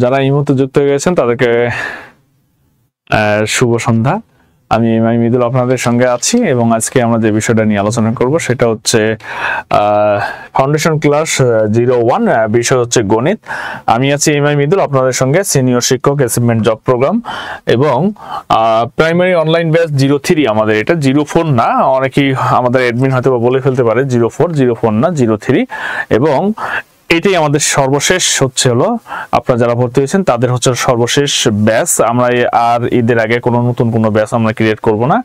যারা এই মুহূর্তে যুক্ত হয়ে গেছেন তাদেরকে শুভ সন্ধ্যা। আমি এমআই মিদুল আপনাদের সঙ্গে আছি এবং আজকে আমরা যে বিষয়টা নিয়ে আলোচনা করব সেটা হচ্ছে ফাউন্ডেশন ক্লাস 01, বিষয় হচ্ছে গণিত। আমি আছি এমআই মিদুল আপনাদের সঙ্গে, সিনিয়র শিক্ষক, অ্যাসাইনমেন্ট জব প্রোগ্রাম এবং প্রাইমারি অনলাইন ব্যাচ 03। আমাদের এটা 04 না, অনেকেই আমাদের অ্যাডমিন হয়তো বলে ফেলতে পারে 04 না 03। এবং এটাই আমাদের সর্বশেষ হচ্ছে হলো আপনারা যারা ভর্তি হয়েছেন তাদের হচ্ছে সর্বশেষ ব্যাচ। আমরা আর ঈদের আগে কোনো নতুন কোনো ব্যাচ আমরা ক্রিয়েট করব না।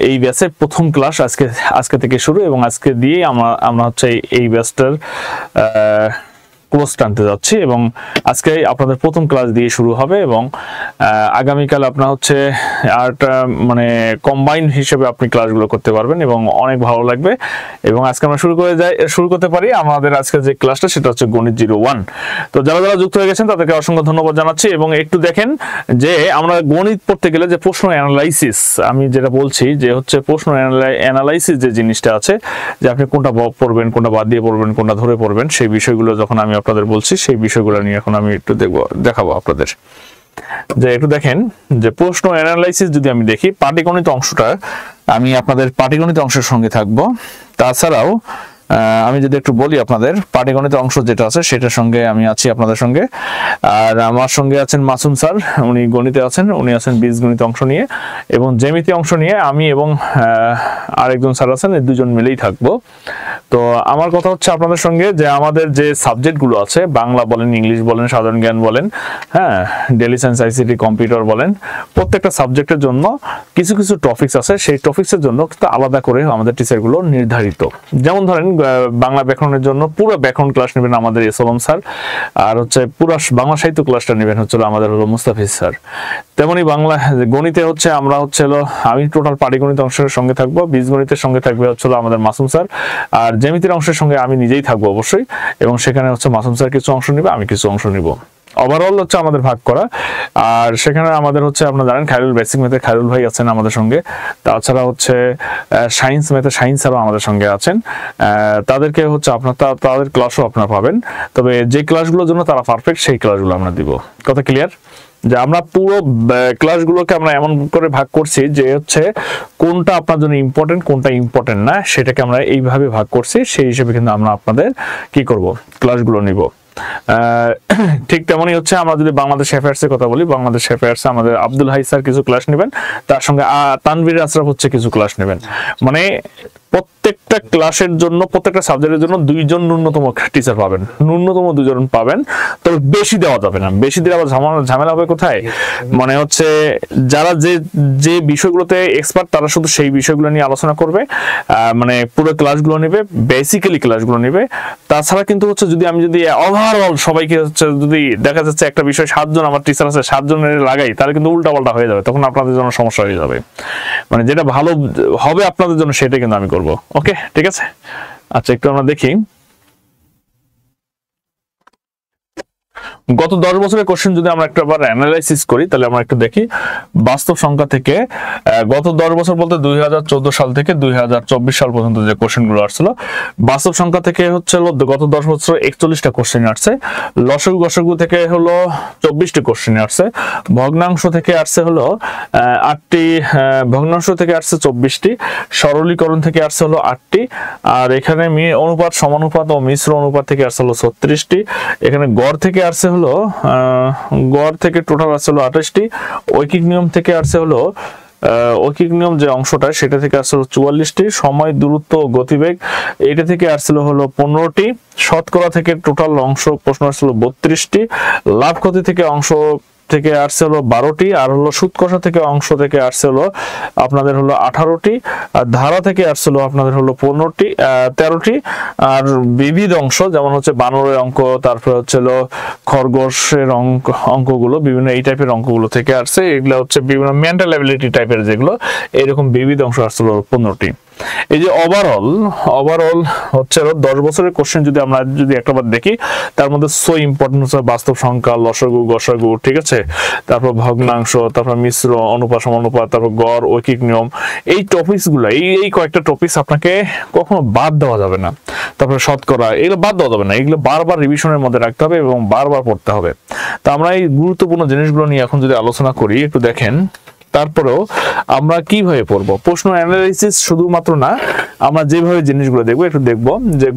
এই ব্যাচের প্রথম ক্লাস আজকে থেকে শুরু এবং আজকে দিয়েই আমরা হচ্ছে এই ব্যাচটার ক্লোজ টানতে যাচ্ছি এবং আজকে আপনাদের প্রথম ক্লাস দিয়ে শুরু হবে এবং আগামীকাল আপনার হচ্ছে আরটা মানে কম্বাইন্ড হিসেবে আপনি ক্লাসগুলো করতে পারবেন এবং অনেক ভালো লাগবে। এবং আজকে আমরা শুরু করতে পারি। আমাদের আজকে যে ক্লাসটা সেটা হচ্ছে গণিত 01। তো যারা যারা যুক্ত হয়ে গেছেন তাদেরকে অসংখ্য ধন্যবাদ জানাচ্ছি। এবং একটু দেখেন যে আমরা গণিত পড়তে গেলে যে প্রশ্ন অ্যানালাইসিস, আমি যেটা বলছি যে হচ্ছে প্রশ্ন অ্যানালাইসিস যে জিনিসটা আছে, যে আপনি কোনটা পড়বেন, কোনটা বাদ দিয়ে পড়বেন, কোনটা ধরে পড়বেন, সেই বিষয়গুলো যখন আমি আপনাদের বলছি সেই বিষয়গুলো নিয়ে এখন আমি একটু দেখাবো আপনাদের। যে একটু দেখেন যে প্রশ্ন অ্যানালাইসিস যদি আমি দেখি, পাটিগণিত অংশটা আমি আপনাদের পাটিগণিত অংশের সঙ্গে থাকবো। তাছাড়াও আমি যদি একটু বলি আপনাদের, পাটিগণিত অংশ যেটা আছে সেটার সঙ্গে আমি আছি আপনাদের সঙ্গে। আর আমার সঙ্গে আছেন মাসুম স্যার, উনি গণিতে আছেন, উনি আছেন বীজগণিত অংশ নিয়ে। এবং জ্যামিতি অংশ নিয়ে আমি এবং আরেকজন স্যার আছেন, এই দুজন মিলেই থাকবো। তো আমার কথা হচ্ছে আপনাদের সঙ্গে যে আমাদের যে সাবজেক্টগুলো আছে, বাংলা বলেন, ইংলিশ বলেন, সাধারণ জ্ঞান বলেন, হ্যাঁ, ডেইলি সায়েন্স, আইসিটি, কম্পিউটার বলেন, প্রত্যেকটা সাবজেক্টের জন্য কিছু কিছু টপিকস আছে। সেই টপিকসের জন্য কিন্তু আলাদা করে আমাদের টিচারগুলো নির্ধারিত। যেমন ধরেন বাংলা ব্যাকরণের জন্য পুরো ব্যাকরণ ক্লাস নেবেন আমাদের এসলম স্যার, আর হচ্ছে পুরো বাংলা সাহিত্য ক্লাসটা নেবেন হচ্ছে আমাদের হলো মুস্তাফিজ স্যার। তেমনি বাংলা গণিতে হচ্ছে আমরা হচ্ছে আমি টোটাল পাটিগণিত অংশের সঙ্গে থাকবো, বীজগণিতের সঙ্গে থাকবে হচ্ছে আমাদের মাসুম স্যার, আর জ্যামিতির অংশের সঙ্গে আমি নিজেই থাকবো অবশ্যই। এবং সেখানে হচ্ছে মাসুম স্যার কিছু অংশ নিবে, আমি কিছু অংশ নিব। ওভারঅল হচ্ছে আমাদের ভাগ করা। আর সেখানে আমাদের হচ্ছে আপনারা জানেন খায়রুল, বেসিক ম্যাথে খায়রুল ভাই আছেন আমাদের সঙ্গে। তাছাড়া হচ্ছে সায়েন্স ম্যাথে সায়েন্স স্যারও আমাদের সঙ্গে আছেন। তাদেরকে হচ্ছে তাদের ক্লাসও আপনারা পাবেন। তবে যে ক্লাসগুলোর জন্য তারা পারফেক্ট সেই ক্লাসগুলো আমরা দিব। কথা ক্লিয়ার? যে আমরা পুরো ক্লাসগুলোকে আমরা এমন করে ভাগ করছি যে হচ্ছে কোনটা আপনার জন্য ইম্পর্টেন্ট, কোনটা ইম্পর্টেন্ট না, সেটাকে আমরা এইভাবে ভাগ করছি। সেই হিসেবে কিন্তু আমরা আপনাদের কি করব, ক্লাসগুলো নিব। ঠিক তেমনই হচ্ছে আমরা যদি বাংলাদেশ অ্যাফেয়ার্সের কথা বলি, বাংলাদেশ অ্যাফেয়ার্সে আমাদের আব্দুল হাই স্যার কিছু ক্লাস নেবেন, তার সঙ্গে তানভীর আশরাফ হচ্ছে কিছু ক্লাস নেবেন। মানে প্রত্যেকটা ক্লাসের জন্য, প্রত্যেকটা সাবজেক্টের জন্য দুইজন ন্যূনতম টিচার পাবেন, ন্যূনতম দুজন পাবেন। তবে বেশি দেওয়া যাবে না, বেশি দিলে আবার ঝামেলা হবে কোথায়, মানে হচ্ছে যারা যে বিষয়গুলোতে এক্সপার্ট তারা শুধু সেই বিষয়গুলো নিয়ে আলোচনা করবে, মানে পুরো ক্লাসগুলো নেবে, বেসিক্যালি ক্লাসগুলো নেবে। তাছাড়া কিন্তু হচ্ছে আমি যদি ওভারঅল সবাইকে হচ্ছে যদি দেখা যাচ্ছে একটা বিষয় 7 জন আমার টিচার আছে, 7 জনের লাগাই, তাহলে কিন্তু উল্টাপাল্টা হয়ে যাবে, তখন আপনাদের জন্য সমস্যা হয়ে যাবে। মানে যেটা ভালো হবে আপনাদের জন্য সেটাই কিন্তু আমি করব। ওকে, ঠিক আছে। আচ্ছা, একটু আমরা দেখি গত 10 বছরের কোশ্চেন যদি আমরা একবার অ্যানালাইসিস করি, তাহলে আমরা একটু দেখি বাস্তব সংখ্যা থেকে গত 10 বছর বলতে 2014 সাল থেকে 2024 সাল পর্যন্ত যে কোশ্চেনগুলো আসছিল, বাস্তব সংখ্যা থেকে হচ্ছে গত 10 বছর 41টা কোশ্চেন আসছে। লসাগু গসাগু থেকে হলো 24টি কোশ্চেন আসছে। ভগ্নাংশ থেকে আসছে হলো 8টি, ভগ্নাংশ থেকে আসছে 24টি, সরলীকরণ থেকে আসছে হলো 8টি, আর এখানে অনুপাত, সমানুপাত ও মিশ্র অনুপাত থেকে আসছে হলো 36টি। এখানে গড় থেকে আসছে হলো গড় থেকে টোটাল আসছে হলো 28টি। ঐকিক নিয়ম থেকে আসছে হলো ঐকিক নিয়ম যে অংশটা সেটা থেকে আসছিল 44টি। সময়, দূরত্ব ও গতিবেগ এটা থেকে আসছিল হলো 15টি। শতকরা থেকে টোটাল অংশ প্রশ্ন আসছিল 32টি। লাভ ক্ষতি থেকে অংশ থেকে আসছে হলো 12টি, আর হলো সুদ কষা থেকে অংশ থেকে আসছে হলো আপনাদের হলো 18টি, আর ধারা থেকে আসছিল আপনাদের হলো 13টি, আর বিবিধ অংশ যেমন হচ্ছে বানরের অঙ্ক, তারপরে হচ্ছে হলো খরগোশের অঙ্কগুলো, বিভিন্ন এই টাইপের অঙ্কগুলো থেকে আসছে। এগুলো হচ্ছে বিভিন্ন মেন্টাল অ্যাবিলিটি টাইপের যেগুলো, এরকম বিবিধ অংশ আসছিল 15টি। এই যে ওভারঅল হচ্ছে 10 বছরের কোশ্চেন যদি আমরা একটাবার দেখি, তার মধ্যে সো ইম্পর্টেন্ট হচ্ছে বাস্তব সংখ্যা, লসাগু, গসাগু, ঠিক আছে, তারপর ভগ্নাংশ, তারপর মিশ্র, অনুপাত, সমানুপাত, তারপর গড়, ঐকিক নিয়ম, এই টপিকস গুলো, এই কয়েকটা টপিকস আপনাকে কখনো বাদ দেওয়া যাবে না। তারপরে শতকরা, এগুলো বাদ দেওয়া যাবে না, এগুলো বারবার রিভিশনের মধ্যে রাখতে হবে এবং বারবার পড়তে হবে। তো আমরা এই গুরুত্বপূর্ণ জিনিসগুলো নিয়ে এখন যদি আলোচনা করি, একটু দেখেন। তারপরেও আমরা কিভাবে পড়বো, প্রশ্ন অ্যানালাইসিস শুধুমাত্র না, আমরা যেভাবে জিনিসগুলো দেখবো একটু দেখবো যে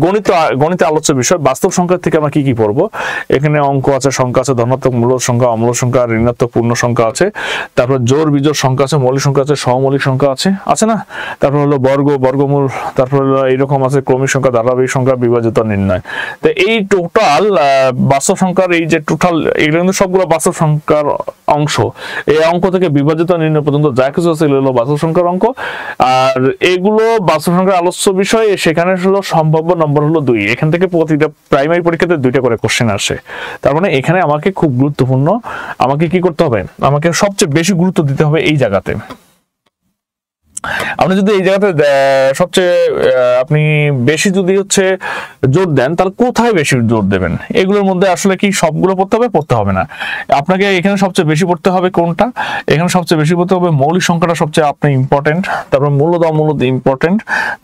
গণিতে আলোচ্য বিষয় বাস্তব সংখ্যা থেকে আমরা কি কি পড়বো। এখানে অঙ্ক আছে, সংখ্যা আছে, ধনাত্মক মূল সংখ্যা, অমূল সংখ্যা, ঋণাত্মক পূর্ণ সংখ্যা আছে, তারপর জোড় বিজোড় সংখ্যা আছে, মৌলিক সংখ্যা আছে, সহমৌলিক সংখ্যা আছে না, তারপর হলো বর্গমূল, তারপর হলো এইরকম আছে ক্রমিক সংখ্যা, ধারাবাহিক সংখ্যা, বিভাজিত নির্ণয়। তো এই টোটাল বাস্তব সংখ্যার এই যে টোটাল, এগুলো কিন্তু সবগুলো বাস্তব সংখ্যার অংশ। এই অঙ্ক থেকে বিভাজিত নির্ণয় পর্যন্ত যা কিছু আছে এগুলো বাস্তব সংখ্যার অঙ্ক। আর এগুলো বাস্তব সংখ্যার আলোচ্য বিষয়, সেখানে হলো সম্ভাব্য নম্বর হলো 2। এখান থেকে প্রতিটা প্রাইমারি পরীক্ষাতে 2টা করে কোশ্চেন আসে। তার মানে এখানে আমাকে খুব গুরুত্বপূর্ণ, আমাকে কি করতে হবে, আমাকে সবচেয়ে বেশি গুরুত্ব দিতে হবে এই জায়গাতে। আপনি যদি এই জায়গাতে সবচেয়ে আপনি বেশি যদি হচ্ছে জোর দেন, তাহলে কোথায় বেশি জোর দেবেন? এগুলোর মধ্যে আসলে কি সবগুলো পড়তে হবে না। আপনাকে এখানে সবচেয়ে বেশি পড়তে হবে কোনটা? এখানে সবচেয়ে বেশি পড়তে হবে মৌলিক সংখ্যাটা, সবচেয়ে আপনি ইম্পর্টেন্ট। তারপর মূলদ অমূলদ ইম্পর্টেন্ট।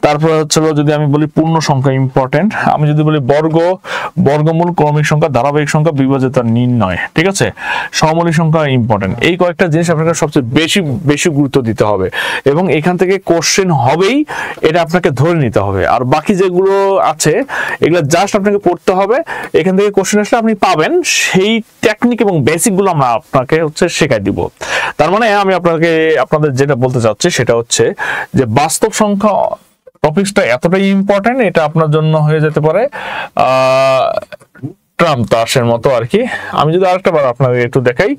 তারপর হচ্ছে যদি আমি বলি পূর্ণ সংখ্যা ইম্পর্টেন্ট। আমি যদি বলি বর্গমূল, ক্রমিক সংখ্যা, ধারাবাহিক সংখ্যা, বিভাজিত নির্ণয়, ঠিক আছে, সহমৌলিক সংখ্যা ইম্পর্টেন্ট। এই কয়েকটা জিনিস আপনাকে সবচেয়ে বেশি গুরুত্ব দিতে হবে এবং এখান থেকে কোশ্চেন হবেই, এটা আপনাকে ধরে নিতে হবে। আর বাকি যেগুলো আছে এগুলো জাস্ট আপনাকে পড়তে হবে। এখান থেকে কোশ্চেন আসলে আপনি পাবেন, সেই টেকনিক এবং বেসিক গুলো আমরা আপনাকে হচ্ছে শেখাই দিব। তার মানে আমি আপনাদের যেটা বলতে চাচ্ছি সেটা হচ্ছে যে বাস্তব সংখ্যা টপিকসটা এতটাই ইম্পর্টেন্ট, এটা আপনার জন্য হয়ে যেতে পারে ট্রাম্প তাসের মতো আর কি। আমি যদি আরেকটা বার আপনাকে একটু দেখাই,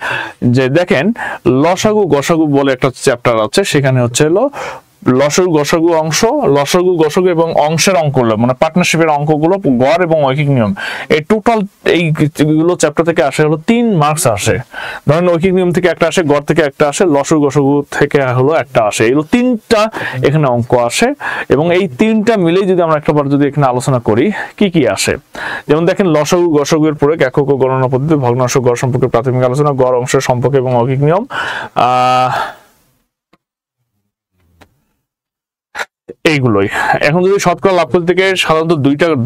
যে দেখেন লসাগু গসাগু বলে একটা চ্যাপ্টার আছে, সেখানে হচ্ছে লসাগু গসাগু অংশ, লসাগু গসাগু এবং অংশের অঙ্কগুলো, মানে পার্টনারশিপের অঙ্কগুলো, গড় এবং ঐকিক নিয়ম, এই টোটাল এইগুলো চ্যাপ্টার থেকে আসে হলো 3 মার্কস আসে। ধরেন ঐকিক নিয়ম থেকে একটা আসে, গড় থেকে একটা আসে, লসাগু গসাগু থেকে হলো একটা আসে। এগুলো 3টা এখানে অঙ্ক আসে এবং এই 3টা মিলেই যদি আমরা একটাবার যদি এখানে আলোচনা করি কি কি আসে, যেমন দেখেন লসাগু গসাগু এর প্রয়োগ, একক ও গণনা পদ্ধতি, ভগ্নাংশ গড় সম্পর্কে প্রাথমিক আলোচনা, গড় অংশের সম্পর্কে এবং ঐকিক নিয়ম, এইগুলোই। এখন যদি শতকরা লাভ করতে থেকে সাধারণত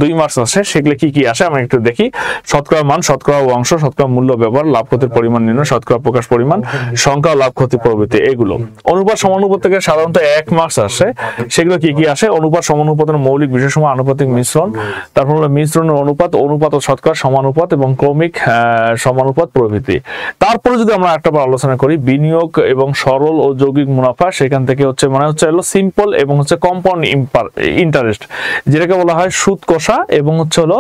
2 মার্কস আসে, সেগুলো কি কি আসে আমরা একটু দেখি। শতকরা মান, শতকরা অংশ, শতকরা মূল্য ব্যবহার, লাভ ক্ষতির পরিমাণ নির্ণয়, শতকরা প্রকাশ পরিমাণ, সংখ্যা, লাভ ক্ষতি প্রভৃতি এগুলো। অনুপাত সমানুপাত থেকে সাধারণত 1 মার্কস আসে, সেগুলো কি কি আসে? অনুপাত, সমানুপাতের মৌলিক বিষয়সমূহ, আনুপাতিক মিশ্রণ, তারপর হলো মিশ্রণের অনুপাত, অনুপাত ও শতকরা সমানুপাত এবং ক্রমিক সমানুপাত প্রভৃতি। তারপরে যদি আমরা একটা আলোচনা করি বিনিয়োগ এবং সরল ও যৌগিক মুনাফা, সেখান থেকে হচ্ছে মানে হচ্ছে সিম্পল এবং হচ্ছে কম্পাউন্ড ইন্টারেস্ট, যেটাকে বলা হয় সুদ কষা এবং হচ্ছে হলো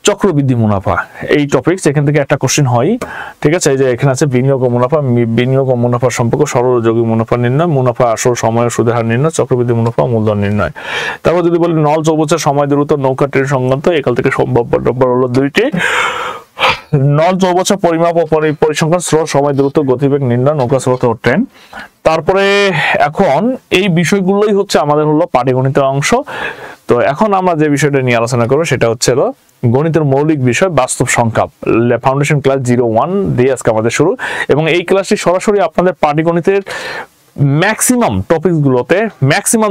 চক্রবৃদ্ধি মুনাফা। এই টপিকস এখান থেকে একটা কোশ্চেন হয়, ঠিক আছে। এই যে এখানে আছে বিনিয়োগ ও মুনাফার সম্পর্ক, সরল ও যৌগিক মুনাফা নির্ণয়, মুনাফা আসল, সময়, সুদের হার নির্ণয়, চক্রবৃদ্ধি মুনাফা, মূলধন নির্ণয়। তারপর যদি বলি নল চৌবচ্চার সময় দূরত্ব, নৌকা ট্রেন সংক্রান্ত, এখান থেকে সম্ভাব্য নম্বর হলো 2টি। নল চৌবচ্চা পরিমাপ ও পরিসংখ্যান, স্রোত, সময় দূরত্ব, গতিবেগ নির্ণয়, নৌকা স্রোত ও ট্রেন। তারপরে এখন এই বিষয়গুলোই হচ্ছে আমাদের হলো পাটিগণিতের অংশ। তো এখন আমরা যে বিষয়টা নিয়ে আলোচনা করবো সেটা হচ্ছে গণিতের মৌলিক বিষয় বাস্তব সংখ্যা, ফাউন্ডেশন ক্লাস 01 দিয়ে আজকে আমাদের শুরু। এবং এই ক্লাসটি সরাসরি আপনাদের পাটিগণিতের ম্যাক্সিমাম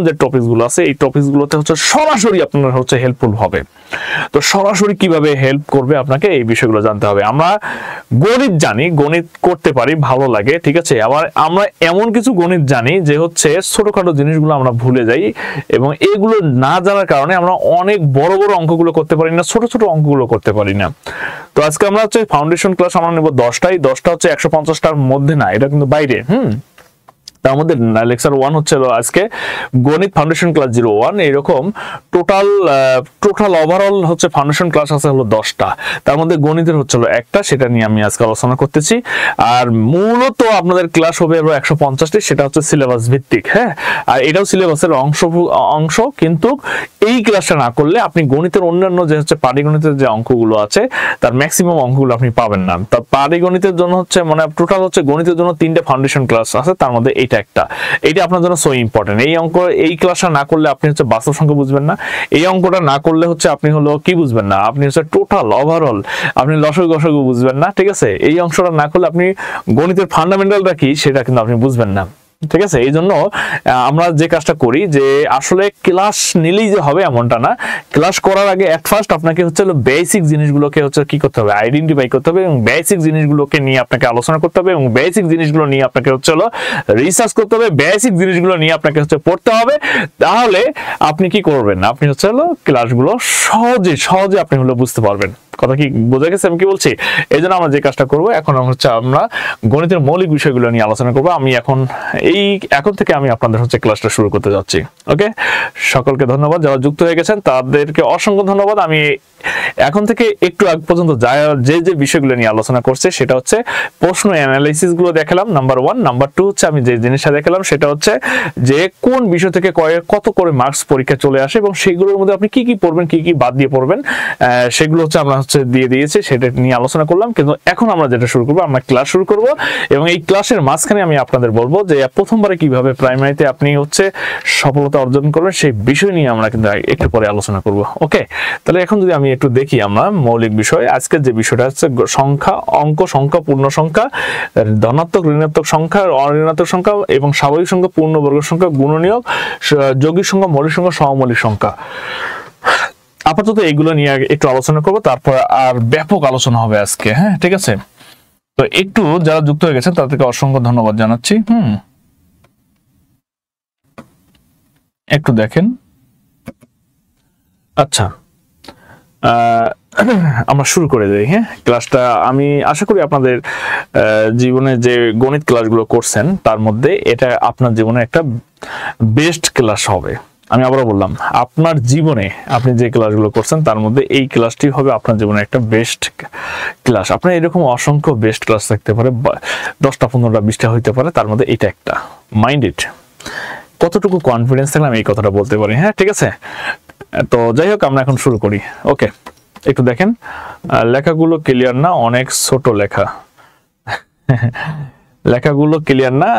যে টপিকস গুলো আছে, এই টপিকস গুলোতে হচ্ছে সরাসরি আপনার হচ্ছে হেল্পফুল হবে। তো সরাসরি কিভাবে হেল্প করবে আপনাকে, এই বিষয়গুলো জানতে হবে। আমরা গণিত জানি, গণিত করতে পারি, ভালো লাগে, ঠিক আছে। আবার আমরা এমন কিছু গণিত জানি যে হচ্ছে ছোটখাটো জিনিসগুলো আমরা ভুলে যাই এবং এগুলো না জানার কারণে আমরা অনেক বড় বড় অঙ্কগুলো করতে পারি না, ছোট ছোট অঙ্কগুলো করতে পারি না। তো আজকে আমরা হচ্ছে ফাউন্ডেশন ক্লাস আমরা নেব 10টা হচ্ছে 150টার মধ্যে না, এটা কিন্তু বাইরে। তার মধ্যে লেকচার 1 হচ্ছে আজকে গণিত ফাউন্ডেশন ক্লাস 01। এরকম টোটাল ওভারঅল হচ্ছে ফাউন্ডেশন ক্লাস আছে হলো 10টা, তার মধ্যে গণিতের হচ্ছে একটা, সেটা নিয়ে আমি আজকে আলোচনা করতেছি। আর মূলত আপনাদের ক্লাস হবে 150টি, সেটা হচ্ছে সিলেবাস ভিত্তিক। হ্যাঁ, আর এটাও সিলেবাসের অংশ, কিন্তু এই ক্লাসটা না করলে আপনি গণিতের অন্যান্য যে হচ্ছে পাটিগণিতের যে অঙ্কগুলো আছে তার ম্যাক্সিমাম অঙ্কগুলো আপনি পাবেন না। তার পাটিগণিতের জন্য হচ্ছে মানে টোটাল হচ্ছে গণিতের জন্য 3টে ফাউন্ডেশন ক্লাস আছে, তার মধ্যে এইটা একটা। এইটা আপনার জন্য সো ইম্পর্টেন্ট। এই ক্লাসটা না করলে আপনি হচ্ছে বাস্তব সংখ্যা বুঝবেন না, এই অঙ্কটা না করলে হচ্ছে আপনি হলো কি বুঝবেন না, আপনি হচ্ছে টোটাল ওভারঅল আপনি লসাগু গসাগু বুঝবেন না, ঠিক আছে। এই অংশটা না করলে আপনি গণিতের ফান্ডামেন্টালটা কি সেটা কিন্তু আপনি বুঝবেন না, ঠিক আছে। এই জন্য আমরা যে কাজটা করি যে আসলে ক্লাস নিলেই যে হবে এমনটা না, ক্লাস করার আগে এট ফার্স্ট আপনাকে হচ্ছে বেসিক জিনিসগুলোকে হচ্ছে কি করতে হবে, আইডেন্টিফাই করতে হবে, এবং বেসিক জিনিসগুলোকে নিয়ে আপনাকে আলোচনা করতে হবে, এবং বেসিক জিনিসগুলো নিয়ে আপনাকে হচ্ছে রিসার্চ করতে হবে, বেসিক জিনিসগুলো নিয়ে আপনাকে হচ্ছে পড়তে হবে। তাহলে আপনি কি করবেন, আপনি হচ্ছে ক্লাসগুলো সহজে সহজে আপনি বুঝতে পারবেন। কথা কি বোঝা গেছে আমি কি বলছি? এই জন্য আমরা যে কাজটা করবো এখন হচ্ছে আমরা গণিতের মৌলিক বিষয়গুলো নিয়ে আলোচনা করবো। আমি এখন থেকে আমি আপনাদের হচ্ছে ক্লাসটা শুরু করতে যাচ্ছি। ওকে, সকলকে ধন্যবাদ, যারা যুক্ত হয়ে গেছেন তাদেরকে অসংখ্য ধন্যবাদ। আমি এখন থেকে একটু আগ পর্যন্ত যে বিষয়গুলো নিয়ে আলোচনা করছে সেটা হচ্ছে প্রশ্ন অ্যানালাইসিস গুলো দেখালাম, নাম্বার 1। নাম্বার 2 হচ্ছে আমি যে জিনিসটা দেখালাম সেটা হচ্ছে যে কোন বিষয় থেকে কত করে মার্কস পরীক্ষা চলে আসে, এবং সেগুলোর মধ্যে আপনি কি কি পড়বেন, কি কি বাদ দিয়ে পড়বেন, সেগুলো হচ্ছে আমরা হচ্ছে দিয়ে দিয়েছি, সেটা নিয়ে আলোচনা করলাম। কিন্তু এখন আমরা যেটা শুরু করবো, আমরা ক্লাস শুরু করব, এবং এই ক্লাসের মাঝখানে আমি আপনাদের বলবো যে প্রথমবারে কিভাবে প্রাইমারিতে আপনি হচ্ছে সফলতা অর্জন করবেন সেই বিষয় নিয়ে আমরা কিন্তু একটু পরে আলোচনা করব। ওকে, তাহলে এখন যদি আমি একটু দেখি আমরা মৌলিক বিষয়, আজকের যে বিষয়টা হচ্ছে সংখ্যা, অঙ্ক সংখ্যা, পূর্ণ সংখ্যা, ধনাত্মক ঋণাত্মক সংখ্যা, অঋণাত্মক সংখ্যা এবং স্বাভাবিক সংখ্যা, পূর্ণবর্গ সংখ্যা, গুণনীয়ক, যৌগিক সংখ্যা, মৌলিক সংখ্যা, সহমৌলিক সংখ্যা। আপাতত এইগুলো নিয়ে একটু আলোচনা করবো, তারপর আর ব্যাপক আলোচনা হবে আজকে। হ্যাঁ, ঠিক আছে। তো একটু যারা যুক্ত হয়ে গেছেন তাদেরকে অসংখ্য ধন্যবাদ জানাচ্ছি। একটু দেখেন। আচ্ছা, আমরা শুরু করে দিই। হ্যাঁ, ক্লাসটা আমি আশা করি আপনাদের জীবনে যে গণিত ক্লাসগুলো করছেন তার মধ্যে এটা আপনার জীবনে একটা বেস্ট ক্লাস হবে। আমি আবারও বললাম, আপনার জীবনে আপনি যে ক্লাসগুলো করছেন তার মধ্যে এই ক্লাসটি হবে আপনার জীবনে একটা বেস্ট ক্লাস। আপনার এরকম অসংখ্য বেস্ট ক্লাস থাকতে পারে, 10টা 15টা 20টা হইতে পারে, তার মধ্যে এটা একটা। মাইন্ড ইট, কতটুকু কনফিডেন্স থাকলে আমি এই কথাটা বলতে পারি। হ্যাঁ, ঠিক আছে। তো যাই হোক, আমরা এখন শুরু করি। ওকে, একটু দেখেন, লেখাগুলো ক্লিয়ার না, অনেক ছোট লেখা। লেখাগুলো ক্লিয়ার না,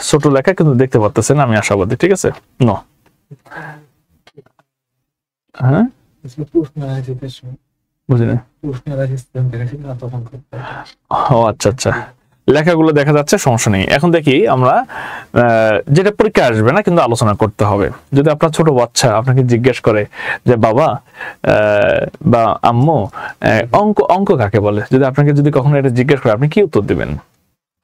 ছোট লেখা, কিন্তু দেখতে পারতেছেন, আমি আশাবাদী। ঠিক আছে। নো, হ্যাঁ, বুঝলি? ও আচ্ছা আচ্ছা, লেখাগুলো দেখা যাচ্ছে, সমস্যা নেই। এখন দেখি আমরা যেটা পরীক্ষা আসবে না কিন্তু আলোচনা করতে হবে। যদি আপনার ছোট বাচ্চা আপনাকে জিজ্ঞেস করে যে বাবা বা আম্মু অঙ্ক কাকে বলে, যদি কখনো এটা জিজ্ঞেস করে, আপনি কি উত্তর দিবেন?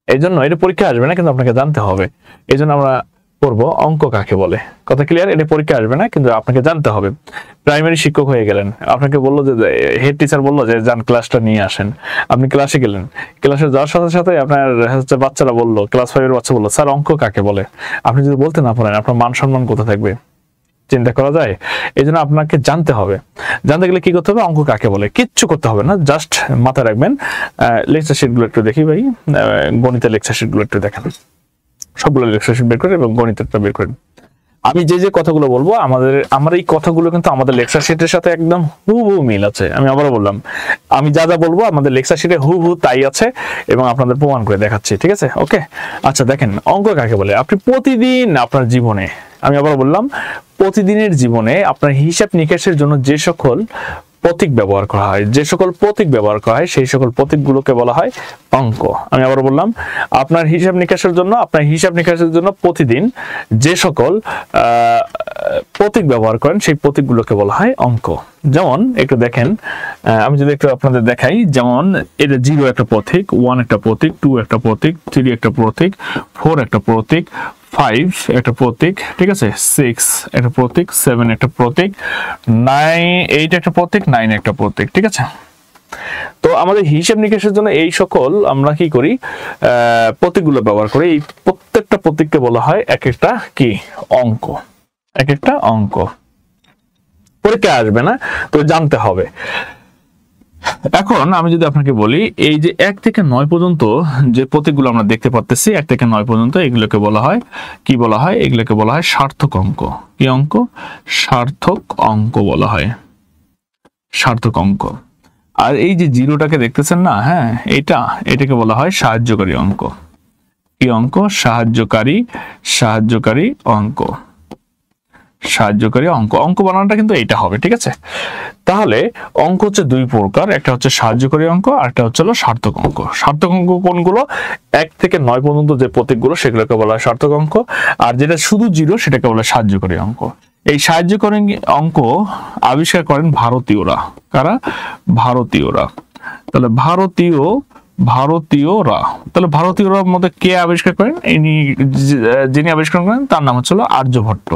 এই জন্য এটা পরীক্ষা আসবে না কিন্তু আপনাকে জানতে হবে। এই জন্য আমরা করবো অঙ্ক কাকে বলে। কথা ক্লিয়ার? এটা পরীক্ষা আসবে না কিন্তু আপনাকে জানতে হবে। প্রাইমারি শিক্ষক হয়ে গেলেন, আপনাকে বললো যে হেড টিচার বললো যে যান ক্লাসটা নিয়ে আসেন, আপনি ক্লাসে গেলেন, ক্লাসে যাওয়ার সাথে সাথে আপনার হচ্ছে বাচ্চারা বললো, ক্লাস 5 এর বাচ্চা বললো স্যার অঙ্ক কাকে বলে। আপনি যদি বলতে না পারেন আপনার মান সম্মান কোথা থাকবে? চিন্তা করা যায়? এই জন্য আপনাকে জানতে হবে। জানতে গেলে কি করতে হবে? অঙ্ক কাকে বলে। কিচ্ছু করতে হবে না, জাস্ট মাথায় রাখবেন। লেকচার শিট গুলো একটু দেখি ভাই, গণিতের লেকচার শিট গুলো একটু দেখেন, সবগুলো লেকচার শিট বের করে এবং গণিতেরটা বের করেন। আমি যে কথাগুলো বলবো আমার এই কথাগুলো কিন্তু আমাদের লেকচার শিটের সাথে একদম হুবহু মিল আছে। আমি আবারও বললাম, আমি যা বলবো আমাদের লেকচার শিটে হুবহু তাই আছে, এবং আপনাদের প্রমাণ করে দেখাচ্ছি। ঠিক আছে? ওকে, আচ্ছা দেখেন, অঙ্ক কাকে বলে। আপনি প্রতিদিন আপনার জীবনে, আমি আবার বললাম, প্রতিদিনের জীবনে আপনার হিসাব নিকাশের জন্য যে সকল প্রতীক ব্যবহার করা হয়, সেই সকল প্রতীকগুলোকে বলা হয় অঙ্ক। আমি আবার বললাম, আপনার হিসাব নিকাশের জন্য প্রতিদিন যে সকল প্রতীক ব্যবহার করেন সেই প্রতীকগুলোকে বলা হয় অঙ্ক। যেমন একটু দেখেন, আমি যদি একটু আপনাদের দেখাই, যেমন এটা 0 একটা প্রতীক, 1 একটা প্রতীক, 2 একটা প্রতীক, 3 একটা প্রতীক, 4 একটা প্রতীক, 5 একটা প্রতীক, ঠিক আছে, 6 একটা প্রতীক, 7 একটা প্রতীক, 8 একটা প্রতীক, 9 একটা প্রতীক। ঠিক আছে? তো আমাদের হিসাব নিকাশের জন্য এই সকল আমরা কি করি, প্রতীকগুলো ব্যবহার করি। এই প্রত্যেকটা প্রতীককে বলা হয় এক একটা কি অঙ্ক, এক একটা অঙ্ক। পরীক্ষা আসবে না, তো জানতে হবে। এখন আমি যদি আপনাকে বলি, এই যে 1 থেকে 9 পর্যন্ত যে প্রতীকগুলো আমরা দেখতে পাচ্ছি, 1 থেকে 9 পর্যন্ত, এগুলোকে বলা হয় কি বলা হয়? এগুলোকে বলা হয় সার্থক অঙ্ক। কি অঙ্ক? সার্থক অঙ্ক বলা হয়, সার্থক অঙ্ক। আর এই যে জিরোটাকে দেখতেছেন না, হ্যাঁ, এটাকে বলা হয় সাহায্যকারী অঙ্ক। কি অঙ্ক? সাহায্যকারী অঙ্ক। অঙ্ক বানানোটা কিন্তু এইটা হবে, ঠিক আছে? তাহলে অঙ্ক হচ্ছে দুই প্রকার, একটা হচ্ছে সাহায্যকারী অঙ্ক আর একটা হচ্ছে সার্থক অঙ্ক। সার্থক অঙ্ক কোনগুলো? 1 থেকে 9 পর্যন্ত যে প্রতীকগুলো সেগুলোকে বলা হয় সার্থক অঙ্ক, আর যেটা শুধু জিরো সেটাকে বলা হয় সাহায্যকারী অঙ্ক। এই সাহায্যকারী অঙ্ক আবিষ্কার করেন ভারতীয়রা। কারা? ভারতীয়রা। তাহলে ভারতীয়রার মধ্যে কে আবিষ্কার করেন? যিনি আবিষ্কার করেন তার নাম হচ্ছিল আর্যভট্ট।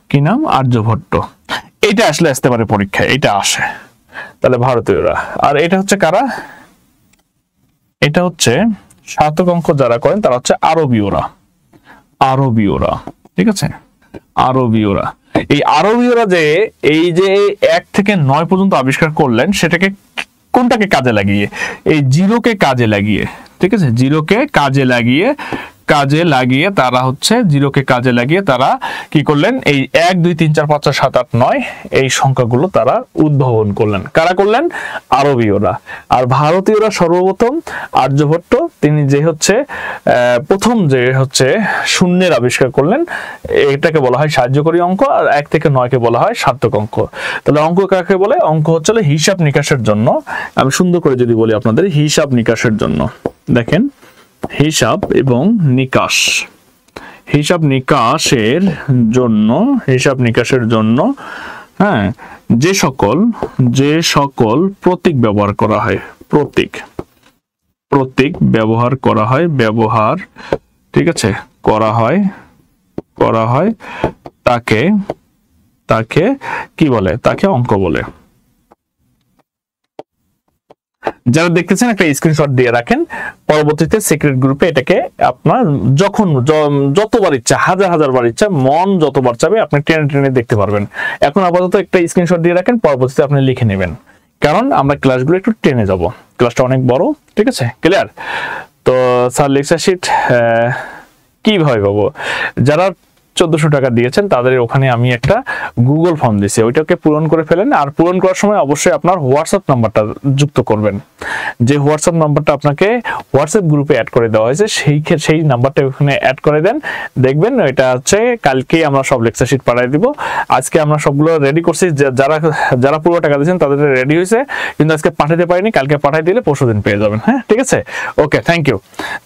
কি নাম? আর্যভট্ট। এটা আসতে পারে পরীক্ষায়, এটা আসে। তাহলে ভারতীয়রা। আর এটা হচ্ছে কারা? এটা হচ্ছে সার্থক অঙ্ক যারা করেন তারা হচ্ছে আরবীয়রা। ঠিক আছে? আরবীয়রা। এই আরবীয়রা যে এই যে 1 থেকে 9 পর্যন্ত আবিষ্কার করলেন, সেটাকে কোনটাকে কাজে লাগিয়ে? এই জিরোকে কাজে লাগিয়ে, ঠিক আছে? জিরোকে কাজে লাগিয়ে তারা কি করলেন? এই 1 2 3 4 5 6 7 8 9 এই সংখ্যাগুলো তারা উদ্ভাবন করলেন। কারা করলেন? আরবীয়রা। আর ভারতীয়রা সর্বপ্রথম আর্যভট্ট, তিনি যে হচ্ছে প্রথম যে হচ্ছে শূন্যের আবিষ্কার করলেন, এটাকে বলা হয় সাহায্যকারী অঙ্ক। আর 1 থেকে 9 কে বলা হয় সার্থক অঙ্ক। তাহলে অঙ্ক কাকে বলে? অঙ্ক হচ্ছে হিসাব নিকাশের জন্য। আমি সুন্দর করে যদি বলি আপনাদের, হিসাব নিকাশের জন্য। দেখেন, হিসাব এবং নিকাশ, হিসাব নিকাশের জন্য হ্যাঁ, যে সকল প্রতীক ব্যবহার করা হয়, প্রতীক ব্যবহার করা হয়, ঠিক আছে, করা হয় তাকে কি বলে? তাকে অঙ্ক বলে। যারা দেখতেছেন একটা স্ক্রিনশট দিয়ে রাখেন, পরবর্তীতে সিক্রেট গ্রুপে এটাকে আপনার যতবার ইচ্ছা, হাজার বার ইচ্ছা, মন যতবার চাবে আপনি টেনে দেখতে পারবেন। এখন আপাতত একটা স্ক্রিনশট দিয়ে রাখেন, পরবর্তীতে আপনি লিখে নেবেন, কারণ আমরা ক্লাসগুলো একটু টেনে যাব, ক্লাসটা অনেক বড়। ঠিক আছে? ক্লিয়ার? তো স্যার লেকচার শিট কিভাবে পাবো? যারা 1400 টাকা দিয়েছেন তাদের ওখানে আমি একটা গুগল ফর্ম দিয়েছি, ওইটাকে পূরণ করে ফেলেন। আর পূরণ করার সময় অবশ্যই আপনার হোয়াটসঅ্যাপ নাম্বারটা যুক্ত করবেন। যে হোয়াটসঅ্যাপ নাম্বারটা আপনাকে হোয়াটসঅ্যাপ গ্রুপে অ্যাড করে দেওয়া হয়েছে, সেই নাম্বারটা ওখানে অ্যাড করে দেন। দেখবেন এটা হচ্ছে কালকেই আমরা সব লেকচার শিট পাঠিয়ে দিব। আজকে আমরা সবগুলো রেডি করছি, যারা পুরো টাকা দিয়েছেন তাদের রেডি হয়েছে, কিন্তু আজকে পাঠাতে পারিনি, কালকে পাঠিয়ে দিলে পরশুদিন পেয়ে যাবেন। হ্যাঁ, ঠিক আছে? ওকে, থ্যাংক ইউ।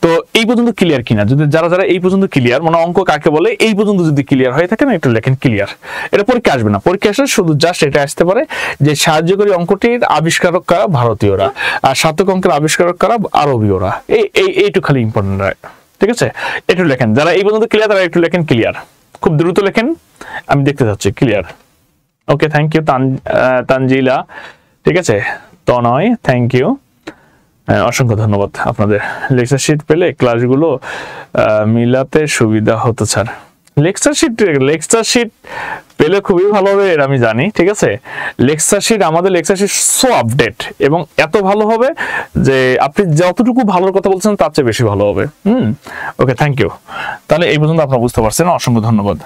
তো এই পর্যন্ত ক্লিয়ার কিনা? যদি যারা এই পর্যন্ত ক্লিয়ার, মানে অঙ্ক কাকে বলে এই পর্যন্ত যদি ক্লিয়ার হয়ে থাকে না, একটু লেখেন ক্লিয়ার। এটা পরীক্ষা আসবে না, পরীক্ষা আসলে শুধু জাস্ট এটা আসতে পারে যে সাহায্যকারী অঙ্কটির আবিষ্কারক কারা? ভারতীয়রা। আর সার্থক অঙ্কের আবিষ্কারক কারা? আরবীয়রা। এইটু খালি ইম্পর্টেন্ট। ঠিক আছে? একটু লেখেন, যারা এই পর্যন্ত ক্লিয়ার তারা একটু লেখেন ক্লিয়ার, খুব দ্রুত লেখেন, আমি দেখতে চাচ্ছি clear. Okay, thank you Tanzila. ঠিক আছে? তনয়, থ্যাংক ইউ, অসংখ্য ধন্যবাদ। আপনাদের লেকচার শিট পেলে ক্লাসগুলো মিলাতে সুবিধা হতো স্যার। লেকচার শিট পেলে খুবই ভালো হবে, এর আমি জানি। ঠিক আছে? আমাদের লেকচার শিট সো আপডেট এবং এত ভালো হবে যে আপনি যতটুকু ভালোর কথা বলছেন তার চেয়ে বেশি ভালো হবে। ওকে, থ্যাংক ইউ। তাহলে এই পর্যন্ত আপনারা বুঝতে পারছেন, অসংখ্য ধন্যবাদ।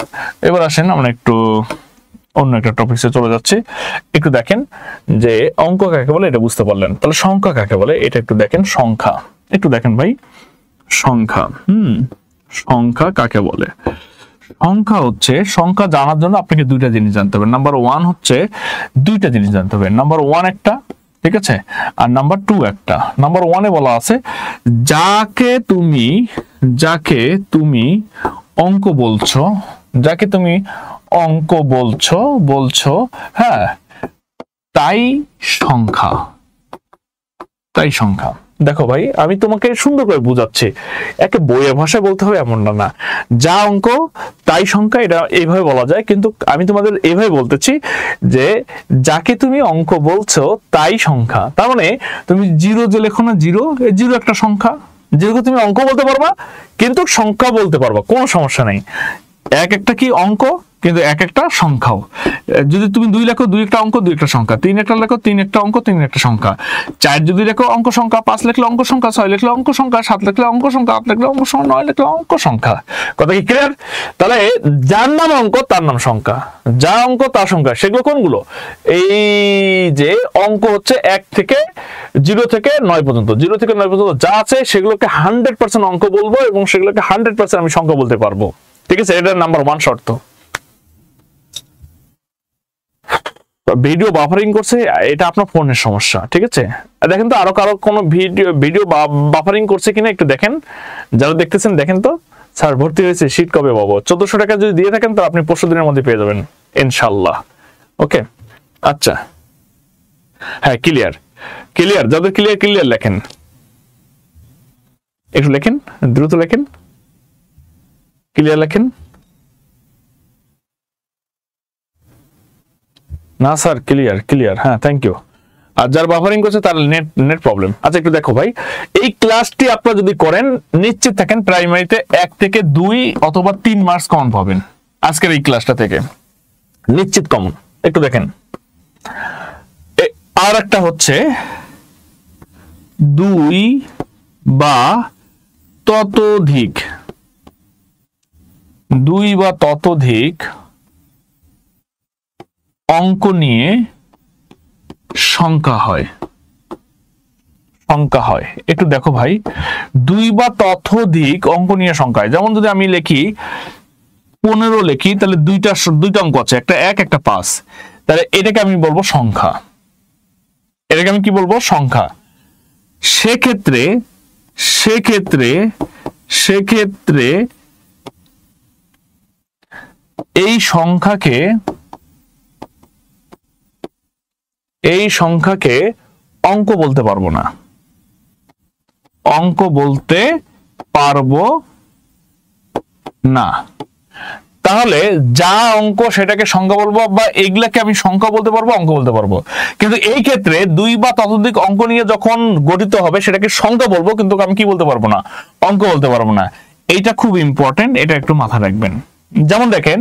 এবার আসেন আমরা একটু অন্য একটা টপিকসে চলে যাচ্ছি। একটু দেখেন যে অঙ্ক কাকে বলে, এটা বুঝতে পারলেন। তাহলে সংখ্যা কাকে বলে এটা একটু দেখেন। সংখ্যা একটু দেখেন ভাই, সংখ্যা সংখ্যা কাকে বলে? সংখ্যা জানার জন্য আপনাকে দুইটা জিনিস জানতে হবে। নাম্বার 1 হচ্ছে দুইটা জিনিস জানতে হবে। নাম্বার 1 একটা, ঠিক আছে, আর নাম্বার 2 একটা। নাম্বার 1 এ বলা আছে যাকে তুমি অঙ্ক বলছো, হ্যাঁ, তাই সংখ্যা। দেখো ভাই, আমি তোমাকে সুন্দর করে বুঝাচ্ছি, একে বইয়ের ভাষায় বলতে হবে এমনটা না। যা অঙ্ক তাই সংখ্যা, এটা এইভাবে বলা যায়, কিন্তু আমি তোমাদের এইভাবে বলতেছি যে যাকে তুমি অঙ্ক বলছো তাই সংখ্যা। তার মানে তুমি জিরো যে লেখো না, জিরো একটা সংখ্যা, জিরোকে তুমি অঙ্ক বলতে পারবা কিন্তু সংখ্যা বলতে পারবা, কোনো সমস্যা নেই। এক একটা কি অঙ্ক, কিন্তু এক একটা সংখ্যাও। যদি তুমি 2 লেখো 2 একটা অঙ্ক 2 একটা সংখ্যা, 3 একটা লেখো 3 একটা অঙ্ক 3 একটা সংখ্যা, 4 যদি লেখো অঙ্ক সংখ্যা, 5 লিখলে অঙ্ক সংখ্যা, 6 লিখলে অঙ্ক সংখ্যা, 7 লিখলে অঙ্ক সংখ্যা, 8 লিখলে অঙ্ক সংখ্যা, 9 লিখলে অঙ্ক সংখ্যা। কথা কি ক্লিয়ার? তাহলে যার নাম অঙ্ক তার নাম সংখ্যা, যা অঙ্ক তার সংখ্যা। সেগুলো কোনগুলো? এই যে অঙ্ক হচ্ছে 1 থেকে 0 থেকে 9 পর্যন্ত, 0 থেকে 9 পর্যন্ত যা আছে সেগুলোকে 100% অঙ্ক বলবো এবং সেগুলোকে 100% আমি সংখ্যা বলতে পারবো। ঠিক আছে, এটা নাম্বার 1 শর্ত। ভিডিও বাফারিং করছে, এটা আপনার ফোনের সমস্যা। ঠিক আছে, দেখেন তো আরো কারো কোনো ভিডিও বাফারিং করছে কিনা একটু দেখেন, যারা দেখতেছেন দেখেন তো। স্যার ভর্তি হয়েছে, শীত কবে পাবো? 1400 টাকা যদি দিয়ে থাকেন তো আপনি 5 দিনের মধ্যে পেয়ে যাবেন ইনশাল্লাহ। ওকে, আচ্ছা, হ্যাঁ ক্লিয়ার ক্লিয়ার, যাদের ক্লিয়ার ক্লিয়ার লেখেন, একটু লেখেন, দ্রুত লেখেন, ক্লিয়ার লেখেন। না স্যার ক্লিয়ার ক্লিয়ার, হ্যাঁ থ্যাংক ইউ। আর যারা বাফারিং করছে তার নেট প্রবলেম। আচ্ছা একটু দেখো ভাই, এই ক্লাসটি আপনারা যদি করেন নিশ্চিত থাকেন প্রাইমারিতে 1 থেকে 2 অথবা 3 মার্কস কমন পাবেন আজকের এই ক্লাসটা থেকে, নিশ্চিত কমন। একটু দেখেন, আর একটা হচ্ছে 2 বা ততোধিক, 2 বা ততোধিক অঙ্ক নিয়ে সংখ্যা হয়, সংখ্যা হয়। একটু দেখো ভাই, 2 বা ততোধিক অঙ্ক নিয়ে সংখ্যা হয়। যেমন যদি আমি লিখি 15 লিখি, তাহলে দুইটা অঙ্ক আছে, একটা 1 একটা 5, তাহলে এটাকে আমি বলবো সংখ্যা, এটাকে আমি কি বলবো? সংখ্যা। সেক্ষেত্রে সেক্ষেত্রে সেক্ষেত্রে এই সংখ্যাকে অঙ্ক বলতে পারবো না, অঙ্ক বলতে পারবো না। তাহলে যা অঙ্ক সেটাকে সংখ্যা বলবো, বা এগুলাকে আমি সংখ্যা বলতে পারবো, অঙ্ক বলতে পারবো। কিন্তু এই ক্ষেত্রে 2 বা ততোধিক অঙ্ক নিয়ে যখন গঠিত হবে সেটাকে সংখ্যা বলবো, কিন্তু আমি কি বলতে পারবো না? অঙ্ক বলতে পারবো না। এইটা খুব ইম্পর্টেন্ট, এটা একটু মাথায় রাখবেন। যেমন দেখেন,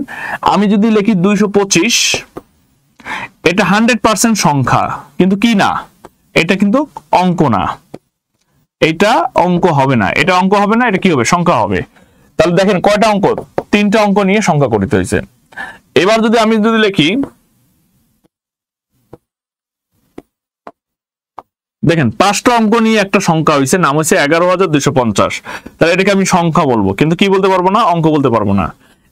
আমি যদি লিখি 225, এটা 100% সংখ্যা, কিন্তু কি না, এটা কিন্তু অঙ্ক না, এটা অঙ্ক হবে না, এটা অঙ্ক হবে না, এটা কি হবে? সংখ্যা হবে। তাহলে দেখেন কয়টা অঙ্ক? 3টা অঙ্ক নিয়ে সংখ্যা গঠিত হয়েছে। এবার যদি আমি লিখি, দেখেন 5টা অঙ্ক নিয়ে একটা সংখ্যা হয়েছে, নাম হচ্ছে 11,250, তাহলে এটাকে আমি সংখ্যা বলবো, কিন্তু কি বলতে পারবো না? অঙ্ক বলতে পারবো না।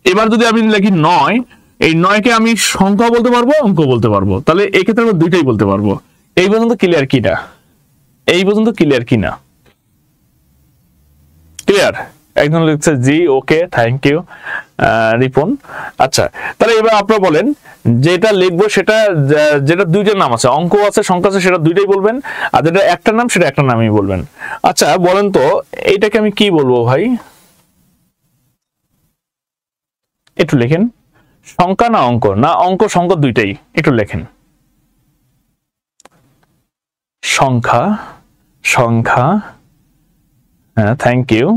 এবার যদি আমি লিখি 9, এই 9কে আমি সংখ্যা বলতে পারবো, অঙ্ক বলতে পারবো, তাহলে এই ক্ষেত্রে আমরা দুইটাই বলতে পারবো। এই পর্যন্ত ক্লিয়ার কিনা? এই পর্যন্ত ক্লিয়ার কিনা? ক্লিয়ার? একজন লিখছে জি, ওকে, থ্যাংক ইউ রিপন। আচ্ছা, তাহলে এবার আপনারা বলেন, যেটা লিখবো সেটা, যেটা দুইটার নাম আছে, অঙ্ক আছে সংখ্যা আছে, সেটা দুইটাই বলবেন, আর যেটা একটা নাম সেটা একটা নামই বলবেন। আচ্ছা বলেন তো এইটাকে আমি কি বলবো ভাই? একটু লেখেন, সংখ্যা না অঙ্ক? না অঙ্ক সংখ্যা দুইটাই, একটু লেখেন। সংখ্যা, সংখ্যা, হ্যাঁ থ্যাংক ইউ,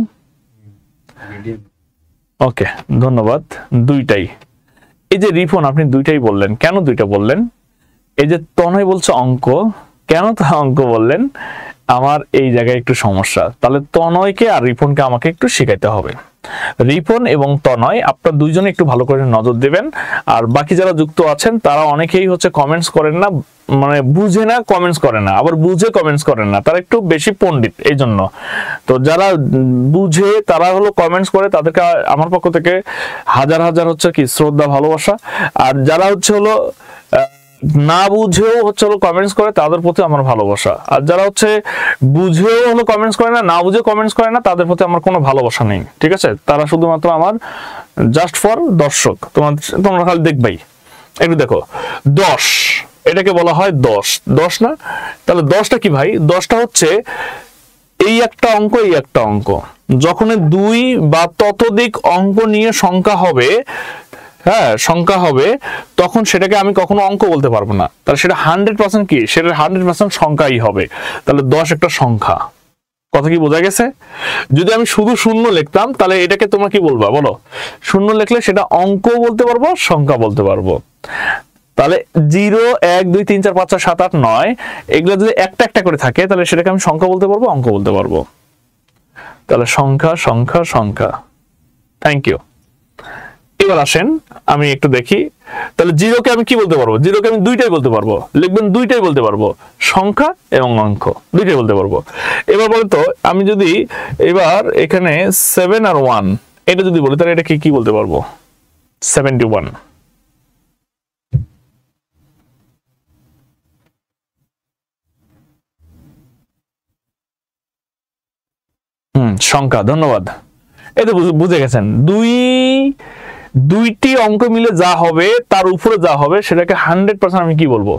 ওকে ধন্যবাদ। দুইটাই। এই যে রিপন আপনি দুইটাই বললেন, কেন দুইটা বললেন? এই যে তনয় বলছে অঙ্ক, কেন তা অঙ্ক বললেন? আমার এই জায়গায় একটু সমস্যা। তাহলে তনয়কে আর রিপনকে আমাকে একটু শেখাইতে হবে। রিপন এবং তনয় আপনারা দুইজনে একটু ভালো করে নজর দেবেন। আর বাকি যারা যুক্ত আছেন তারা অনেকেই হচ্ছে কমেন্টস করেন না, মানে বুঝে না কমেন্টস করে না, আবার বুঝে কমেন্টস করেন না, তারা একটু বেশি পণ্ডিত এই জন্য। তো যারা বুঝে তারা হলো কমেন্টস করে, তাদেরকে আমার পক্ষ থেকে হাজার হাজার হচ্ছে কি শ্রদ্ধা ভালোবাসা। আর যারা হচ্ছে হলো না বুঝেও হচ্ছে হলো কমেন্টস করে, তাদের প্রতি আমার ভালোবাসা। আর যারা হচ্ছে বুঝেও হলো কমেন্টস করে না, না বুঝে কমেন্টস করে না, তাদের প্রতি আমার কোনো ভালোবাসা নেই। ঠিক আছে, তারা শুধুমাত্র আমার জাস্ট ফর দর্শক। তোমরা খালি দেখবাই। একটু দেখো 10, এটাকে বলা হয় 10, 10 না? তাহলে 10টা কি ভাই? 10টা হচ্ছে এই একটা অঙ্ক, এই একটা অঙ্ক। যখন 2 বা ততোধিক অঙ্ক নিয়ে সংখ্যা হবে, হ্যাঁ সংখ্যা হবে, তখন সেটাকে আমি কখনো অঙ্ক বলতে পারবো না। তাহলে সেটা 100% কি? সেটা 100% সংখ্যাই হবে। তাহলে 10 একটা সংখ্যা। কথা কি বোঝা গেছে? যদি আমি শুধু শূন্য লিখতাম তাহলে এটাকে তোমরা কি বলবা বলো? শূন্য লিখলে সেটা অঙ্ক বলতে পারবো, সংখ্যা বলতে পারবো। তাহলে 0 1 2 3 4 5 6 7 8 9 এগুলো যদি একটা একটা করে থাকে তাহলে সেটাকে আমি সংখ্যা বলতে পারবো, অঙ্ক বলতে পারবো। তাহলে সংখ্যা সংখ্যা সংখ্যা। Thank you. এবার আসেন আমি একটু দেখি, তাহলে 0 কে আমি কি বলতে পারবো? 0 কে আমি দুইটাই বলতে পারবো, লিখবেন দুইটাই বলতে পারবো, সংখ্যা এবং অঙ্ক দুইটাই বলতে পারবো। এবার বলেন তো আমি যদি এবার এখানে 7 আর 1 এটা যদি বলি তাহলে এটা কি বলতে পারবো? 71। সংখ্যা। ধন্যবাদ। এই তো বুঝে গেছেন, দুইটি অঙ্ক মিলে যা হবে তার উপরে যা হবে সেটাকে 100% আমি কি বলবো?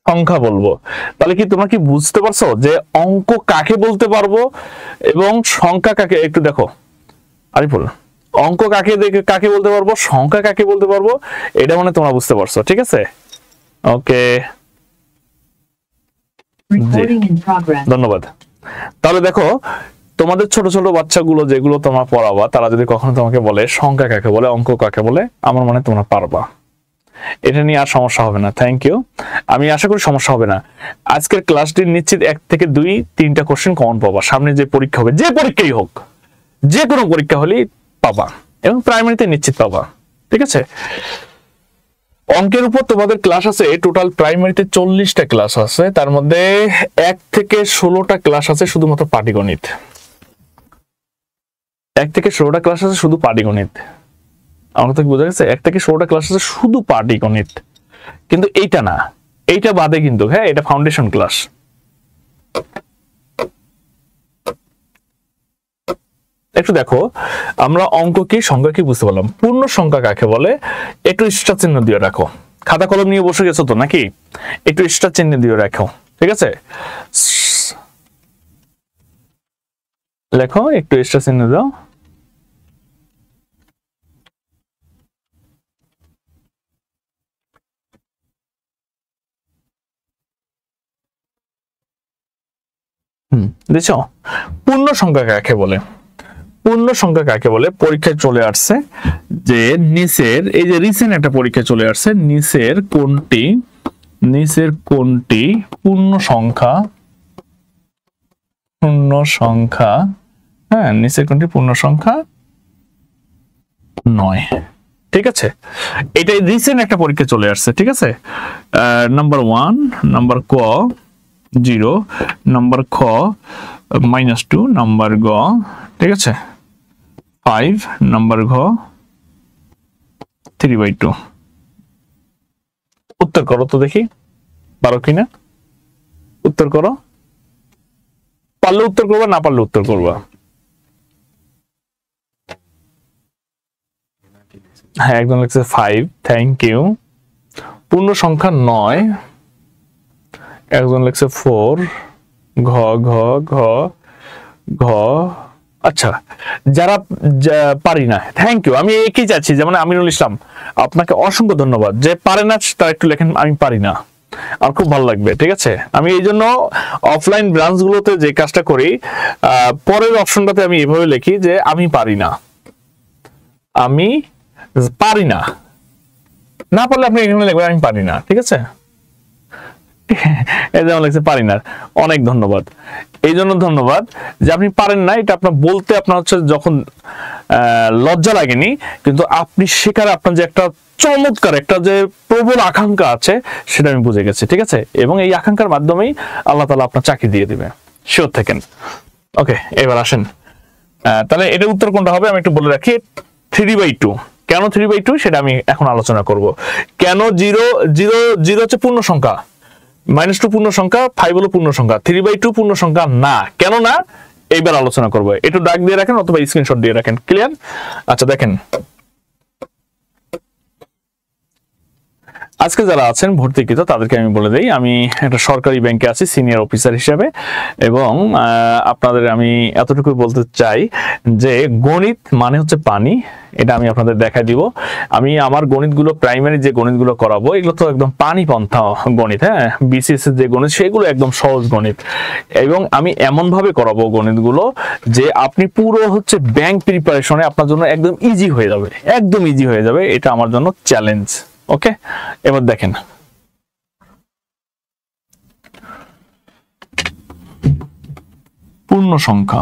সংখ্যা বলবো। তাহলে কি তোমরা কি বুঝতে পারছো যে অঙ্ক কাকে বলতে পারবো এবং সংখ্যা কাকে? একটু দেখো আরিফুল, অঙ্ক কাকে বলতে পারবো, সংখ্যা কাকে বলতে পারবো, এটা মানে তোমরা বুঝতে পারছো। ঠিক আছে, ওকে, ধন্যবাদ। তাহলে দেখো তোমাদের ছোট ছোট বাচ্চাগুলো যেগুলো তোমরা পড়াবা তারা যদি কখনো তোমাকে বলে সংখ্যা কাকে বলে, অঙ্ক কাকে বলে, আমার মনে তোমরা পারবা, এটা নিয়ে আর সমস্যা হবে না। Thank you. আমি আশা করি সমস্যা হবে না। আজকের ক্লাসটি নিশ্চিত 1 থেকে 2 3টা কোশ্চেন কমন পাবা। সামনে যে পরীক্ষা হবে, যে পরীক্ষাই হোক, যে কোনো পরীক্ষা হলেই পাবা এবং প্রাইমারিতে নিশ্চিত পাবা। ঠিক আছে, অঙ্কের উপর তোমাদের ক্লাস আছে টোটাল প্রাইমারিতে 40টা ক্লাস আছে, তার মধ্যে 1 থেকে 16টা ক্লাস আছে শুধুমাত্র পাটিগণিত। 1 থেকে 16টা ক্লাস আছে শুধু পাটিগণিত। আমার তো বোঝা গেছে, 1 থেকে 16টা ক্লাস আছে শুধু পাটিগণিত, কিন্তু এইটা না, এইটা বাদে কিন্তু, হ্যাঁ এটা ফাউন্ডেশন ক্লাস। একটু দেখো আমরা অঙ্ক কি সংখ্যা কি বুঝতে পারলাম। পূর্ণ সংখ্যা কাকে বলে একটু স্টার চিহ্ন দিয়ে রাখো। খাতা কলম নিয়ে বসে গেছো তো নাকি? একটু স্টার চিহ্ন দিয়ে রাখো। ঠিক আছে, লেখো একটু স্টার চিহ্ন দাও। দেখছো পূর্ণ সংখ্যা কাকে বলে? পূর্ণ সংখ্যা কাকে বলে পরীক্ষায় চলে আসছে যে নিচের, এই যে রিসেন্ট একটা পরীক্ষা চলে আসছে, নিচের কোনটি পূর্ণ সংখ্যা, হ্যাঁ নিচের কোনটি পূর্ণ সংখ্যা নয়। ঠিক আছে, এটাই রিসেন্ট একটা পরীক্ষা চলে আসছে। ঠিক আছে, নাম্বার 1, নাম্বার ক 0, নাম্বার খ -2, নাম্বার গ ঠিক আছে 5, নাম্বার ঘ 3/2। উত্তর করো তো দেখি, পারো কিনা? উত্তর করো, পারলে উত্তর করবা, না পারলে উত্তর করবা। হ্যাঁ একজন লিখছে 5, থ্যাংক ইউ। পূর্ণ সংখ্যা 9, একজন লিখছে 4, ঘ ঘ ঘ ঘ। আচ্ছা, যারা পারি না, থ্যাংক ইউ। আমি একই চাচ্ছি, যেমন আমিনুল ইসলাম, আপনাকে অসংখ্য ধন্যবাদ। যে পারে না তারা একটু লেখেন আমি পারি না, আর খুব ভালো লাগবে। ঠিক আছে, আমি এই জন্য অফলাইন ব্রাঞ্চগুলোতে যে কাজটা করি, পরের অপশনটাতে আমি এভাবে লিখি যে আমি পারি না, আমি পারি না। না পারলে আপনি এখানে লিখবেন আমি পারি না। ঠিক আছে, এই যেমন লিখছে পারি না, অনেক ধন্যবাদ। এই জন্য ধন্যবাদ যে আপনি পারেন না, এটা আপনার বলতে আপনার হচ্ছে যখন লজ্জা লাগেনি, কিন্তু আপনি শেখার আপনার যে একটা চমৎকার একটা যে প্রবল আকাঙ্ক্ষা আছে সেটা আমি বুঝে গেছি। ঠিক আছে, এবং এই আকাঙ্ক্ষার মাধ্যমেই আল্লাহ তাআলা আপনার চাকরি দিয়ে দিবে, শিওর থাকেন। ওকে, এবার আসেন, তাহলে এটার উত্তর কোনটা হবে আমি একটু বলে রাখি। 3/2। কেন 3/2 সেটা আমি এখন আলোচনা করব। কেন 0 হচ্ছে পূর্ণ সংখ্যা, -2 পূর্ণ সংখ্যা, 5 হলো পূর্ণ সংখ্যা, 3/2 পূর্ণ সংখ্যা না, কেন না এইবার আলোচনা করব। একটু দাগ দিয়ে রাখেন অথবা স্ক্রিনশট দিয়ে রাখেন। ক্লিয়ার? আচ্ছা দেখেন, আজকে যারা আছেন ভর্তিকৃত তাদেরকে আমি বলে দেই, আমি একটা সরকারি ব্যাংকে আছি সিনিয়র অফিসার হিসেবে, এবং আপনাদের আমি এতটুকু বলতে চাই যে গণিত মানে হচ্ছে পানি, এটা আমি আপনাদের দেখাই দিব। আমি আমার গণিতগুলো প্রাইমারি যে গণিতগুলো করাবো এগুলো তো একদম পানি পন্থা গণিত, হ্যাঁ, বিসিএস এর যে গণিত সেগুলো একদম সহজ গণিত, এবং আমি এমন ভাবে করাবো গণিতগুলো যে আপনি পুরো হচ্ছে ব্যাংক প্রিপারেশনে আপনার জন্য একদম ইজি হয়ে যাবে, একদম ইজি হয়ে যাবে, এটা আমার জন্য চ্যালেঞ্জ। ওকে, এবার দেখেন পূর্ণ সংখ্যা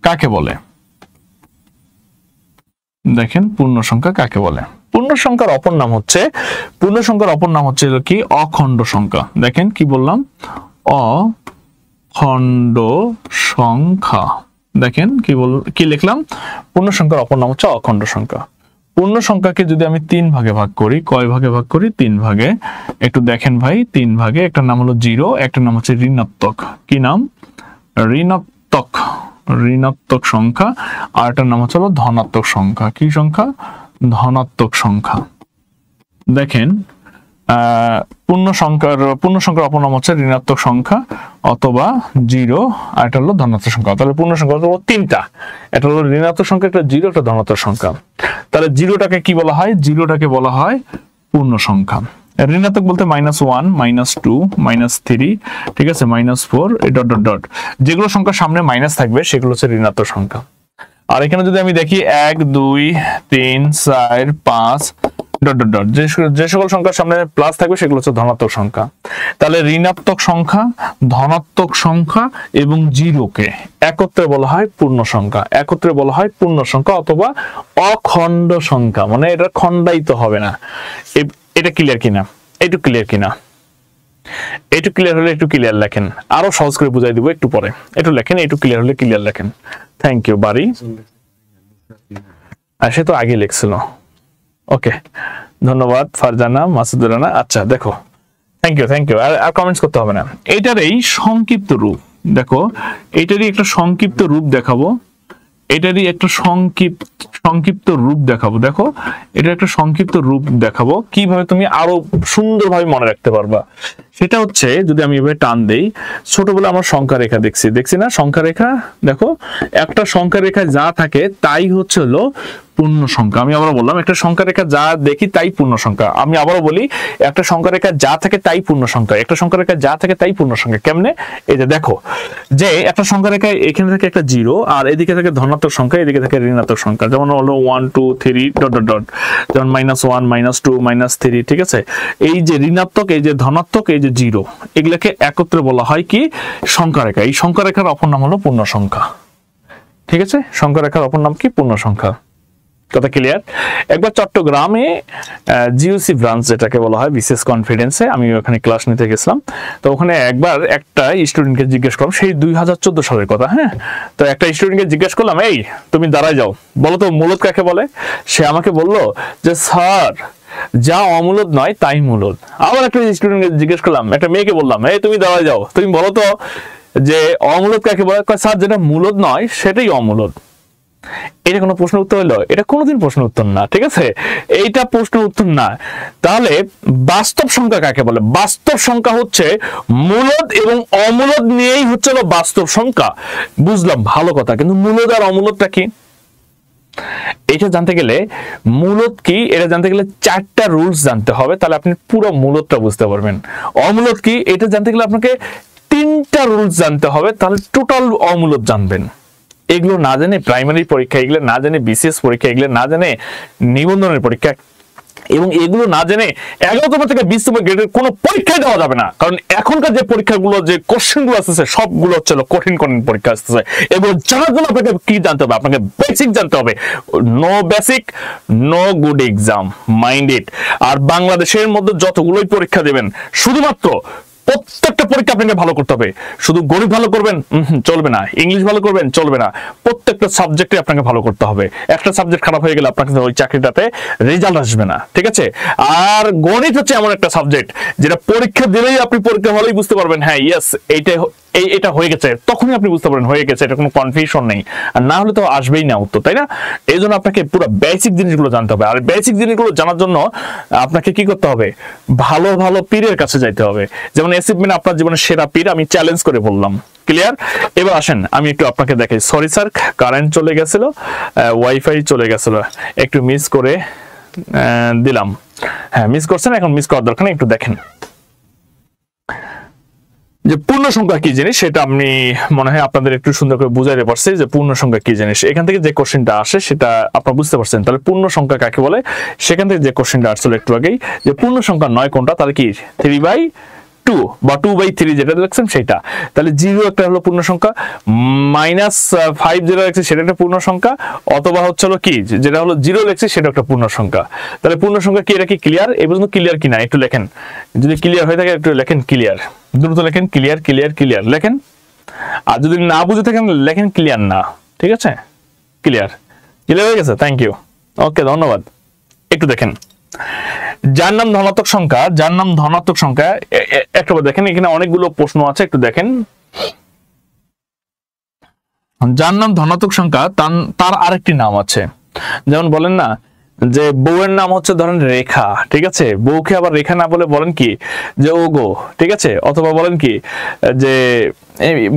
কাকে বলে। দেখেন পূর্ণ সংখ্যা কাকে বলে। পূর্ণ সংখ্যার অপর নাম হচ্ছে, পূর্ণ সংখ্যার অপর নাম হচ্ছে কি অখণ্ড সংখ্যা। দেখেন কি বললাম, অখণ্ড সংখ্যা। দেখেন কি লিখলাম, পূর্ণ সংখ্যার অপর নাম হচ্ছে অখণ্ড সংখ্যা। পূর্ণ সংখ্যাকে যদি আমি 3 ভাগে ভাগ করি, কয় ভাগে ভাগ করি, 3 ভাগে। একটু দেখেন ভাই, 3 ভাগে, একটা নাম হলো 0, একটা নাম হচ্ছে ঋণাত্মক। কি নাম? ঋণাত্মক, ঋণাত্মক সংখ্যা। আর এটার নাম হচ্ছে ধনাত্মক সংখ্যা। কি সংখ্যা? ধনাত্মক সংখ্যা। দেখেন পূর্ণ সংখ্যার অপর নাম হচ্ছে ঋণাত্মক সংখ্যা অথবা 0, আর এটা হলো ধনাত্মক সংখ্যা। তাহলে পূর্ণ সংখ্যা হলো 3টা, এটা হলো ঋণাত্মক সংখ্যা, একটা 0, একটা ধনাত্মক সংখ্যা। তাহলে 0টাকে কি বলা হয়? 0টাকে বলা হয় পূর্ণ সংখ্যা। ঋণাত্মক বলতে -1, -2, -3, ঠিক আছে, -4, ডট ডট ডট, যেগুলো সংখ্যা সামনে মাইনাস থাকবে সেগুলো হচ্ছে ঋণাত্মক সংখ্যা। আর এখানে যদি আমি দেখি 1, 2, 3, 4, 5 ডট ডট ডট, যে সকল সংখ্যার সামনে প্লাস থাকবে সেগুলো হচ্ছে ধনাত্মক সংখ্যা। তাহলে ঋণাত্মক সংখ্যা, ধনাত্মক সংখ্যা এবং 0কে একত্রে বলা হয় পূর্ণ সংখ্যা, একত্রে বলা হয় পূর্ণ সংখ্যা অথবা অখণ্ড সংখ্যা। মানে এটা খণ্ডায়িত হবে না। এটা ক্লিয়ার কিনা? একটু ক্লিয়ার কিনা? একটু ক্লিয়ার হলে একটু ক্লিয়ার লেখেন, আরো সহজ করে বুঝাই দিব একটু পরে। একটু লেখেন, একটু ক্লিয়ার হলে ক্লিয়ার লেখেন। থ্যাংক ইউ বাড়ি, সে তো আগে লিখছিল। ওকে, ধন্যবাদ ফারজানা মাসুদুর রানা। আচ্ছা দেখো, থ্যাংক ইউ। আর কমেন্টস করতে হবে না। এটার এই সংক্ষিপ্ত রূপ দেখো, এটারই একটা সংক্ষিপ্ত রূপ দেখাবো, এটারই একটা সংক্ষিপ্ত রূপ দেখাবো। দেখো, এটা একটা সংক্ষিপ্ত রূপ দেখাবো কিভাবে তুমি আরো সুন্দরভাবে মনে রাখতে পারবা। সেটা হচ্ছে, যদি আমি এভাবে টান দেই, ছোটবেলা আমরা সংখ্যা রেখা দেখছি না, সংখ্যা রেখা। দেখো, একটা সংখ্যা রেখা যা থাকে তাই হচ্ছে হলো পূর্ণ সংখ্যা। আমি আবারও বললাম, একটা সংখ্যা রেখা যা দেখি তাই পূর্ণ সংখ্যা। আমি আবারও বলি, একটা সংখ্যা রেখা যা থাকে তাই পূর্ণ সংখ্যা, একটা সংখ্যা রেখা যা থাকে তাই পূর্ণ সংখ্যা। কেমনে? এই যে দেখো, যে একটা সংখ্যা রেখায় এখানে থাকে একটা 0, আর এদিকে থাকে ধনাত্মক সংখ্যা, এদিকে থাকে ঋণাত্মক সংখ্যা। যেমন হলো 1, 2, 3 ডট ডট ডট, যেমন -1, -2, -3, ঠিক আছে। এই যে ঋণাত্মক, এই যে ধনাত্মক, এই যে 0, এগুলাকে একত্রে বলা হয় কি? সংখ্যা রেখা। এই সংখ্যা রেখার অপর নাম হলো পূর্ণ সংখ্যা। ঠিক আছে, সংখ্যা রেখার অপর নাম কি? পূর্ণ সংখ্যা। কথা ক্লিয়ার? একবার চট্টগ্রামে জিওসি ব্রাঞ্চ যেটাকে বলা হয় বিসিএস কনফিডেন্সে, আমি ওখানে ক্লাস নিতে গেছিলাম। তো ওখানে একবার একটা স্টুডেন্টকে জিজ্ঞেস করলাম, সেই 2014 সালের কথা, হ্যাঁ। তো একটা স্টুডেন্টকে জিজ্ঞেস করলাম, এই তুমি দাঁড়ায় যাও, বলো তো মূলদ কাকে বলে? সে আমাকে বললো যে স্যার, যা অমূলদ নয় তাই মূলদ। আবার একটা স্টুডেন্টকে জিজ্ঞেস করলাম, একটা মেয়েকে বললাম, এই তুমি দাঁড়ায় যাও, তুমি বলো তো যে অমূলদ কাকে বলে? স্যার, যেটা মূলদ নয় সেটাই অমূলদ। এটা কোনো প্রশ্ন উত্তর হলো? এটা কোনোদিন প্রশ্ন উত্তর না, ঠিক আছে, এইটা প্রশ্ন উত্তর না। তাহলে বাস্তব সংখ্যা কাকে বলে? বাস্তব সংখ্যা হচ্ছে মূলদ এবং অমূলদ নিয়েই হচ্ছে বাস্তব সংখ্যা। বুঝলাম, ভালো কথা, কিন্তু মূলদ আর অমূলদটা কি? এটা জানতে গেলে, মূলদ কি এটা জানতে গেলে 4টা রুলস জানতে হবে, তাহলে আপনি পুরো মূলদটা বুঝতে পারবেন। অমূলদ কি এটা জানতে গেলে আপনাকে 3টা রুলস জানতে হবে, তাহলে টোটাল অমূলদ জানবেন। এগুলো না জানে প্রাইমারি পরীক্ষা, এগুলো না জানে বিসিএস পরীক্ষা, এগুলো না জানে নিবন্ধনের পরীক্ষা, এবং এগুলো না জেনে 11তম থেকে 20তম গ্রেডের কোনো পরীক্ষায় দেওয়া যাবে না। কারণ এখনকার যে পরীক্ষাগুলো, যে কোশ্চেনগুলো আসতেছে সবগুলো হচ্ছে কঠিন পরীক্ষা আসতেছে। এবং জানার জন্য আপনাকে কি জানতে হবে? আপনাকে বেসিক জানতে হবে। No basic no good exam, mind it. আর বাংলাদেশের মধ্যে যতগুলোই পরীক্ষা দেবেন, শুধুমাত্র প্রত্যেকটা পরীক্ষা আপনাকে ভালো করতে হবে। শুধু গণিত ভালো করবেন চলবে না, ইংলিশ ভালো করবেন চলবে না, প্রত্যেকটা সাবজেক্টে আপনাকে ভালো করতে হবে। একটা সাবজেক্ট খারাপ হয়ে গেলে আপনার কিন্তু ওই চাকরিটাতে রেজাল্ট আসবে না, ঠিক আছে। আর গণিত হচ্ছে এমন একটা সাবজেক্ট যেটা পরীক্ষা দিলেই আপনি পরীক্ষা হলেই বুঝতে পারবেন, হ্যাঁ ইয়েস এটা হয়ে গেছে, তখনই আপনি বুঝতে পারেন হয়ে গেছে, এটা কোনো কনফিউশন নেই। আর না হলে তো আসবেই না উত্তর, তাই না? এই জন্য আপনাকে পুরো বেসিক জিনিসগুলো জানতে হবে। আর বেসিক জিনিসগুলো জানার জন্য আপনাকে কি করতে হবে? ভালো ভালো পীরের কাছে যাইতে হবে। যেমন অ্যাচিভমেন্ট আপনার জীবনের সেরা পীর, আমি চ্যালেঞ্জ করে বললাম। ক্লিয়ার? এবার আসেন আমি একটু আপনাকে দেখাই। সরি স্যার, কারেন্ট চলে গেছিল, ওয়াইফাই চলে গেছিল, একটু মিস করে দিলাম। হ্যাঁ, মিস করছেন, এখন মিস করার দরকার নেই, একটু দেখেন যে পূর্ণ সংখ্যা কি জিনিস। সেটা আমি মনে হয় আপনাদের একটু সুন্দর করে বুঝাইতে পারছি যে পূর্ণ সংখ্যা কি জিনিস। এখান থেকে যে কোশ্চেনটা আসে সেটা আপনারা বুঝতে পারছেন। তাহলে পূর্ণ সংখ্যা কাকে বলে, সেখান থেকে যে কোশ্চেনটা আসছিল একটু আগেই, যে পূর্ণ সংখ্যা 9 কোনটা, তাহলে কি 3/2 বা 2/3 যেটা দেখছেন সেটা। তাহলে 0 একটা হলো পূর্ণ সংখ্যা, -5 যেটা লিখছি সেটা একটা পূর্ণ সংখ্যা, অথবা হচ্ছে হলো কি যেটা হলো 0 লিখছি সেটা একটা পূর্ণ সংখ্যা। তাহলে পূর্ণ সংখ্যা কি, এটা কি ক্লিয়ার? এই পর্যন্ত ক্লিয়ার কিনা একটু লেখেন, যদি ক্লিয়ার হয়ে থাকে একটু লেখেন ক্লিয়ার, দ্রুত লেখেন ক্লিয়ার ক্লিয়ার ক্লিয়ার লেখেন। আর যদি না বুঝে থাকেন লেখেন ক্লিয়ার না, ঠিক আছে? ক্লিয়ার, ক্লিয়ার হয়ে গেছে, থ্যাংক ইউ, ওকে, ধন্যবাদ। একটু দেখেন, যার নাম ধনাত্মক সংখ্যা, যার নাম ধনাত্মক সংখ্যা, একটু দেখেন, এখানে অনেকগুলো প্রশ্ন আছে, একটু দেখেন। যার নাম ধনাত্মক সংখ্যা তার আরেকটি নাম আছে। যেমন বলেন না যে বউয়ের নাম হচ্ছে ধরেন রেখা, ঠিক আছে? বউকে আবার রেখা না বলে বলেন কি যে ওগো, ঠিক আছে? অথবা বলেন কি যে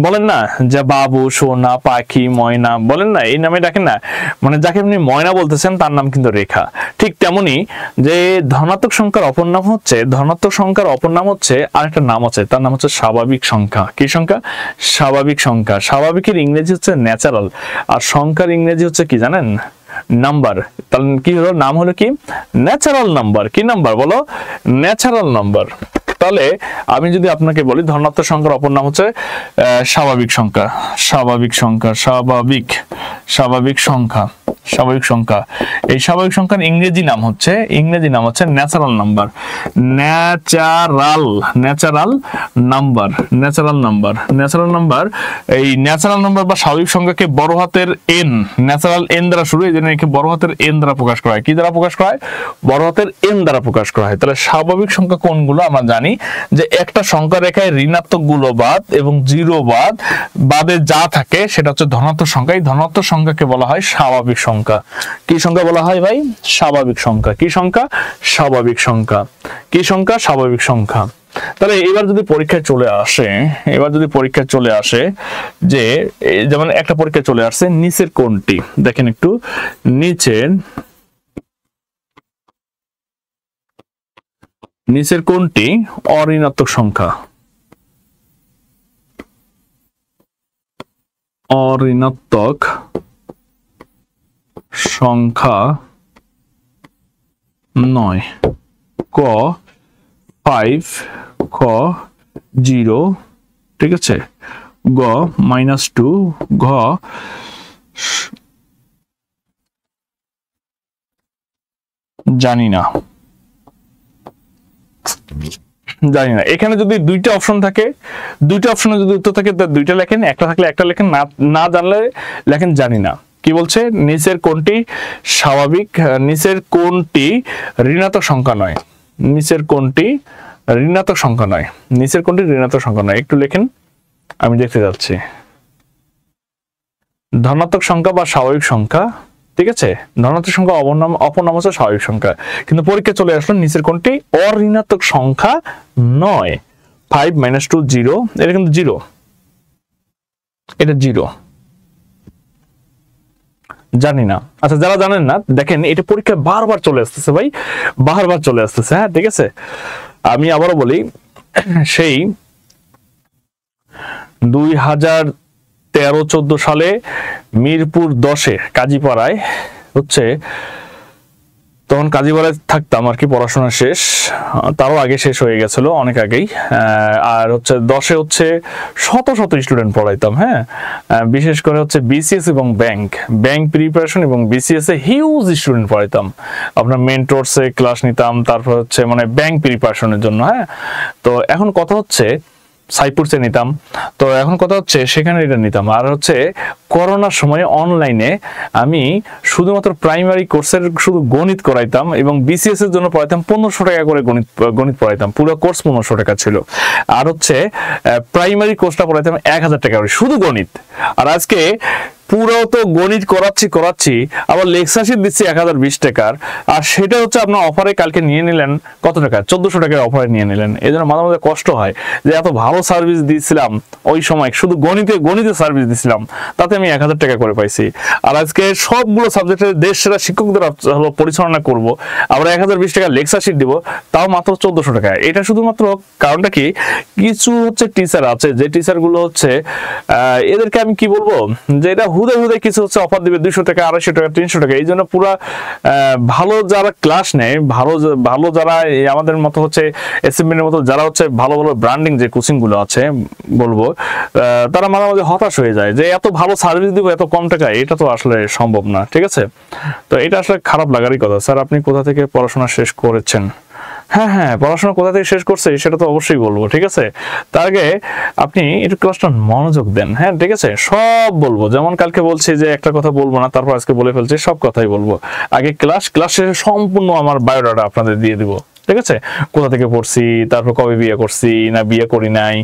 বলেন না যে বাবু, সোনা, পাখি, ময়না, বলেন না এই নামে ডাকেন না, মানে যাকে আপনি ময়না বলতেছেন তার নাম কিন্তু রেখা। ঠিক তেমনি যে ধনাত্মক সংখ্যার অপর নাম হচ্ছে, ধনাত্মক সংখ্যার অপর নাম হচ্ছে আরেকটা নাম আছে, তার নাম হচ্ছে স্বাভাবিক সংখ্যা। কি সংখ্যা? স্বাভাবিক সংখ্যা। স্বাভাবিকের ইংরেজি হচ্ছে ন্যাচারাল, আর সংখ্যার ইংরেজি হচ্ছে কি জানেন? নাম্বার। তাহলে কি হলো? নাম হলো কি? Natural number. কি নাম্বার বলো? Natural number. তাহলে আমি যদি আপনাকে বলি ধনাত্মক সংখ্যার অপর নাম হচ্ছে স্বাভাবিক সংখ্যা, স্বাভাবিক সংখ্যা, স্বাভাবিক, স্বাভাবিক সংখ্যা, স্বাভাবিক সংখ্যা। এই স্বাভাবিক সংখ্যার ইংরেজি নাম হচ্ছে natural number, natural, natural number, natural number, natural number. এই ন্যাচারাল নাম্বার বা স্বাভাবিক সংখ্যাকে বড় হাতের এন, ন্যাচারাল এন দ্বারা শুরু, এই জন্য একে বড় হাতের এন দ্বারা প্রকাশ করা হয়। কি দ্বারা প্রকাশ করা হয়? বড় হাতের এন দ্বারা প্রকাশ করা হয়। তাহলে স্বাভাবিক সংখ্যা কোনগুলো? আমরা জানি যে একটা সংখ্যা রেখায় ঋণাত্মক গুলো বাদ এবং 0 বাদে যা থাকে সেটা হচ্ছে ধনাত্মক সংখ্যা। এই ধনাত্মক সংখ্যাকে বলা হয় স্বাভাবিক সংখ্যা। কি সংখ্যা বলা হয় ভাই? স্বাভাবিক সংখ্যা। কি সংখ্যা? স্বাভাবিক সংখ্যা। কি সংখ্যা? স্বাভাবিক সংখ্যা। তাহলে এবার যদি পরীক্ষায় চলে আসে, এবার যদি পরীক্ষায় চলে আসে যে যেমন একটা পরীক্ষায় চলে আসছে নিচের কোনটি, দেখেন একটু নিচের কোনটি অঋণাত্মক সংখ্যা? অঋণাত্মক সংখ্যা নয়। ক 5, খ 0, ঠিক আছে? গ -2, ঘ জানি না, জানি না। এখানে যদি দুইটা অপশন থাকে, দুইটা অপশনে যদি উত্তর থাকে তার দুইটা লেখেন, একটা থাকলে একটা লেখেন, না জানলে লেখেন জানি না। কি বলছে? নিচের কোনটি স্বাভাবিক, নিচের কোনটি ঋণাত্মক সংখ্যা নয়, নিচের কোনটি ঋণাত্মক সংখ্যা নয়, নিচের কোনটি ঋণাত্মক সংখ্যা নয়, একটু লেখেন, আমি দেখতে যাচ্ছি। ধনাত্মক সংখ্যা বা স্বাভাবিক সংখ্যা, ঠিক আছে? ধনাত্মক সংখ্যা অপর নাম হচ্ছে স্বাভাবিক সংখ্যা। কিন্তু পরীক্ষা চলে আসলো নিচের কোনটি অঋণাত্মক সংখ্যা নয়। 5 - 2 0, এটা কিন্তু 0, এটা 0, জানি না। আচ্ছা, যারা জানেন না দেখেন এটা পরীক্ষা বারবার চলে আসতেছে ভাই, বারবার চলে আসতেছে। হ্যাঁ, ঠিক আছে, আমি আবারও বলি, সেই 2013-14 সালে মিরপুর 10-এ কাজীপাড়ায় হচ্ছে, তখন কাজীপাড়ায় থাকতাম আর কি, পড়াশোনা শেষ, তারও আগে শেষ হয়ে গেছিল, অনেক আগেই। আর হচ্ছে 10-এ হচ্ছে শত শত স্টুডেন্ট পড়াইতাম। হ্যাঁ, বিশেষ করে হচ্ছে বিসিএস এবং ব্যাংক প্রিপারেশন এবং বিসিএস এ হিউজ স্টুডেন্ট পড়াইতাম। আপনার মেন্টরসে ক্লাস নিতাম, তারপর হচ্ছে মানে ব্যাংক প্রিপারেশনের জন্য। হ্যাঁ, তো এখন কথা হচ্ছে সাইপুরসে নিতাম। তো এখন কথা হচ্ছে সেখানে এটা নিতাম। আর হচ্ছে করোনার সময় অনলাইনে আমি শুধুমাত্র প্রাইমারি কোর্সের শুধু গণিত করাইতাম এবং বিসিএস এর জন্য পড়াইতাম 1500 টাকা করে গণিত পড়াইতাম, পুরো কোর্স 1500 টাকা ছিল। আর হচ্ছে প্রাইমারি কোর্সটা পড়াইতাম 1000 টাকা করে শুধু গণিত। আর আজকে পুরো তো গণিত করাচ্ছি আবার লেকচার শিট দিচ্ছি 1020 টাকার, আর সেটা হচ্ছে আপনার অফারে কালকে নিয়ে নিলেন কত টাকা, 1400 টাকার অফারে নিয়ে নিলেন। এই জন্য মাঝে মাঝে কষ্ট হয় যে এত ভালো সার্ভিস দিয়েছিলাম ওই সময়, শুধু গণিতে সার্ভিস দিয়েছিলাম, তাতে আমি 1000 টাকা করে পাইছি। আর আজকে সবগুলো সাবজেক্টের দেশ সেরা শিক্ষকদের হলো পরিচালনা করব, আবার 1020 টাকা লেকচার শিট দিব, তাও মাত্র 1400 টাকা। এটা শুধুমাত্র কারণটা কি, কিছু হচ্ছে টিচার আছে যে টিচার গুলো হচ্ছে এদেরকে আমি কি বলবো, যে এটা হুদে কিছু হচ্ছে অফার দিবে 200 টাকা, 250 টাকা, 300 টাকা। এই জন্য পুরা ভালো যারা ক্লাস নেয়, ভালো যারা আমাদের মতো হচ্ছে এসএমবির মতো যারা হচ্ছে ভালো ব্র্যান্ডিং যে কোচিং গুলো আছে বলবো, তারা মাঝে মাঝে হতাশ হয়ে যায় যে এত ভালো সার্ভিস দিব এত কম টাকায়, এটা তো আসলে সম্ভব না। ঠিক আছে, তো এটা আসলে খারাপ লাগারই কথা। স্যার আপনি কোথা থেকে পড়াশোনা শেষ করেছেন? হ্যাঁ, পড়াশোনা কোথা থেকে শেষ করছে সেটা তো অবশ্যই বলবো। ঠিক আছে, তার আগে আপনি একটু ক্লাসটা মনোযোগ দেন। হ্যাঁ ঠিক আছে, সব বলবো, যেমন কালকে বলছি যে একটা কথা বলবো না, তারপর আজকে বলে ফেলছি, সব কথাই বলবো। আগে ক্লাস শেষে সম্পূর্ণ আমার বায়োডাটা আপনাদের দিয়ে দিব। ঠিক আছে, কোথা থেকে পড়ছি, তারপর কবে বিয়ে করছি না বিয়ে করি নাই,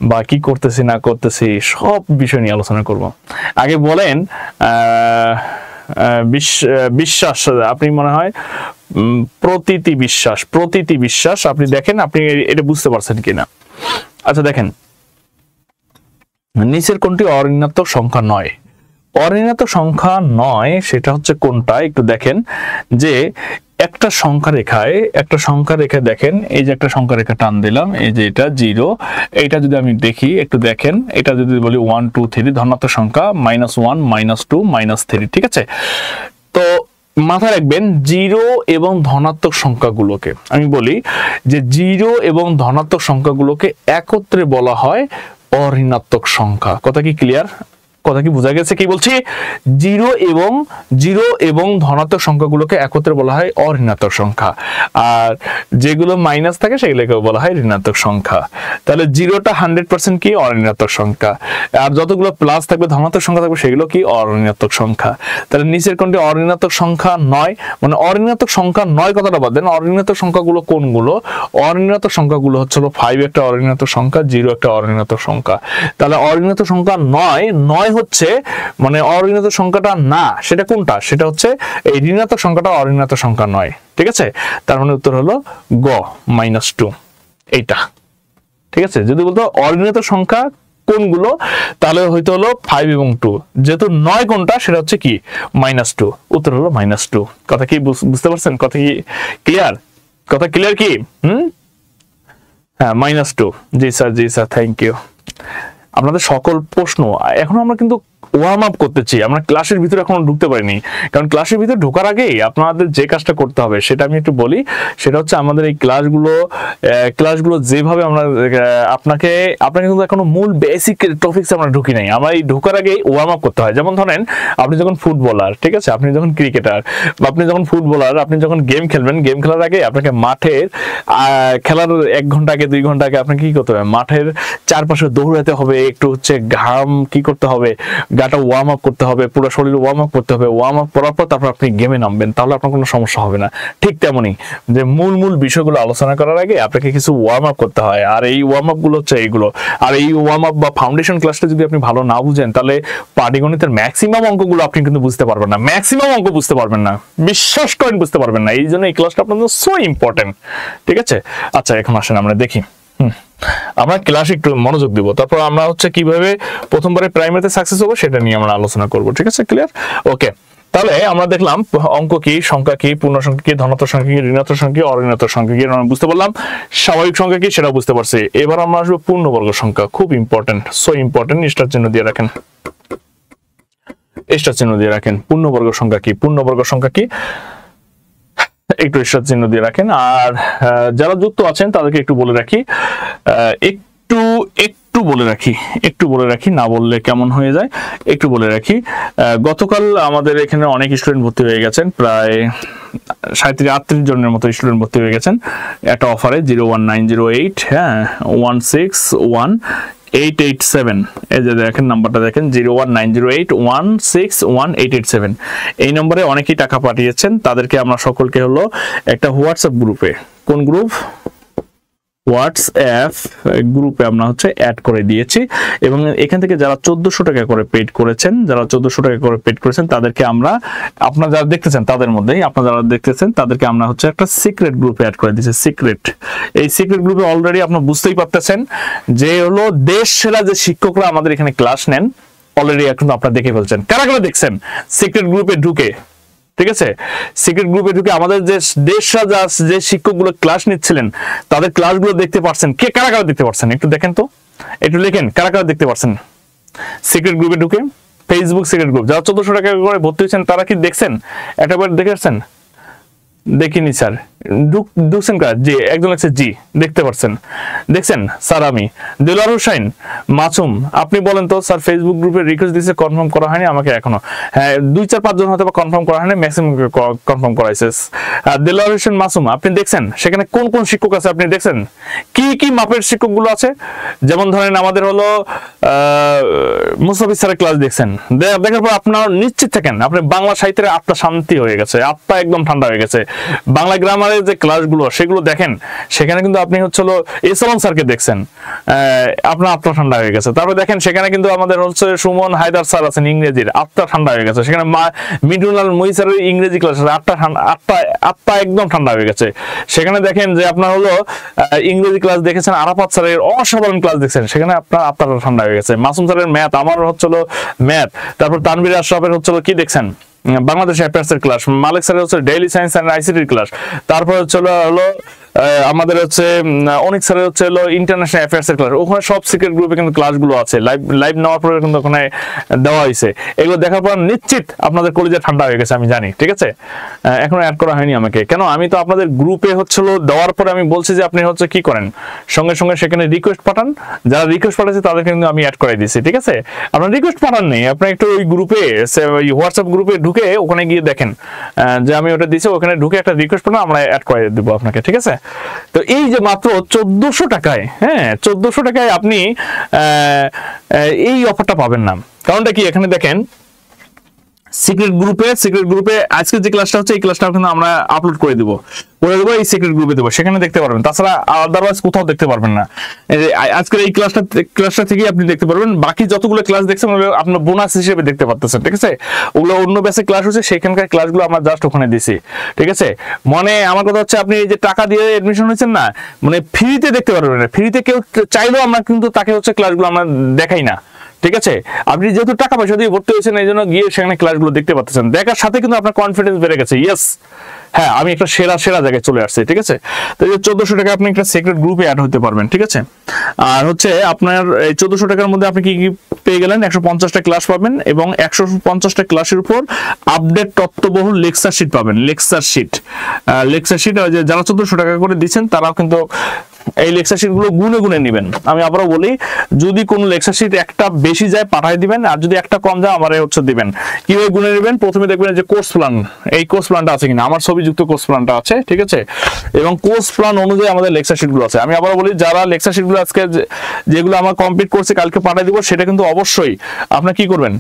বা কি করতেছি না করতেছি, সব বিষয় নিয়ে আলোচনা করব। আগে বলেন বিশ্বাস, আপনি মনে হয় প্রতীতি বিশ্বাস আপনি দেখেন আপনি এটা বুঝতে পারছেন কিনা। আচ্ছা দেখেন, নিচের কোনটি অঋণাত্মক সংখ্যা নয়? অঋণাত্মক সংখ্যা নয় সেটা হচ্ছে কোনটা একটু দেখেন, যে একটা সংখ্যা রেখায় দেখেন, এই যে একটা সংখ্যা রেখা টান দিলাম, এই যে এটা 0, এইটা যদি আমি দেখি একটু দেখেন, এটা যদি বলি 1 2 3 ধনাত্মক সংখ্যা, -1 -2 -3। ঠিক আছে, তো মাথায় রাখবেন 0 এবং ধনাত্মক সংখ্যাগুলোকে, আমি বলি যে 0 এবং ধনাত্মক সংখ্যাগুলোকে একত্রে বলা হয় অঋণাত্মক সংখ্যা। কথা কি ক্লিয়ার? কথা কি বোঝা গেছে কি বলছি? 0 এবং ধনাত্মক সংখ্যাগুলোকে একত্রে বলা হয় অঋণাত্মক সংখ্যা, আর যেগুলো মাইনাস থাকে সেগুলোকে বলা হয় ঋণাত্মক সংখ্যা। তাহলে 0টা 100% কি অঋণাত্মক সংখ্যা, আর যতগুলো প্লাস থাকবে ধনাত্মক সংখ্যা থাকবে সেগুলো কি অঋণাত্মক সংখ্যা। তাহলে নিচের কোনটি অঋণাত্মক সংখ্যা নয়, মানে অঋণাত্মক সংখ্যা নয় কথাটা বাদ দেন, অঋণাত্মক সংখ্যাগুলো কোনগুলো? অঋণাত্মক সংখ্যাগুলো হচ্ছে 5 একটা অঋণাত্মক সংখ্যা, 0 একটা অঋণাত্মক সংখ্যা। তাহলে অঋণাত্মক সংখ্যা নয় হচ্ছে মানে অঋণাত্মক সংখ্যাটা না, সেটা কোনটা? সেটা হচ্ছে এই ঋণাত্মক সংখ্যাটা অঋণাত্মক সংখ্যা নয়। ঠিক আছে, তার মানে উত্তর হলো গ -2 এইটা। ঠিক আছে, যদি বলতো অঋণাত্মক সংখ্যা কোনগুলো, তাহলে হয়তো হলো 5 এবং 2, যেহেতু 9 কোনটা সেটা হচ্ছে কি -2, উত্তর হলো -2। কথা কি বুঝতে পারছেন? কথা কি ক্লিয়ার? কথা ক্লিয়ার কি? হ্যাঁ -2। জি স্যার থ্যাংক ইউ। আপনাদের সকল প্রশ্ন এখন আমরা কিন্তু ওয়ার্ম আপ করতেছি, আমরা ক্লাসের ভিতরে এখনো ঢুকতে পারিনি, কারণ ক্লাসের ভিতরে ঢোকার আগেই আপনাদের যে কাজটা করতে হবে সেটা আমি একটু বলি। সেটা হচ্ছে আমাদের এই ক্লাসগুলো যেভাবে আমরা আপনাকে কিন্তু এখনো মূল বেসিক টপিকস আমরা ঢুকি নাই, আমরা এই ঢোকার আগেই ওয়ার্ম আপ করতে হয়। যেমন ধরেন আপনি যখন ফুটবলার, ঠিক আছে, আপনি যখন ক্রিকেটার, বা আপনি যখন ফুটবলার, আপনি যখন গেম খেলবেন, গেম খেলার আগে আপনাকে মাঠের খেলার 1 ঘন্টা আগে 2 ঘন্টা আগে আপনাকে কি করতে হবে? মাঠের চারপাশে দৌড়াতে হবে, একটু হচ্ছে ঘাম কি করতে হবে, গাটা ওয়ার্ম আপ করতে হবে, পুরো শরীর ওয়ার্ম আপ করতে হবে। ওয়ার্ম আপ করার পর তারপর আপনি গেমে নামবেন, তাহলে আপনার কোনো সমস্যা হবে না। ঠিক তেমনই যে মূল বিষয়গুলো আলোচনা করার আগে আপনাকে কিছু ওয়ার্ম আপ করতে হয়, আর এই ওয়ার্ম আপ গুলো হচ্ছে এইগুলো। আর এই ওয়ার্ম আপ বা ফাউন্ডেশন ক্লাসটা যদি আপনি ভালো না বুঝেন, তাহলে পাটিগণিতের ম্যাক্সিমাম অঙ্কগুলো আপনি কিন্তু বুঝতে পারবেন না, ম্যাক্সিমাম অঙ্ক বুঝতে পারবেন না, বিশ্বাস করেন বুঝতে পারবেন না। এই জন্য এই ক্লাসটা আপনাদের সো ইম্পর্টেন্ট। ঠিক আছে, আচ্ছা এখন আসেন আমরা দেখি, আমরা ক্লাসে একটু মনোযোগ দিব, তারপর আমরা হচ্ছে কিভাবে প্রথমবারে প্রাইমারিতে সাকসেস হবো সেটা নিয়ে আমরা আলোচনা করব। ঠিক আছে, ক্লিয়ার? ওকে, তাহলে আমরা দেখলাম অঙ্ক কি, সংখ্যা কি, পূর্ণ সংখ্যা কি, ধনাত্মক সংখ্যা কি, ঋণাত্মক সংখ্যা কি, অঋণাত্মক সংখ্যা কি আমরা বুঝতে পারলাম। স্বাভাবিক সংখ্যা কি সেটা বুঝতে পারছি। এবার আমরা আসবো পূর্ণবর্গ সংখ্যা, খুব ইম্পর্টেন্ট, সো ইম্পর্টেন্ট। স্টার চিহ্ন দিয়ে রাখেন, স্টার চিহ্ন দিয়ে রাখেন। পূর্ণবর্গ সংখ্যা কি? পূর্ণবর্গ সংখ্যা কি একটু স্টার চিহ্ন দিয়ে রাখেন। আর যারা যুক্ত আছেন তাদেরকে একটু বলে রাখি, একটু বলে রাখি না বললে কেমন হয়ে যায়, একটু বলে রাখি। গতকাল আমাদের এখানে অনেক স্টুডেন্ট ভর্তি হয়ে গেছেন, প্রায় 37-38 জনের মতো স্টুডেন্ট ভর্তি হয়ে গেছেন একটা অফারে 01908 হ্যাঁ 161887। এই যে দেখেন নাম্বারটা দেখেন 01908161887। এই নম্বরে অনেকেই টাকা পাঠিয়েছেন, তাদেরকে আমরা সকলকে হলো একটা হোয়াটসঅ্যাপ গ্রুপে, কোন গ্রুপ, হোয়াটসঅ্যাপ গ্রুপে আমরা হচ্ছে অ্যাড করে দিয়েছি। এবং এখান থেকে যারা 1400 টাকা করে পেড করেছেন, তাদেরকে আমরা, আপনারা যারা দেখতেছেন তাদের মধ্যেই, আপনারা যারা দেখতেছেন তাদেরকে আমরা হচ্ছে একটা সিক্রেট গ্রুপে অ্যাড করে দিয়েছি। সিক্রেট, এই সিক্রেট গ্রুপে অলরেডি আপনারা বুঝতেই পারতেছেন যে হলো দেশ সেরা যে শিক্ষকরা আমাদের এখানে ক্লাস নেন, অলরেডি এখন আপনারা দেখে ফেলছেন। কারা কারা দেখছেন সিক্রেট গ্রুপে ঢুকে, ঠিক আছে? সিক্রেট গ্রুপে ঢুকে আমাদের যে দেশরা যে শিক্ষকগুলো ক্লাস নিচ্ছিলেন তাদের ক্লাসগুলো দেখতে পাচ্ছেন। কে কারা কারা দেখতে পাচ্ছেন একটু দেখেন তো, একটু লেখেন কারা কারা দেখতে পাচ্ছেন সিক্রেট গ্রুপে ঢুকে। ফেসবুক সিক্রেট গ্রুপ, যারা 1400 টাকা করে ভর্তি হয়েছেন তারা কি দেখছেন? একটাবার দেখেছেন? দেখিনি স্যার। ঢুকছেন কার? জি, একজন লাগছে জি, দেখতে পাচ্ছেন, দেখছেন স্যার। আমি দেলোয়ার হোসেন মাসুম, আপনি বলেন তো স্যার ফেসবুক গ্রুপে রিকোয়েস্ট দিয়েছে, কনফার্ম করা হয়নি আমাকে এখনো। হ্যাঁ 2-4-5 জন হয়তো কনফার্ম করা হয়নি, ম্যাক্সিমাম কনফার্ম করাইছে। দেলোয়ার হোসেন মাসুম, আপনি দেখছেন সেখানে কোন কোন শিক্ষক আছে? আপনি দেখছেন কি কি মাপের শিক্ষকগুলো আছে? যেমন ধরেন আমাদের হলো মুস্তাফিজ স্যারের ক্লাস দেখছেন, দেখার পর আপনারা নিশ্চিত থাকেন আপনি বাংলা সাহিত্যের আত্মা শান্তি হয়ে গেছে, আত্মা একদম ঠান্ডা হয়ে গেছে। বাংলা গ্রামারের যে ক্লাসগুলো সেগুলো দেখেন, সেখানে কিন্তু আপনি হচ্ছে এসালাম স্যারকে দেখছেন, আপনার আত্মা ঠান্ডা হয়ে গেছে। তারপরে দেখেন সেখানে কিন্তু আমাদের হচ্ছে সুমন হায়দার স্যার আছেন ইংরেজির, আত্মা ঠান্ডা হয়ে গেছে। সেখানে মিডুনাল মই স্যারের ইংরেজি ক্লাস আছে, আত্মা একদম ঠান্ডা হয়ে গেছে। সেখানে দেখেন যে আপনার হলো ইংরেজি ক্লাস দেখেছেন, আরাফাত স্যারের অসাধারণ ক্লাস দেখছেন, সেখানে আপনার আত্মাটা ঠান্ডা হয়ে গেছে। মাসুম স্যারের ম্যাথ, আমার হচ্ছিল ম্যাথ। তারপর তানভীর আশরাফের হচ্ছিল কি দেখছেন, বাংলাদেশ অ্যাফেয়ার্সের ক্লাস। মালিক স্যারের হচ্ছে ডেইলি সায়েন্স এন্ড আইসিটির ক্লাস। তারপর হলো আমাদের হচ্ছে অনেক স্যারের হচ্ছে ইন্টারন্যাশনাল অ্যাফেয়ার্সের ক্লাস। ওখানে সব সিক্রেট গ্রুপে কিন্তু ক্লাসগুলো আছে, লাইভ নেওয়ার পরে কিন্তু ওখানে দেওয়া হয়েছে। এগুলো দেখার পর নিশ্চিত আপনাদের কলেজে ঠান্ডা হয়ে গেছে, আমি জানি, ঠিক আছে? এখনো অ্যাড করা হয়নি আমাকে, কেন? আমি তো আপনাদের গ্রুপে হচ্ছিল দেওয়ার পরে আমি বলছি যে আপনি হচ্ছে কি করেন, সঙ্গে সঙ্গে সেখানে রিকোয়েস্ট পাঠান। যারা রিকোয়েস্ট পাঠাচ্ছে তাদেরকে কিন্তু আমি অ্যাড করে দিচ্ছি, ঠিক আছে? আপনার রিকোয়েস্ট পাঠান নেই, আপনি একটু ওই গ্রুপে, হোয়াটসঅ্যাপ গ্রুপে ঢুকে ওখানে গিয়ে দেখেন যে আমি ওটা দিচ্ছি, ওখানে ঢুকে একটা রিকোয়েস্ট পাঠান, আমরা অ্যাড করে দেবো আপনাকে, ঠিক আছে? তো এই যে মাত্র 1400 টাকায়, হ্যাঁ 1400 টাকায় আপনি এই অফারটা পাবেন না। কারণটা কি? এখানে দেখেন সিক্রেট গ্রুপে আজকে যে ক্লাসটা হচ্ছে এই ক্লাসটা কিন্তু আমরা আপলোড করে দেবো, এই সিক্রেট গ্রুপে দেবো, সেখানে দেখতে পারবেন। তাছাড়া আদারওয়াইজ কোথাও দেখতে পারবেন না। আজকের এই ক্লাসটা থেকেই আপনি দেখতে পারবেন। বাকি যতগুলো ক্লাস দেখছেন ওগুলো আপনার বোনাস হিসেবে দেখতে পারতেছেন, ঠিক আছে? ওগুলো অন্য ব্যাচে ক্লাস হচ্ছে, সেখানকার ক্লাসগুলো আমরা জাস্ট ওখানে দিছি, ঠিক আছে? মানে আমার কথা হচ্ছে আপনি এই যে টাকা দিয়ে এডমিশন হয়েছেন না, মানে ফ্রিতে দেখতে পারবেন না। ফ্রিতে কেউ চাইলেও আমরা কিন্তু তাকে হচ্ছে ক্লাসগুলো আমরা দেখাই না, ঠিক আছে? আপনি যেহেতু টাকা পয়সা দিয়ে ভর্তি হয়েছেন এই জন্য গিয়ে সেখানে ক্লাসগুলো দেখতে পাচ্ছেন, দেখার সাথে কিন্তু আপনার কনফিডেন্স বেড়ে গেছে। ইয়েস, হ্যাঁ আমি একটা সেরা জায়গায় চলে আসছি, ঠিক আছে? তো এই 1400 টাকা আপনি একটা সিক্রেট গ্রুপে অ্যাড হতে পারবেন, ঠিক আছে? আর হচ্ছে আপনার এই 1400 টাকার মধ্যে আপনি কি কি পেয়ে গেলেন? 150টা ক্লাস পাবেন এবং 150টা ক্লাসের উপর আপডেট তথ্যবহুল লেকচার শিট পাবেন। লেকচার শিট যারা 1400 টাকা করে দিচ্ছেন তারাও কিন্তু এই লেকচার শিট গুলো গুনে নেবেন। আমি আবারও বলি, যদি কোনো লেকচার শিট একটা বেশি যায় পাঠাই দিবেন, আর যদি একটা কম যায় আমারে হচ্ছে দিবেন। কিভাবে গুনে নেবেন? প্রথমে দেখবেন যে কোর্স প্ল্যান, এই কোর্স প্ল্যানটা আছে কিনা, আমার ছবিযুক্ত কোর্স প্ল্যানটা আছে, ঠিক আছে? এবং কোর্স প্ল্যান অনুযায়ী আমাদের লেকচার শিট গুলো আছে। আমি আবারও বলি, যারা লেকচার শিট গুলো আজকে যেগুলো আমার কমপ্লিট করছে কালকে পাঠিয়ে দিব, সেটা কিন্তু অবশ্যই আপনি কি করবেন,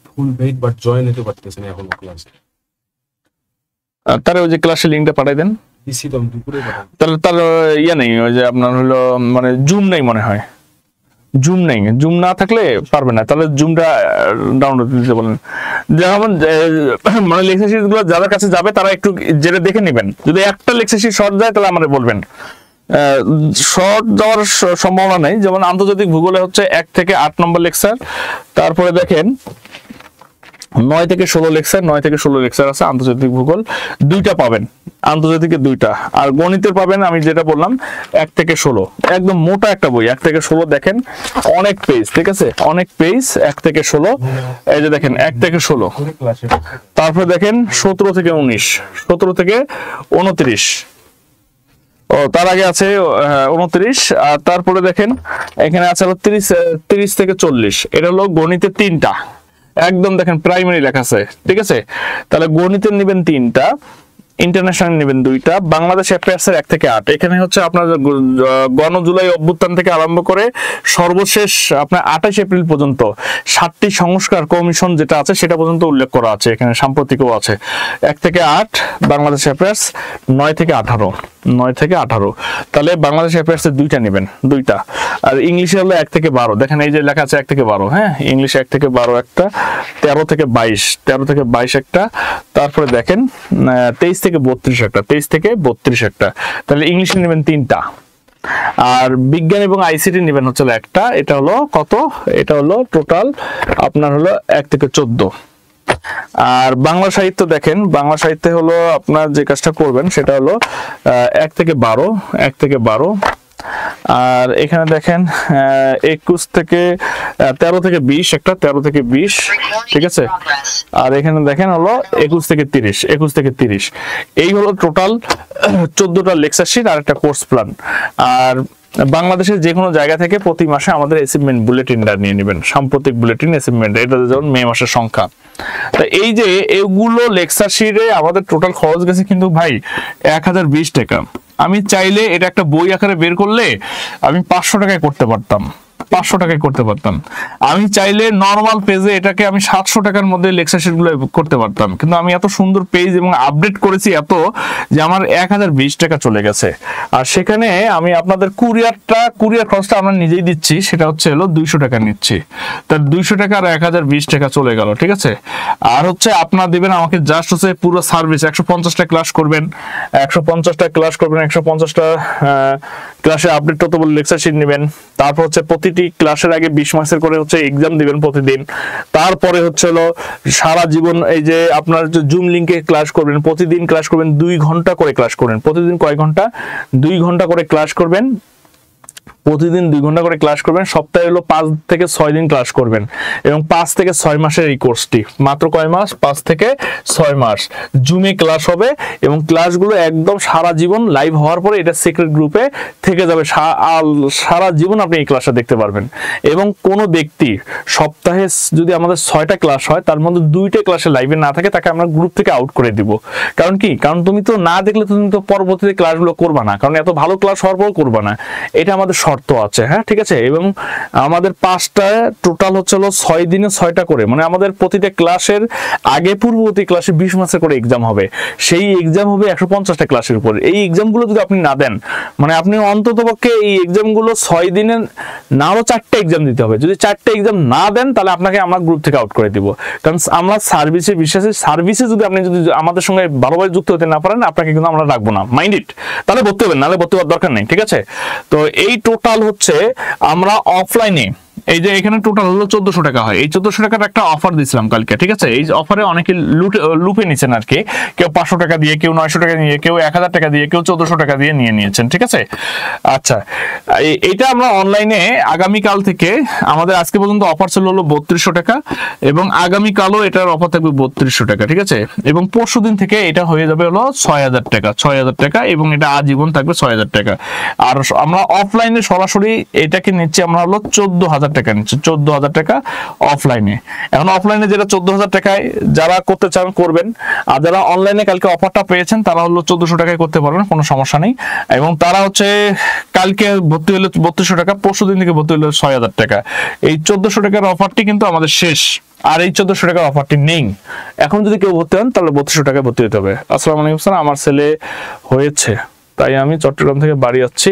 ফুল পেইড বাট জয়েন হতে পারতেছেন এখন ক্লাস। তার ওই যে ক্লাসের লিংকটা পাঠিয়ে দেন। তাহলে তার ইয়ে নেই, ওই যে আপনার হলো মানে জুম নেই মনে হয়, জুম না থাকলে পারবে না। তাহলে জুমটা ডাউনলোড দিতে বলেন। যেমন মানে লেকচার শিট গুলো যাদের কাছে যাবে তারা একটু যেটা দেখে নেবেন। যদি একটা লেকচার শিট শর্ট যায় তাহলে আমাদের বলবেন। শর্ট যাওয়ার সম্ভাবনা নেই। যেমন আন্তর্জাতিক ভূগোলে হচ্ছে 1 থেকে 8 নম্বর লেকচার, তারপরে দেখেন 9 থেকে 16 লেকচার আছে আন্তর্জাতিক ভূগোল, 2টা পাবেন, আন্তর্জাতিকে 2টা। আর গণিতের পাবেন আমি যেটা বললাম 1 থেকে 16, একদম মোটা একটা বই। 1 থেকে 16 দেখেন অনেক পেজ, ঠিক আছে? অনেক পেজ 1 থেকে 16। এই যে দেখেন 1 থেকে 16, তারপরে দেখেন 17 থেকে 19, 17 থেকে 29, ও তার আগে আছে 29, আর তারপরে দেখেন এখানে আছে হলো 30 থেকে 40। এটা হলো গণিতের 3টা, একদম দেখেন প্রাইমারি লেখা আছে, ঠিক আছে। তাহলে গণিতের নেবেন 3টা, ইন্টারন্যাশনাল নেবেন 2টা, বাংলাদেশ অ্যাফেয়ার্সের 1 থেকে 8। এখানে হচ্ছে আপনার গণ জুলাই অভ্যুত্থান থেকে আরম্ভ করে সর্বশেষ আপনার 28 এপ্রিল পর্যন্ত 7টি সংস্কার কমিশন যেটা আছে সেটা পর্যন্ত উল্লেখ করা আছে, এখানে সাম্প্রতিকও আছে। 1 থেকে 8 বাংলাদেশ অ্যাফেয়ার্স, 9 থেকে 18, 9 থেকে 18। তাহলে বাংলাদেশ অ্যাফেয়ার্সের 2টা নেবেন, 2টা। আর ইংলিশে হলো 1 থেকে 12, দেখেন এই যে লেখা আছে 1 থেকে 12, হ্যাঁ ইংলিশে 1 থেকে 12 একটা, 13 থেকে 22 একটা, তারপরে দেখেন 23 থেকে 32 একটা, 23 থেকে 32 একটা। তাহলে ইংলিশে নেবেন 3টা, আর বিজ্ঞান এবং আইসিটি নেবেন হচ্ছে একটা। এটা হলো কত? এটা হলো টোটাল আপনার হলো 1 থেকে 14। আর বাংলা সাহিত্য দেখেন, বাংলা সাহিত্যে হলো আপনার যে কাজটা করবেন সেটা হলো 1 থেকে 12, 1 থেকে 12। আর এখানে দেখেন 21 থেকে 13 থেকে 20 একটা, 13 থেকে 20, ঠিক আছে। আর এখানে দেখেন হলো 21 থেকে 30, 21 থেকে 30। এই হলো টোটাল 14টা লেকচার শিট আর একটা কোর্স প্ল্যান। আর বাংলাদেশের যে কোনো জায়গা থেকে প্রতি মাসে আমাদের অ্যাচিভমেন্ট বুলেটিনটা নিয়ে নেবেন, সাম্প্রতিক বুলেটিন অ্যাচিভমেন্ট, এটা যেমন মে মাসের সংখ্যা। তা এই যে এগুলো লেকচার শিটে আমাদের টোটাল খরচ গেছে কিন্তু ভাই 1020 টাকা। আমি চাইলে এটা একটা বই আকারে বের করলে আমি 500 টাকায় করতে পারতাম, 500 টাকায় করতে পারতাম। আমি চাইলে নরমাল পেজে এটাকে আমি 700 টাকার মধ্যে লেকচার শিটগুলো করতে পারতাম, কিন্তু আমি এত সুন্দর পেজ এবং আপডেট করেছি এত যে আমার 1020 টাকা চলে গেছে। আর সেখানে আমি আপনাদের কুরিয়ার খরচটা আমরা নিজেই দিচ্ছি, সেটা হচ্ছে হলো 200 টাকা নিচ্ছি। তার 200 টাকা আর 1020 টাকা চলে গেল, ঠিক আছে। আর হচ্ছে আপনারা দিবেন আমাকে জাস্ট হচ্ছে পুরো সার্ভিস, 150টা ক্লাস করবেন, 150টা ক্লাস করবেন, 150টা ক্লাসে আপডেট তত বলে লেকচার শিট নেবেন। তারপর হচ্ছে প্রতিটি ক্লাসের আগে 20 মাসের করে হচ্ছে এক্সাম দিবেন প্রতিদিন। তারপরে হচ্ছে হলো সারা জীবন এই যে আপনার যে জুম লিংকে ক্লাস করবেন, প্রতিদিন ক্লাস করবেন, 2 ঘন্টা করে ক্লাস করবেন। প্রতিদিন কয় ঘন্টা? 2 ঘন্টা করে ক্লাস করবেন, প্রতিদিন 2 ঘন্টা করে ক্লাস করবেন। সপ্তাহে হলো 5 থেকে 6 দিন ক্লাস করবেন, এবং 5 থেকে 6 মাসের এই কোর্সটি। মাত্র কয় মাস? 5 থেকে 6 মাস জুমে ক্লাস হবে, এবং ক্লাসগুলো একদম সারা জীবন লাইভ হওয়ার পরে এটা সিক্রেট গ্রুপে থেকে যাবে, সারা জীবন আপনি এই ক্লাসটা দেখতে পারবেন। এবং কোনো ব্যক্তি সপ্তাহে যদি আমাদের 6টা ক্লাস হয়, তার মধ্যে 2টা ক্লাসে লাইভে না থাকে, তাকে আমরা গ্রুপ থেকে আউট করে দিব। কারণ কি? কারণ তুমি তো না দেখলে তুমি তো পরবর্তীতে ক্লাসগুলো করবা না, কারণ এত ভালো ক্লাস হওয়ার পর করবা না, এটা আমাদের শর্ত আছে, হ্যাঁ ঠিক আছে। এবং আমাদের 5টা টোটাল হচ্ছে হলো 6 দিনে 6টা করে, মানে আমাদের প্রতিটা ক্লাসের আগে পূর্ববর্তী ক্লাসে 20 মাসের করে এক্সাম হবে। সেই এক্সাম হবে 150টা ক্লাসের উপর। এই এক্সামগুলো যদি আপনি না দেন, মানে আপনি অন্ততপক্ষে এই এক্সামগুলো 6 দিনে না হলো 4টা এক্সাম দিতে হবে। যদি 4টা এক্সাম না দেন, তাহলে আপনাকে আমরা গ্রুপ থেকে আউট করে দিব। কারণ আমরা সার্ভিসে বিশ্বাসী, সার্ভিসে যদি আপনি যদি আমাদের সঙ্গে ভালোভাবে যুক্ত হতে না পারেন, আপনাকে কিন্তু আমরা রাখবো না, মাইন্ড ইট। তাহলে ভর্তি হবেন, নাহলে ভর্তি হওয়ার দরকার নেই, ঠিক আছে। তো এই টোটাল হচ্ছে আমরা অফলাইনে, এই যে এখানে টোটাল হলো 1400 টাকা হয়। এই 1400 টাকার একটা অফার দিয়েছিলাম কালকে, ঠিক আছে। এই অফারে অনেকে লুপে নিচ্ছেন আর কি, কেউ 500 টাকা দিয়ে, কেউ 900 টাকা দিয়ে, কেউ 1000 টাকা দিয়ে, কেউ 1400 টাকা দিয়ে নিয়ে নিয়েছেন, ঠিক আছে। আচ্ছা, এটা আমরা অনলাইনে আগামীকাল থেকে, আমাদের আজকে পর্যন্ত অফার ছিল হলো 3200 টাকা, এবং আগামীকালও এটার অফার থাকবে 3200 টাকা, ঠিক আছে। এবং পরশুদিন থেকে এটা হয়ে যাবে হলো 6000 টাকা, 6000 টাকা, এবং এটা আজীবন থাকবে 6000 টাকা। আর আমরা অফলাইনে সরাসরি এটাকে নিচ্ছি আমরা হলো 14000 টাকা নিচ্ছে, 14000 টাকা অফলাইনে। এখন অফলাইনে যেটা 14000 টাকায় যারা করতে চান করবেন, আর যারা অনলাইনে কালকে অফারটা পেয়েছেন তারা হলো 1400 টাকায় করতে পারবেন, কোনো সমস্যা নেই। এবং তারা হচ্ছে কালকে ভর্তি হলো 3200 টাকা, পরশু দিন থেকে ভর্তি হলো 6000 টাকা। এই 1400 টাকার অফারটি কিন্তু আমাদের শেষ, আর এই 1400 টাকার অফারটি নেই। এখন যদি কেউ ভর্তি হন, তাহলে 3200 টাকায় ভর্তি হতে হবে। আসসালামু আলাইকুম স্যার, আমার ছেলে হয়েছে, তাই আমি চট্টগ্রাম থেকে বাড়ি যাচ্ছি।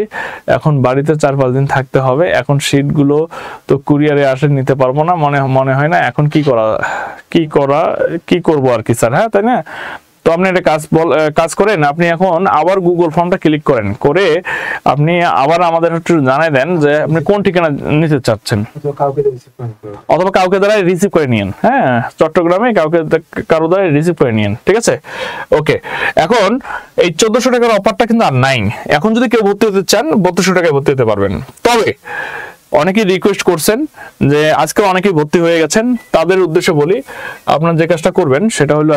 এখন বাড়িতে 4-5 দিন থাকতে হবে। এখন শীটগুলো তো কুরিয়ারে আসে, নিতে পারবো না, মনে হয় না। এখন কি করব আর কি স্যার, হ্যাঁ তাই না। তো আপনি একটা কাজ করেন, আপনি এখন আবার গুগল ফর্মটা ক্লিক করেন, করে আপনি আবার আমাদের একটু জানাই দেন যে আপনি কোন ঠিকানা নিতে চাচ্ছেন, অথবা কাউকে দ্বারা রিসিভ করে নিন। হ্যাঁ, চট্টগ্রামে কারো দ্বারা রিসিভ করে নিন, ঠিক আছে। ওকে, এখন এই 1400 টাকার অফারটা কিন্তু আর নাই। এখন যদি কেউ ভর্তি হতে চান, 3200 টাকায় ভর্তি হতে পারবেন। তবে অনেকেই রিকোয়েস্ট করছেন যে আজকে অনেকেই ভর্তি হয়ে গেছেন, তাদের উদ্দেশ্যে বলি, আপনারা যে কাজটা করবেন সেটা হলো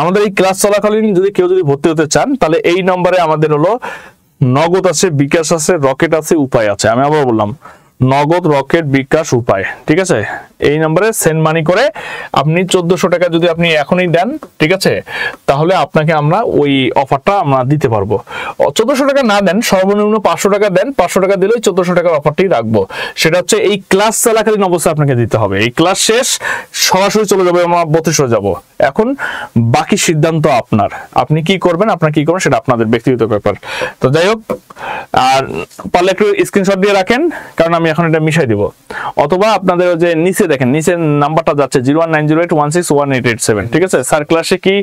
আমাদের এই ক্লাস চলাকালীন যদি কেউ ভর্তি হতে চান তাহলে এই নম্বরে আমাদের হলো নগদ আছে, বিকাশ আছে, রকেট আছে, উপায় আছে। আমি আবার বললাম নগদ, রকেট, বিকাশ, উপায়, ঠিক আছে। এই নম্বরে সেন্ড মানি করে আপনি 1400 টাকা যদি আপনি এখনই দেন, ঠিক আছে, তাহলে আপনাকে আমরা ওই অফারটা আমরা দিতে পারবো। 1400 টাকা না দেন, সর্বনিম্ন 500 টাকা দেন, 500 টাকা দিলেই 1400 টাকার অফারটি রাখবো। সেটা হচ্ছে এই ক্লাস চলাকালীন অবস্থায় আপনাকে দিতে হবে। এই ক্লাস শেষ সরাসরি চলে যাবে, আমরা 3200 যাব। এখন বাকি সিদ্ধান্ত আপনার, আপনি কি করবেন, আপনার কি করবেন সেটা আপনাদের ব্যক্তিগত ব্যাপার। তো যাই হোক, আর পারলে একটু স্ক্রিনশট দিয়ে রাখেন, কারণ আমি এখন এটা মিশাই দিব। অথবা আপনাদের যে নিচে দেখেন, নিচে নাম্বারটা যাচ্ছে 01908161887, ঠিক আছে। স্যার ক্লাসে কি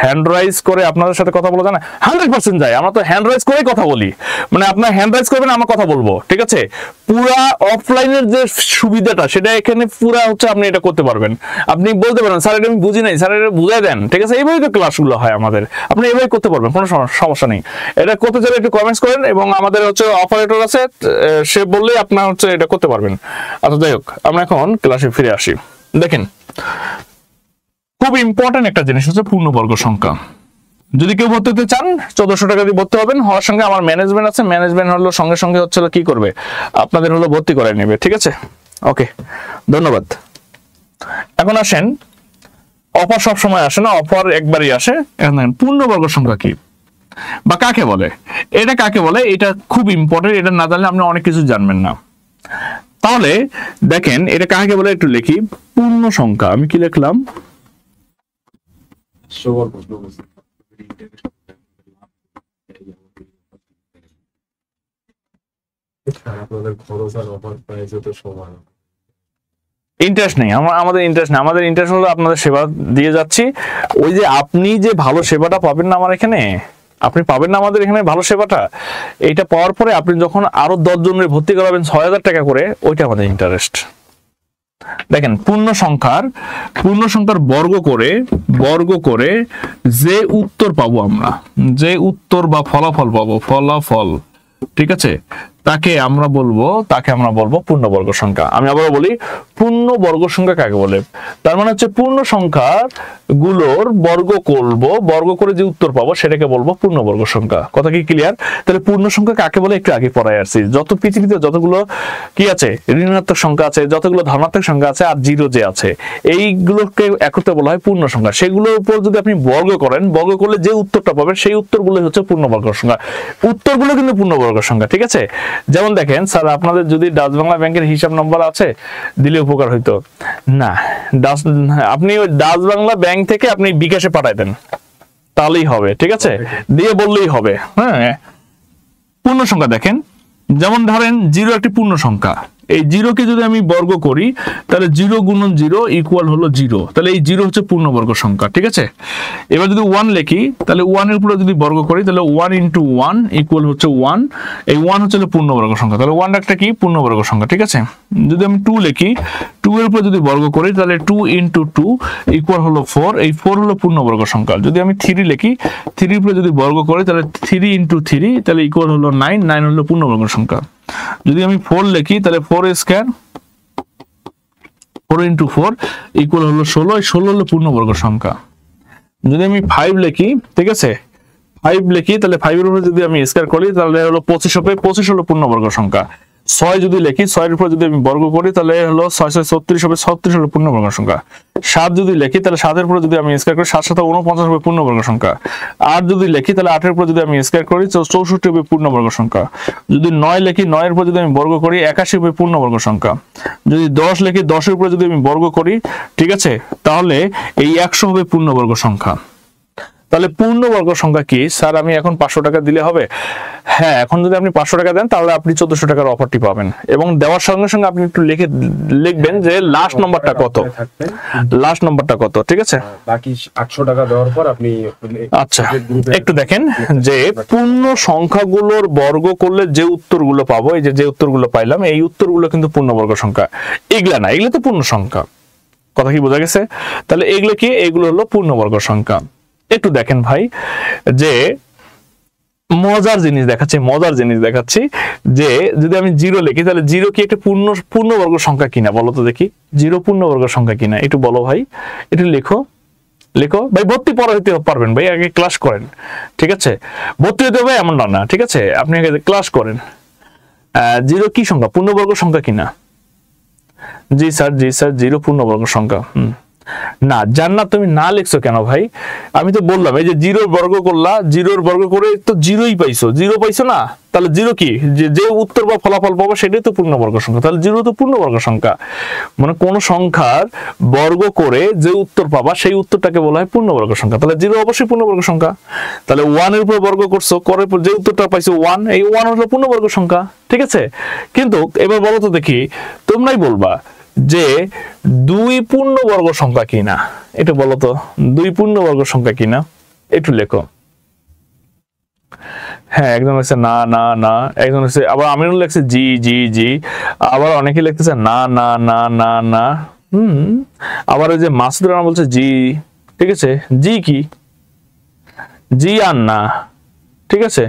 হ্যান্ড রাইজ করে আপনাদের সাথে কথা বলা যায় না? 100% যায়, আমরা তো হ্যান্ড রাইজ করেই কথা বলি। মানে আপনার হ্যান্ড রাইজ করবেন, আমরা কথা বলবো, ঠিক আছে। পুরা অফলাইনের যে সুবিধাটা সেটা এখানে পুরা হচ্ছে আপনি এটা করতে পারবেন। আপনি বলতে পারেন স্যার এটা আমি বুঝি নাই, স্যার এটা বুঝাই দেন, ঠিক আছে। এইভাবেই তো ক্লাসগুলো হয় আমাদের, আপনি এইভাবে করতে পারবেন, কোনো সমস্যা নেই। এটা করতে চাইলে একটু কমেন্টস করেন, এবং আমাদের হচ্ছে অপারেটর আছে, সে বললেই আপনার হচ্ছে এটা করতে পারবেন। আচ্ছা যাই হোক, আমরা এখন ক্লাসে ফিরে আসি। দেখেন, খুব ইম্পর্টেন্ট একটা জিনিস হচ্ছে পূর্ণবর্গ সংখ্যা। যদি কেউ ভর্তি হতে চান 1400 টাকা দিয়ে ভর্তি হবেন। হওয়ার সঙ্গে আমার ম্যানেজমেন্ট আছে, ম্যানেজমেন্ট হলো সঙ্গে সঙ্গে হচ্ছে কি করবে, আপনাদের হলো ভর্তি করে নেবে, ঠিক আছে। ওকে, ধন্যবাদ। এখন আসেন, অফার সব সময় আসে না, অফার একবারই আসে। এখন দেখেন পূর্ণবর্গ সংখ্যা কি বা কাকে বলে, এটা কাকে বলে, এটা খুব ইম্পর্টেন্ট। এটা না জানলে আপনি অনেক কিছু জানবেন না। তাহলে দেখেন এটা কাকে বলে, একটু লিখি। পূর্ণ সংখ্যা, আমি কি লিখলাম, আপনাদের খরচ আর অফার প্রাইস তো সমান। ইন্টারেস্ট নেই, আমাদের ইন্টারেস্ট নেই। আমাদের ইন্টারেস্ট হলো আপনাদের সেবা দিয়ে যাচ্ছি। ওই যে আপনি যে ভালো সেবাটা পাবেন না আমার এখানে, আপনি পাবেন না আমাদের এখানে ভালো সেবাটা, এইটা পাওয়ার পরে আপনি যখন আরো 10 জনের ভর্তি করাবেন 6000 টাকা করে, ওইটা আমাদের ইন্টারেস্ট। দেখেন পূর্ণ সংখ্যার বর্গ করে যে উত্তর পাবো আমরা, যে উত্তর বা ফলাফল পাবো, ফলাফল, ঠিক আছে, তাকে আমরা বলবো পূর্ণবর্গ সংখ্যা। আমি আবারও বলি, পূর্ণবর্গ সংখ্যা কাকে বলে, তার মানে হচ্ছে পূর্ণ সংখ্যা গুলোর বর্গ করে যে উত্তর পাবো সেটাকে বলবো পূর্ণবর্গ সংখ্যা। কথা কি ক্লিয়ার? তাহলে পূর্ণ সংখ্যা কাকে বলে একটু আগে পড়ায় আসছি। যত পৃথিবীতে যতগুলো কি আছে, ঋণাত্মক সংখ্যা আছে, যতগুলো ধনাত্মক সংখ্যা আছে, আর জিরো যে আছে, এইগুলোকে একত্রে বলা হয় পূর্ণ সংখ্যা। সেগুলোর উপর যদি আপনি বর্গ করেন, বর্গ করলে যে উত্তরটা পাবেন সেই উত্তরগুলো হচ্ছে পূর্ণবর্গ সংখ্যা। উত্তরগুলো কিন্তু পূর্ণবর্গ সংখ্যা, ঠিক আছে। যেমন দেখেন স্যার, আপনাদের যদি ডাচ বাংলা ব্যাংকের হিসাব নম্বর আছে দিলে উপকার হইতো না, আপনি ওই ডাচ বাংলা ব্যাংক থেকে আপনি বিকাশে পাঠাই দেন, তাহলেই হবে, ঠিক আছে, দিয়ে বললেই হবে। হ্যাঁ, পূর্ণ সংখ্যা দেখেন, যেমন ধরেন 0 একটি পূর্ণ সংখ্যা। এই 0 কে যদি আমি বর্গ করি তাহলে 0 গুণন 0 ইকুয়াল হলো 0, তাহলে এই 0 হচ্ছে পূর্ণবর্গ সংখ্যা, ঠিক আছে। এবার যদি 1 লিখি তাহলে 1 এর উপরে যদি বর্গ করি তাহলে 1 * 1 ইকুয়াল হচ্ছে 1, এই 1 হচ্ছে পূর্ণবর্গ সংখ্যা, তাহলে 1 একটা কি পূর্ণবর্গ সংখ্যা, ঠিক আছে। যদি আমি 2 লিখি, 2 এর উপরে যদি বর্গ করি তাহলে 2 * 2 ইকুয়াল হলো 4, এই 4 হলো পূর্ণবর্গ সংখ্যা। যদি আমি 3 লিখি, 3 এর উপরে যদি বর্গ করি তাহলে 3 * 3 তাহলে ইকুয়াল হলো 9, 9 হলো পূর্ণবর্গ সংখ্যা। যদি আমি 4 লিখি তাহলে 4 স্কয়ার 4 * 4 ইকুয়াল হলো 16, এই 16 হলো পূর্ণবর্গ সংখ্যা। যদি আমি 5 লিখি, ঠিক আছে, 5 লিখি তাহলে 5 এর উপরে যদি আমি স্কয়ার করি তাহলে হলো 25 হবে, 25 হলো পূর্ণবর্গ সংখ্যা। 6 যদি লিখি, 6 এর উপরে যদি আমি বর্গ করি তাহলে হলো 6 * 6 = 36 হবে, 36 হলো পূর্ণবর্গ সংখ্যা। 7 যদি লিখি তাহলে 7 এর উপরে যদি আমি স্কয়ার করি 7 * 7 = 49 হবে পূর্ণবর্গ সংখ্যা। 8 যদি লিখি তাহলে 8 এর উপরে যদি আমি স্কয়ার করি 64 হবে পূর্ণবর্গ সংখ্যা। যদি 9 লিখি, 9 এর উপরে যদি আমি বর্গ করি 81 হবে পূর্ণবর্গ সংখ্যা। যদি 10 লিখি, 10 এর উপরে যদি আমি বর্গ করি, ঠিক আছে, তাহলে এই 100 হবে পূর্ণবর্গ সংখ্যা। তাহলে পূর্ণবর্গ সংখ্যা কি স্যার? আমি এখন 500 টাকা দিলে হবে? হ্যাঁ, এখন যদি আপনি 500 টাকা দেন তাহলে আপনি 1400 টাকার অফারটি পাবেন, এবং দেওয়ার সঙ্গে সঙ্গে আপনি একটু লিখবেন যে লাস্ট নাম্বারটা কত, লাস্ট নাম্বারটা কত, ঠিক আছে। বাকি 800 টাকা দেওয়ার পর আপনি, আচ্ছা একটু দেখেন যে পূর্ণ সংখ্যাগুলোর বর্গ করলে যে উত্তরগুলো পাবো, এই যে উত্তরগুলো পাইলাম, এই উত্তরগুলো কিন্তু পূর্ণবর্গ সংখ্যা। এগুলা না, এগুলো তো পূর্ণ সংখ্যা। কথা কি বোঝা গেছে? তাহলে এগুলো কি? এগুলো হলো পূর্ণবর্গ সংখ্যা। একটু দেখেন ভাই, যে মজার জিনিস দেখাচ্ছি, যে যদি আমি 0 লিখি তাহলে 0 কি একটা পূর্ণবর্গ সংখ্যা কিনা বলো তো দেখি, 0 পূর্ণবর্গ সংখ্যা কিনা একটু বলো ভাই, একটু লেখো। লিখো ভাই, ভর্তি পরে হইতে পারবেন ভাই, আগে ক্লাস করেন, ঠিক আছে? ভর্তি হতে হবে এমন না, ঠিক আছে? আপনি আগে ক্লাস করেন। জিরো কি সংখ্যা? পূর্ণবর্গ সংখ্যা কিনা? জি স্যার, জি স্যার, জিরো পূর্ণবর্গ সংখ্যা। না, জান্নাত তুমি না লিখছো কেন ভাই? আমি তো বললাম এই যে জিরোর বর্গ করলা, জিরোর বর্গ করে তো জিরোই পাইছো, জিরো পাইছো না? তাহলে জিরো কি, যে উত্তর বা ফলাফল পাবো সেটাই তো পূর্ণবর্গ সংখ্যা, তাহলে জিরো তো পূর্ণবর্গ সংখ্যা। মানে কোন সংখ্যার বর্গ করে যে উত্তর পাবা সেই উত্তরটাকে বলা হয় পূর্ণবর্গ সংখ্যা, তাহলে জিরো অবশ্যই পূর্ণবর্গ সংখ্যা। তাহলে 1 এর উপর বর্গ করছো, করে যে উত্তরটা পাইছো 1, এই 1 হলো পূর্ণবর্গ সংখ্যা, ঠিক আছে? কিন্তু এবার বলো তো দেখি, তোমরাই বলবা যে 2 পূর্ণবর্গ সংখ্যা কিনা, এটা বলো তো, 2 পূর্ণবর্গ সংখ্যা কিনা, একটু লেখো। হ্যাঁ, একজন লিখছে না না না, একজন লিখছে, আবার আমিনুল লিখছে জি জি জি, আবার অনেকে লিখতেছে না না না না না। আবার ওই যে মাসুদ রানা বলছে জি, ঠিক আছে? জি কি, জি আর না, ঠিক আছে?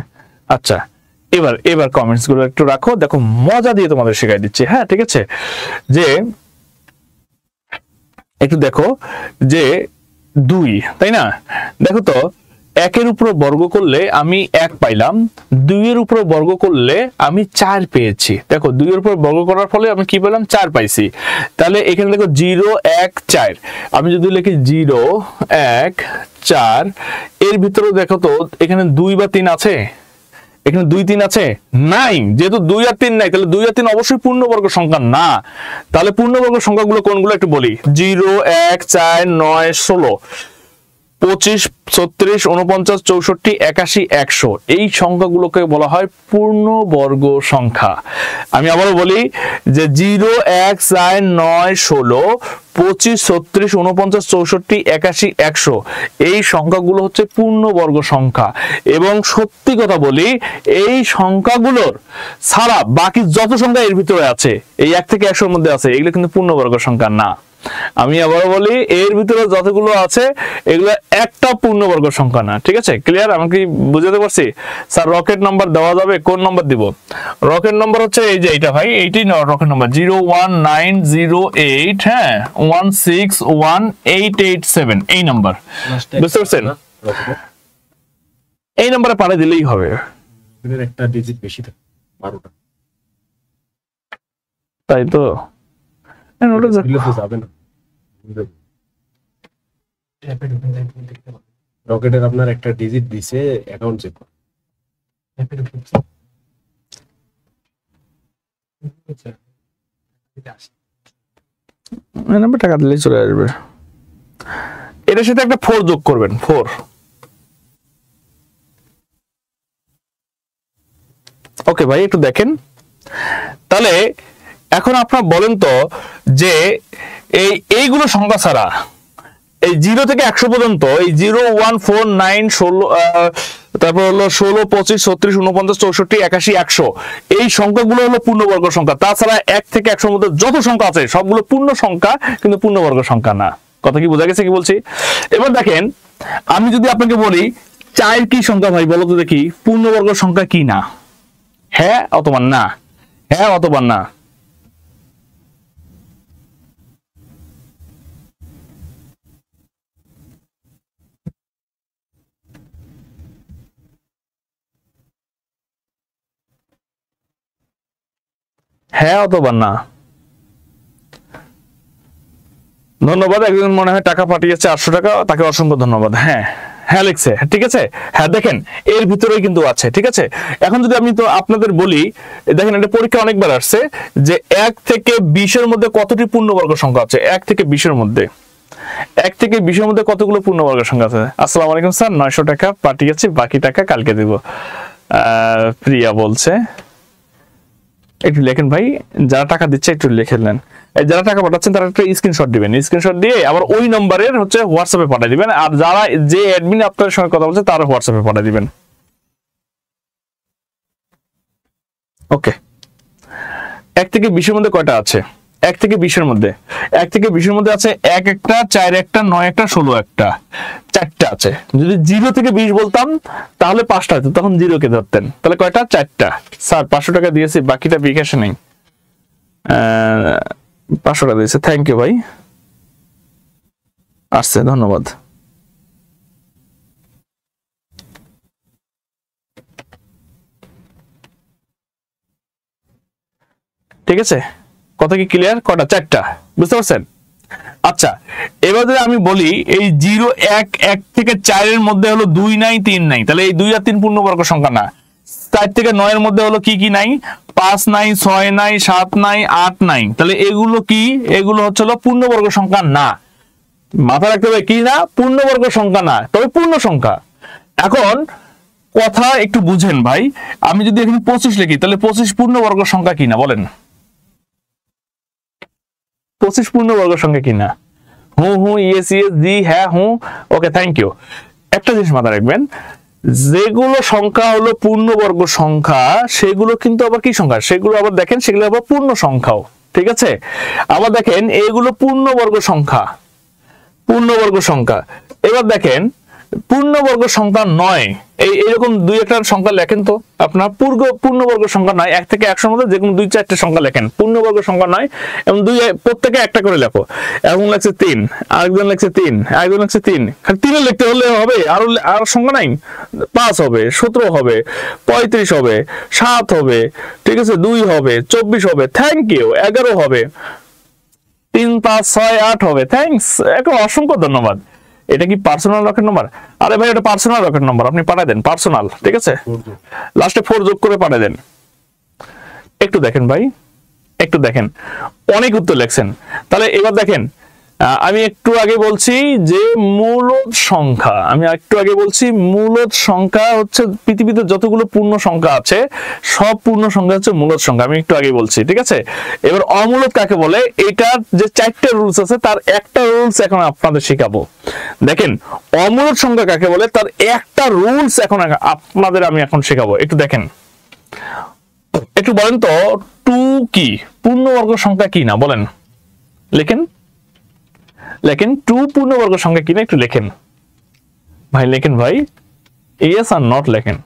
আচ্ছা, এবার কমেন্টস গুলো একটু রাখো, দেখো মজা দিয়ে তোমাদের শেখাই দিচ্ছি। হ্যাঁ, ঠিক আছে? যে একটু দেখো যে 2, তাই না? দেখো তো, 1 এর উপর বর্গ করলে আমি 1 পাইলাম, 2 এর উপর বর্গ করলে আমি 4 পেয়েছি। দেখো 2 এর উপর বর্গ করার ফলে আমি কি পেলাম? 4 পাইছি। তাহলে এখানে দেখো 0 1 4, আমি যদি লিখি 0 1 4, এর ভিতরে দেখো তো এখানে 2 বা 3 আছে? এখানে 2 3 আছে? নাই। যেহেতু 2 আর 3 নাই, তাহলে 2 আর 3 অবশ্যই পূর্ণবর্গ সংখ্যা না। তাহলে পূর্ণবর্গ সংখ্যাগুলো কোনগুলো একটু বলি। 0 1 4 9 16 25 36 49 64 81 100, এই সংখ্যাগুলোকে বলা হয় পূর্ণবর্গ সংখ্যা। আমি আবারও বলি যে 0 1 4 9 16 25 36 49 64 81 100, এই সংখ্যাগুলো হচ্ছে পূর্ণবর্গ সংখ্যা। এবং সত্যি কথা বলি, এই সংখ্যাগুলোর ছাড়া বাকি যত সংখ্যা এর ভিতরে আছে, এই 1 থেকে 100 এর মধ্যে আছে, এগুলো কিন্তু পূর্ণবর্গ সংখ্যা না। আমি আবারও বলি, এর ভিতরে যতগুলো আছে এগুলো একটা পূর্ণবর্গ সংখ্যা না, ঠিক আছে? ক্লিয়ার? আমি কি বুঝাতে পারছি? স্যার রকেট নাম্বার দেওয়া যাবে, কোন নাম্বার দিব? রকেট নাম্বার হচ্ছে এই যে এটা ভাই, এইটাই রকেট নাম্বার 01908, হ্যাঁ 161887, এই নাম্বার, বুঝতে পারছেন? এই নাম্বারে পাঠিয়ে দিলেই হবে। একটা ডিজিট বেশি থাকে, 12টা, তাই তো? যাবে না। রকেটের আপনার একটা ডিজিট দিছে, অ্যাকাউন্ট চেক করুন। নাম্বার টাকা দিলেই চলে আসবে। এটার সাথে একটা 4 যোগ করবেন, 4। ওকে ভাই, একটু দেখেন। তাহলে এখন আপনারা বলেন তো যে এইগুলো সংখ্যা ছাড়া এই 0 থেকে 100 পর্যন্ত, এই 0 1 4 9 16, তারপর হলো 16 25 36 49 64 81 100, এই সংখ্যাগুলো হলো পূর্ণবর্গ সংখ্যা। তাছাড়া 1 থেকে 100 এর মধ্যে যত সংখ্যা আছে সবগুলো পূর্ণ সংখ্যা, কিন্তু পূর্ণবর্গ সংখ্যা না। কথা কি বোঝা গেছে কি বলছি? এবার দেখেন, আমি যদি আপনাকে বলি 4 কি সংখ্যা ভাই, বলো তো দেখি, পূর্ণবর্গ সংখ্যা কি না? হ্যাঁ অথবা না, হ্যাঁ অথবা না। হ্যাঁ অথবা না। ধন্যবাদ। একজন মনে হয় টাকা পাঠিয়েছে 800 টাকা, তাকে অসংখ্য ধন্যবাদ। হ্যাঁ হ্যাঁ লিখছে, ঠিক আছে? হ্যাঁ দেখেন, এর ভিতরেই কিন্তু আছে, ঠিক আছে? এখন যদি আমি তো আপনাদের বলি, দেখেন এটা পরীক্ষা অনেকবার আসছে যে 1 থেকে 20 এর মধ্যে কতটি পূর্ণবর্গ সংখ্যা আছে? 1 থেকে 20 এর মধ্যে, 1 থেকে 20 এর মধ্যে কতগুলো পূর্ণবর্গ সংখ্যা আছে? আসসালামু আলাইকুম স্যার, 900 টাকা পাঠিয়েছি, বাকি টাকা কালকে দিব। প্রিয়া বলছে, একটু লেখেন ভাই, যারা টাকা দিচ্ছে একটু লিখে নেন। যারা টাকা পাঠাচ্ছেন তারা একটা স্ক্রিনশট দিবেন, স্ক্রিনশট দিয়ে আবার ওই নম্বরের হচ্ছে হোয়াটসঅ্যাপে পাঠিয়ে দিবেন। আর যারা যে অ্যাডমিন আপনাদের সঙ্গে কথা বলছে তারা হোয়াটসঅ্যাপে পাঠিয়ে দিবেন। ওকে, 1 থেকে 20 এর মধ্যে কয়টা আছে? 1 থেকে 20 এর মধ্যে, 1 থেকে 20 এর মধ্যে আছে 1 একটা, 4 একটা, 9 একটা, 16 একটা, 4টা আছে। যদি 0 থেকে 20 বলতাম তাহলে 5টা হতো, তখন 0 কে ধরতেন। তাহলে কয়টা? 4টা। স্যার 500 টাকা দিয়েছি, বাকিটা বিকাশে নেই। 500 টাকা দিয়েছে, থ্যাংক ইউ ভাই, আসছে, ধন্যবাদ। ঠিক আছে, কথা কি ক্লিয়ার? কটা? 4টা, বুঝতে পারছেন? আচ্ছা, এবার যদি আমি বলি এই 0 1 1 থেকে 4 এর মধ্যে হলো 2 নাই 3 নাই, তাহলে এই 2 আর 3 পূর্ণবর্গ সংখ্যা না। 4 থেকে 9 এর মধ্যে হলো কি কি নাই? 5 নাই, 6 নাই, 7 নাই, 8 নাই, তাহলে এগুলো কি? এগুলো হচ্ছে হলো পূর্ণবর্গ সংখ্যা না। মাথা রাখতে হবে কি না? পূর্ণবর্গ সংখ্যা না, তবে পূর্ণ সংখ্যা। এখন কথা একটু বুঝেন ভাই, আমি যদি এখানে 25 লিখি তাহলে 25 পূর্ণবর্গ সংখ্যা কিনা বলেন? 25 পূর্ণবর্গ সংখ্যা কিনা? হু ইয়েস ইয়েস, জি হ্যাঁ হু, ওকে থ্যাংক ইউ। একটা জিনিস মাথায় রাখবেন, যেগুলো সংখ্যা হলো পূর্ণবর্গ সংখ্যা সেগুলো কিন্তু আবার কি সংখ্যা? সেগুলো আবার দেখেন, সেগুলো আবার পূর্ণ সংখ্যাও, ঠিক আছে? আবার দেখেন এগুলো পূর্ণবর্গ সংখ্যা, পূর্ণবর্গ সংখ্যা। এবার দেখেন পূর্ণবর্গ সংখ্যা নয়, এইরকম 2 একটা সংখ্যা লেখেন তো আপনার। পূর্ণবর্গ সংখ্যা নয়, 1 থেকে 100 মধ্যে যেকোনো 2 4টে সংখ্যা লেখেন, পূর্ণবর্গ সংখ্যা নয়, এবং 2 প্রত্যেকে একটা করে লেখো। একজন লেখছে 3, আরেকজন লেখছে 3, আরেকজন লেখছে 3, খালি 3 লিখতে হলে হবে? আর সংখ্যা নাই? 5 হবে, 17 হবে, 35 হবে, 7 হবে, ঠিক আছে, 2 হবে, 24 হবে, থ্যাংক ইউ, 11 হবে, 3 5 6 8 হবে, থ্যাঙ্কস, একটা অসংখ্য ধন্যবাদ। এটা কি পার্সোনাল রকেট নাম্বার? আরে ভাই এটা পার্সোনাল রকেট নাম্বার, আপনি পাঠিয়ে দেন পার্সোনাল, ঠিক আছে, লাস্টে 4 যোগ করে পাঠিয়ে দেন। একটু দেখেন ভাই, একটু দেখেন, অনেক উত্তর লেখছেন। তাহলে এবার দেখেন, আমি একটু আগে বলছি যে মূলদ সংখ্যা, আমি একটু আগে বলছি মূলদ সংখ্যা হচ্ছে পৃথিবীতে যতগুলো পূর্ণ সংখ্যা আছে সব পূর্ণ সংখ্যা হচ্ছে মূলদ সংখ্যা, আমি একটু আগে বলছি, ঠিক আছে? এবার অমূলদ কাকে বলে? এটার যে 4টে রুলস আছে তার একটা রুলস এখন আপনাদের শেখাবো। দেখেন অমূলদ সংখ্যা কাকে বলে তার একটা রুলস এখন আপনাদের আমি এখন শেখাবো। একটু দেখেন, একটু বলেন তো 2 কি? পূর্ণবর্গ সংখ্যা কি না বলেন? লেখেন, লেখেন 2 পূর্ণবর্গ সংখ্যা কিনা, একটু লেখেন ভাই, লেখেন ভাই, ইয়েস আর নট লেখেন।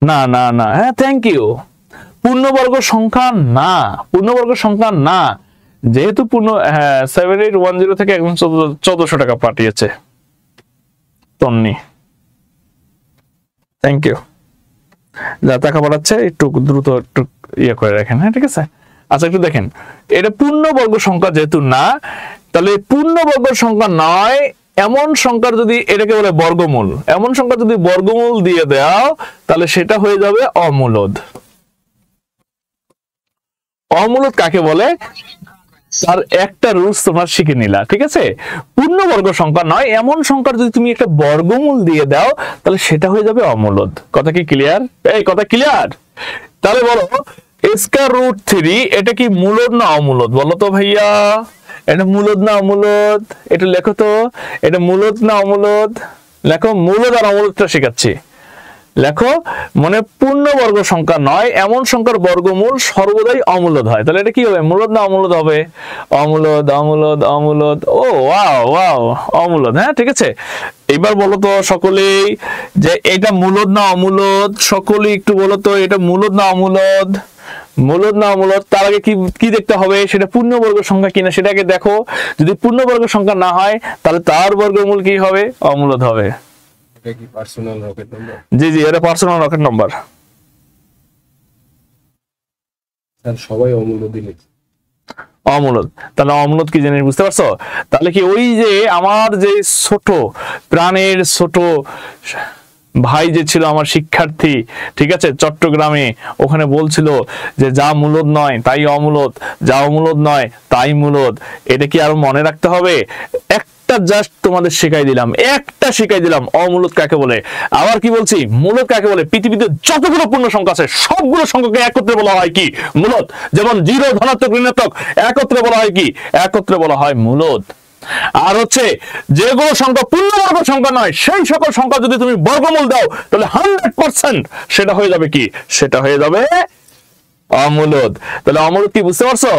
না না না, হ্যাঁ থ্যাংক ইউ, পূর্ণবর্গ সংখ্যা না, পূর্ণবর্গ সংখ্যা না, যেহেতু পূর্ণ, হ্যাঁ 7810 থেকে একদম 1400 টাকা পাঠিয়েছে তন্নি, থ্যাংক ইউ। যা টাকা পাঠাচ্ছে একটু দ্রুত একটু ইয়ে করে রাখেন, হ্যাঁ ঠিক আছে। আচ্ছা একটু দেখেন, এটা পূর্ণবর্গ সংখ্যা যেহেতু না, তাহলে পূর্ণবর্গ সংখ্যা নয় এমন সংখ্যার যদি এটাকে বলে বর্গমূল, এমন সংখ্যা যদি বর্গমূল দিয়ে দাও তাহলে সেটা হয়ে যাবে অমূলদ। অমূলদ কাকে বলে তার একটা রুলস তোমরা শিখে নিলা, ঠিক আছে? পূর্ণবর্গ সংখ্যা নয় এমন সংখ্যার যদি তুমি একটা বর্গমূল দিয়ে দাও তাহলে সেটা হয়ে যাবে অমূলদ। কথা কি ক্লিয়ার? এই কথা ক্লিয়ার? তাহলে বলো স্কয়ার রুট 3 এটা কি মূলদ না অমূলদ? বলো তো ভাইয়া, এটা মূলদ না অমূলদ? এটা লেখো তো, এটা মূলদ না অমূলদ? লেখো, মূলদ আর অমূলদটা শেখাচ্ছি, লেখো। মানে পূর্ণবর্গ সংখ্যা নয় এমন সংখ্যার বর্গমূল সর্বদাই অমূলদ হয়, তাহলে এটা কি হবে? মূলদ না অমূলদ হবে? অমূলদ, অমূলদ, অমূলদ, ও ওয়াও ওয়াও, অমূলদ, হ্যাঁ ঠিক আছে। এবার বলো তো সকলেই যে এটা মূলদ না অমূলদ? সকলেই একটু বলো তো এটা মূলদ না অমূলদ? মূলদ না অমূলদ? তার আগে কি দেখতে হবে? সেটা পূর্ণবর্গ সংখ্যা কিনা সেটাকে দেখো। যদি পূর্ণবর্গ সংখ্যা না হয় তাহলে তার বর্গমূল কি হবে? অমূলদ হবে। এটা কি পার্সোনাল রকেট নাম্বার? জি জি, এটা পার্সোনাল রকেট নাম্বার। স্যার সবাই অমূলদ দিলে অমূলদ, তাহলে অমূলদ কি জিনিস বুঝতে পারছো? তাহলে কি ওই যে আমার যে ছোট প্রাণের ছোট ভাই যে ছিল আমার শিক্ষার্থী, ঠিক আছে, চট্টগ্রামে, ওখানে বলছিল যে যা মূলদ নয় তাই অমূলদ, যা অমূলদ নয় তাই মূলদ। এটা কি আরো মনে রাখতে হবে? একটা জাস্ট তোমাদের শিখাই দিলাম, একটা শিখাই দিলাম অমূলদ কাকে বলে। আবার কি বলছি, মূলদ কাকে বলে? পৃথিবীতে যতগুলো পূর্ণ সংখ্যা আছে সবগুলো সংখ্যাকে একত্রে বলা হয় কি? মূলদ। যেমন 0 ধনাত্মক ঋণাত্মক একত্রে বলা হয় কি? একত্রে বলা হয় মূলদ। আর হচ্ছে যেগুলো সংখ্যা পূর্ণবর্গ সংখ্যা নয় সেই সকল সংখ্যা যদি তুমি বর্গমূল দাও তাহলে 100% সেটা হয়ে যাবে কি? সেটা হয়ে যাবে অমূলদ। তাহলে অমূলদ কি বুঝতে পারছো?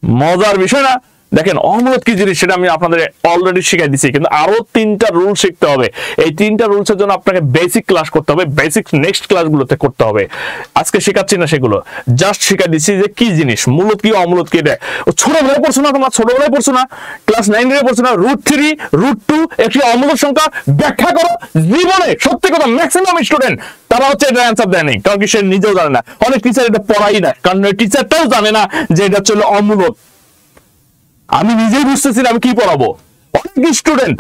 মজার বিষয় না? দেখেন অমূলত কি জিনিস সেটা আমি আপনাদের অলরেডি শিখাই দিচ্ছি, কিন্তু আরো 3টা রুল শিখতে হবে। এই 3টা রুলসের জন্য আপনাকে বেসিক ক্লাস করতে হবে, বেসিক নেক্সট ক্লাসগুলোতে করতে হবে। আজকে শেখাচ্ছি না সেগুলো, জাস্ট শিখাই দিচ্ছি যে কি জিনিস মূলত কি অমূলত কি। এটা ছোটবেলায় পড়ছো না, তোমরা ছোটবেলায় পড়ছো না, ক্লাস 9 এ পড়ছো না, √3 √2 একটি অমূলত সংখ্যা ব্যাখ্যা করো। জীবনে সত্যি কথা ম্যাক্সিমাম স্টুডেন্ট তারা হচ্ছে এটা অ্যান্সার দেয় নাই, কারণ কি সে নিজেও জানে না। অনেক টিচার এটা পড়াই না, কারণ টিচারটাও জানে না যে এটা হচ্ছে অমূলত। আমি নিজেই বুঝতেছি না আমি কি পড়াবো। অনেক স্টুডেন্ট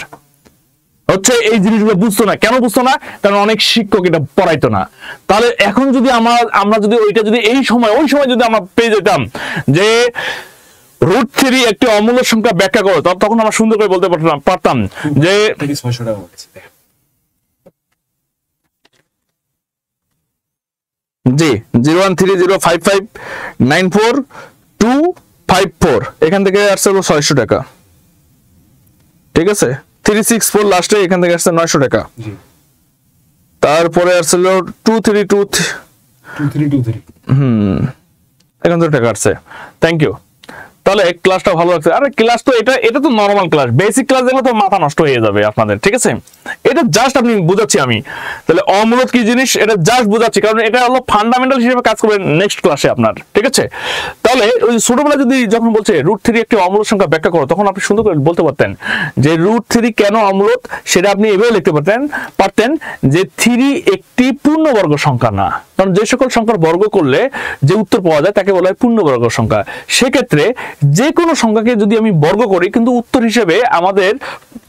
হচ্ছে এই জিনিসগুলো বুঝতো না। কেন বুঝতো না? কারণ অনেক শিক্ষক এটা পড়াইতো না। তাহলে এখন যদি আমরা যদি ওইটা যদি ওই সময় যদি আমরা পেয়ে যেতাম যে √3 একটি অমূলত সংখ্যা ব্যাখ্যা করো, তখন আমরা সুন্দর করে বলতে পারতাম যে 600 টাকা জি 01305594254 এখান থেকে আসছে 600 টাকা, ঠিক আছে। 364 লাস্টে এখান থেকে আসছে 900 টাকা। তারপরে আসছিল 2323 এখান থেকে টাকা আসছে। Thank you. তাহলে ক্লাসটা ভালো লাগছে। আরে ক্লাস তো এটা তো নরমাল ক্লাস, বেসিক ক্লাস দেখলে তো মাথা নষ্ট হয়ে যাবে আপনাদের, ঠিক আছে। এটা জাস্ট আপনি বুঝাচ্ছি আমি। তাহলে অমূলত কি জিনিস এটা জাস্ট বুঝাচ্ছি, কারণ এটা হলো ফান্ডামেন্টাল হিসেবে কাজ করবে নেক্সট ক্লাসে আপনার, ঠিক আছে। তাহলে ওই ছোটবেলায় যদি যখন বলছে √3 একটি অমূলত সংখ্যা ব্যাখ্যা করো, তখন আপনি সুন্দর করে বলতে পারতেন যে √3 কেন অমূলত, সেটা আপনি এভাবে লিখতে পারতেন যে 3 একটি পূর্ণবর্গ সংখ্যা না। কারণ যে সকল সংখ্যার বর্গ করলে যে উত্তর পাওয়া যায় তাকে বলা হয় পূর্ণবর্গ সংখ্যা। সেক্ষেত্রে যে কোনো সংখ্যাকে যদি আমি বর্গ করি কিন্তু উত্তর হিসেবে আমাদের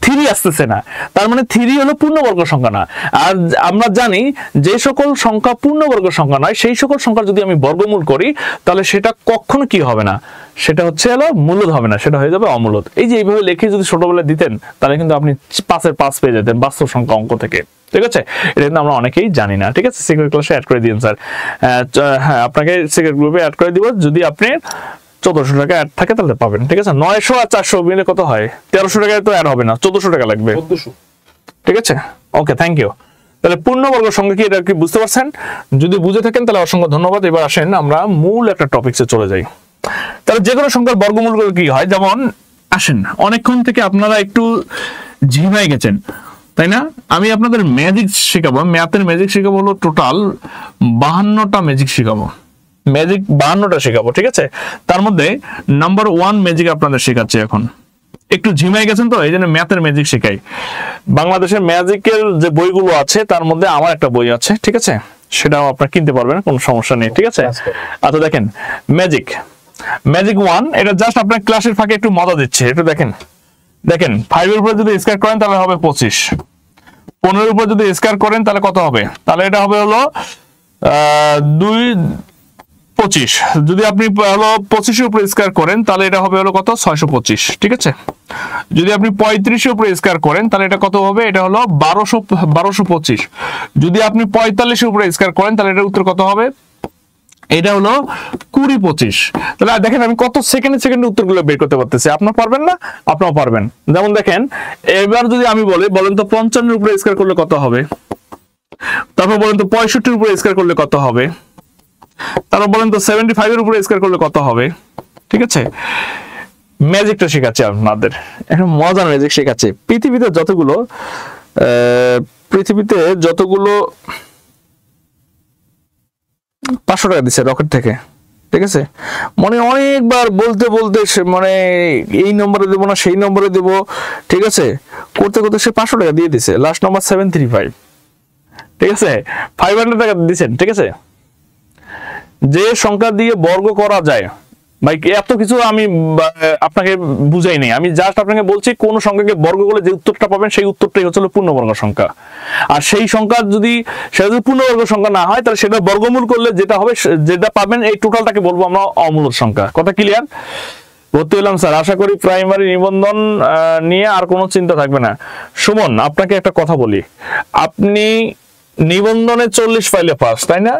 3 আসতেছে না, তার মানে 3 হলো পূর্ণবর্গ সংখ্যা না। আর আমরা জানি যে সকল সংখ্যা পূর্ণবর্গ সংখ্যা নয়, সেই সকল সংখ্যা যদি আমি বর্গমূল করি তাহলে সেটা কখনো কি হবে না, সেটা হচ্ছে মূলত হবে না, সেটা হয়ে যাবে অমূলত। এই যে এইভাবে লিখে যদি ছোটবেলায় দিতেন তাহলে কিন্তু আপনি 5-এর 5 পেয়ে যেতেন বাস্তব সংখ্যা অঙ্ক থেকে, ঠিক আছে। এটা কিন্তু আমরা অনেকেই জানি না, ঠিক আছে। সিক্রেট ক্লাসে অ্যাড করে দিন স্যার। হ্যাঁ, আপনাকে সিক্রেট গ্রুপে অ্যাড করে দিব। যদি আপনি 1400 টাকা অ্যাড থাকে তাহলে পাবেন, ঠিক আছে। 900 আর 400 মিলে কত হয়? 1300 টাকায় তো অ্যাড হবে না, 1400 টাকা লাগবে, 1400, ঠিক আছে। ওকে, থ্যাংক ইউ। তাহলে পূর্ণবর্গ সংখ্যা কি এটা কি বুঝতে পারছেন? যদি বুঝে থাকেন তাহলে অসংখ্য ধন্যবাদ। এবার আসেন আমরা মূল একটা টপিকসে চলে যাই। তাহলে যে কোনো সংখ্যার বর্গমূল করে কি হয়, যেমন আসেন অনেকক্ষণ থেকে আপনারা একটু ঝিমাই গেছেন, তাই না? আমি আপনাদের ম্যাজিক শেখাবো, ম্যাথের ম্যাজিক শেখাবো, হলো টোটাল 52টা ম্যাজিক শেখাবো, ম্যাজিক 52টা শেখাবো, ঠিক আছে। তার মধ্যে নাম্বার 1 ম্যাজিক আপনাদের শেখাচ্ছি। এখন একটু ঝিমাই গেছেন তো, এই জন্য ম্যাথের ম্যাজিক শেখাই। বাংলাদেশের ম্যাজিকের যে বইগুলো আছে তার মধ্যে আমার একটা বই আছে, ঠিক আছে, সেটাও আপনারা কিনতে পারবেন, কোনো সমস্যা নেই, ঠিক আছে। আচ্ছা দেখেন ম্যাজিক 1, এটা জাস্ট আপনার ক্লাসের ফাঁকে একটু মজা দিচ্ছে, একটু দেখেন 5 এর উপরে যদি স্কয়ার করেন তাহলে হবে 25, 15 এর উপরে যদি স্কয়ার করেন তাহলে কত হবে? তাহলে এটা হবে হলো 225। যদি আপনি হলো 25 এর উপরে স্কয়ার করেন তাহলে এটা হবে হলো কত? 625, ঠিক আছে। যদি আপনি 35 এর উপরে স্কয়ার করেন তাহলে এটা কত হবে? এটা হলো 1225। যদি আপনি 45 এর উপরে স্কয়ার করেন তাহলে এটার উত্তর কত হবে? এটা হলো 20-25। তাহলে দেখেন আমি কত সেকেন্ডে উত্তরগুলো বের করতে পারতেছি। আপনারা পারবেন না? আপনারাও পারবেন। যেমন দেখেন এবার যদি আমি বলেন তো 55 এর উপরে স্কয়ার করলে কত হবে? তারপর বলেন তো 65 এর উপরে স্কয়ার করলে কত হবে? তারপর বলেন তো 75 এর উপরে স্কয়ার করলে কত হবে? ঠিক আছে, ম্যাজিকটা শেখাচ্ছি আপনাদের, একটা মজার ম্যাজিক শেখাচ্ছি। পৃথিবীতে যতগুলো 500 টাকা দিচ্ছে রকেট থেকে, ঠিক আছে। মানে অনেকবার বলতে মানে এই নম্বরে দেবো না সেই নম্বরে দেবো, ঠিক আছে, করতে সে 500 টাকা দিয়ে দিছে। লাস্ট নাম্বার 735, ঠিক আছে, 500 টাকা দিচ্ছেন, ঠিক আছে। যে সংখ্যা দিয়ে বর্গ করা যায়, ভাই এত কিছু আমি আপনাকে বুঝাই নাই, আমি জাস্ট আপনাকে বলছি কোন সংখ্যাকে বর্গ করলে যে উত্তরটা পাবেন সেই উত্তরটাই হচ্ছে পূর্ণবর্গ সংখ্যা। আর সেই সংখ্যা সেটা যদি পূর্ণবর্গ সংখ্যা না হয় তাহলে সেটা বর্গমূল করলে যেটা পাবেন এই টোটালটাকে বলবো আমরা অমূলত সংখ্যা। কথা ক্লিয়ার? ভর্তি হলাম স্যার, আশা করি প্রাইমারি নিবন্ধন নিয়ে আর কোনো চিন্তা থাকবে না। সুমন, আপনাকে একটা কথা বলি, আপনি নিবন্ধনে 40 ফাইলে পাস, তাই না?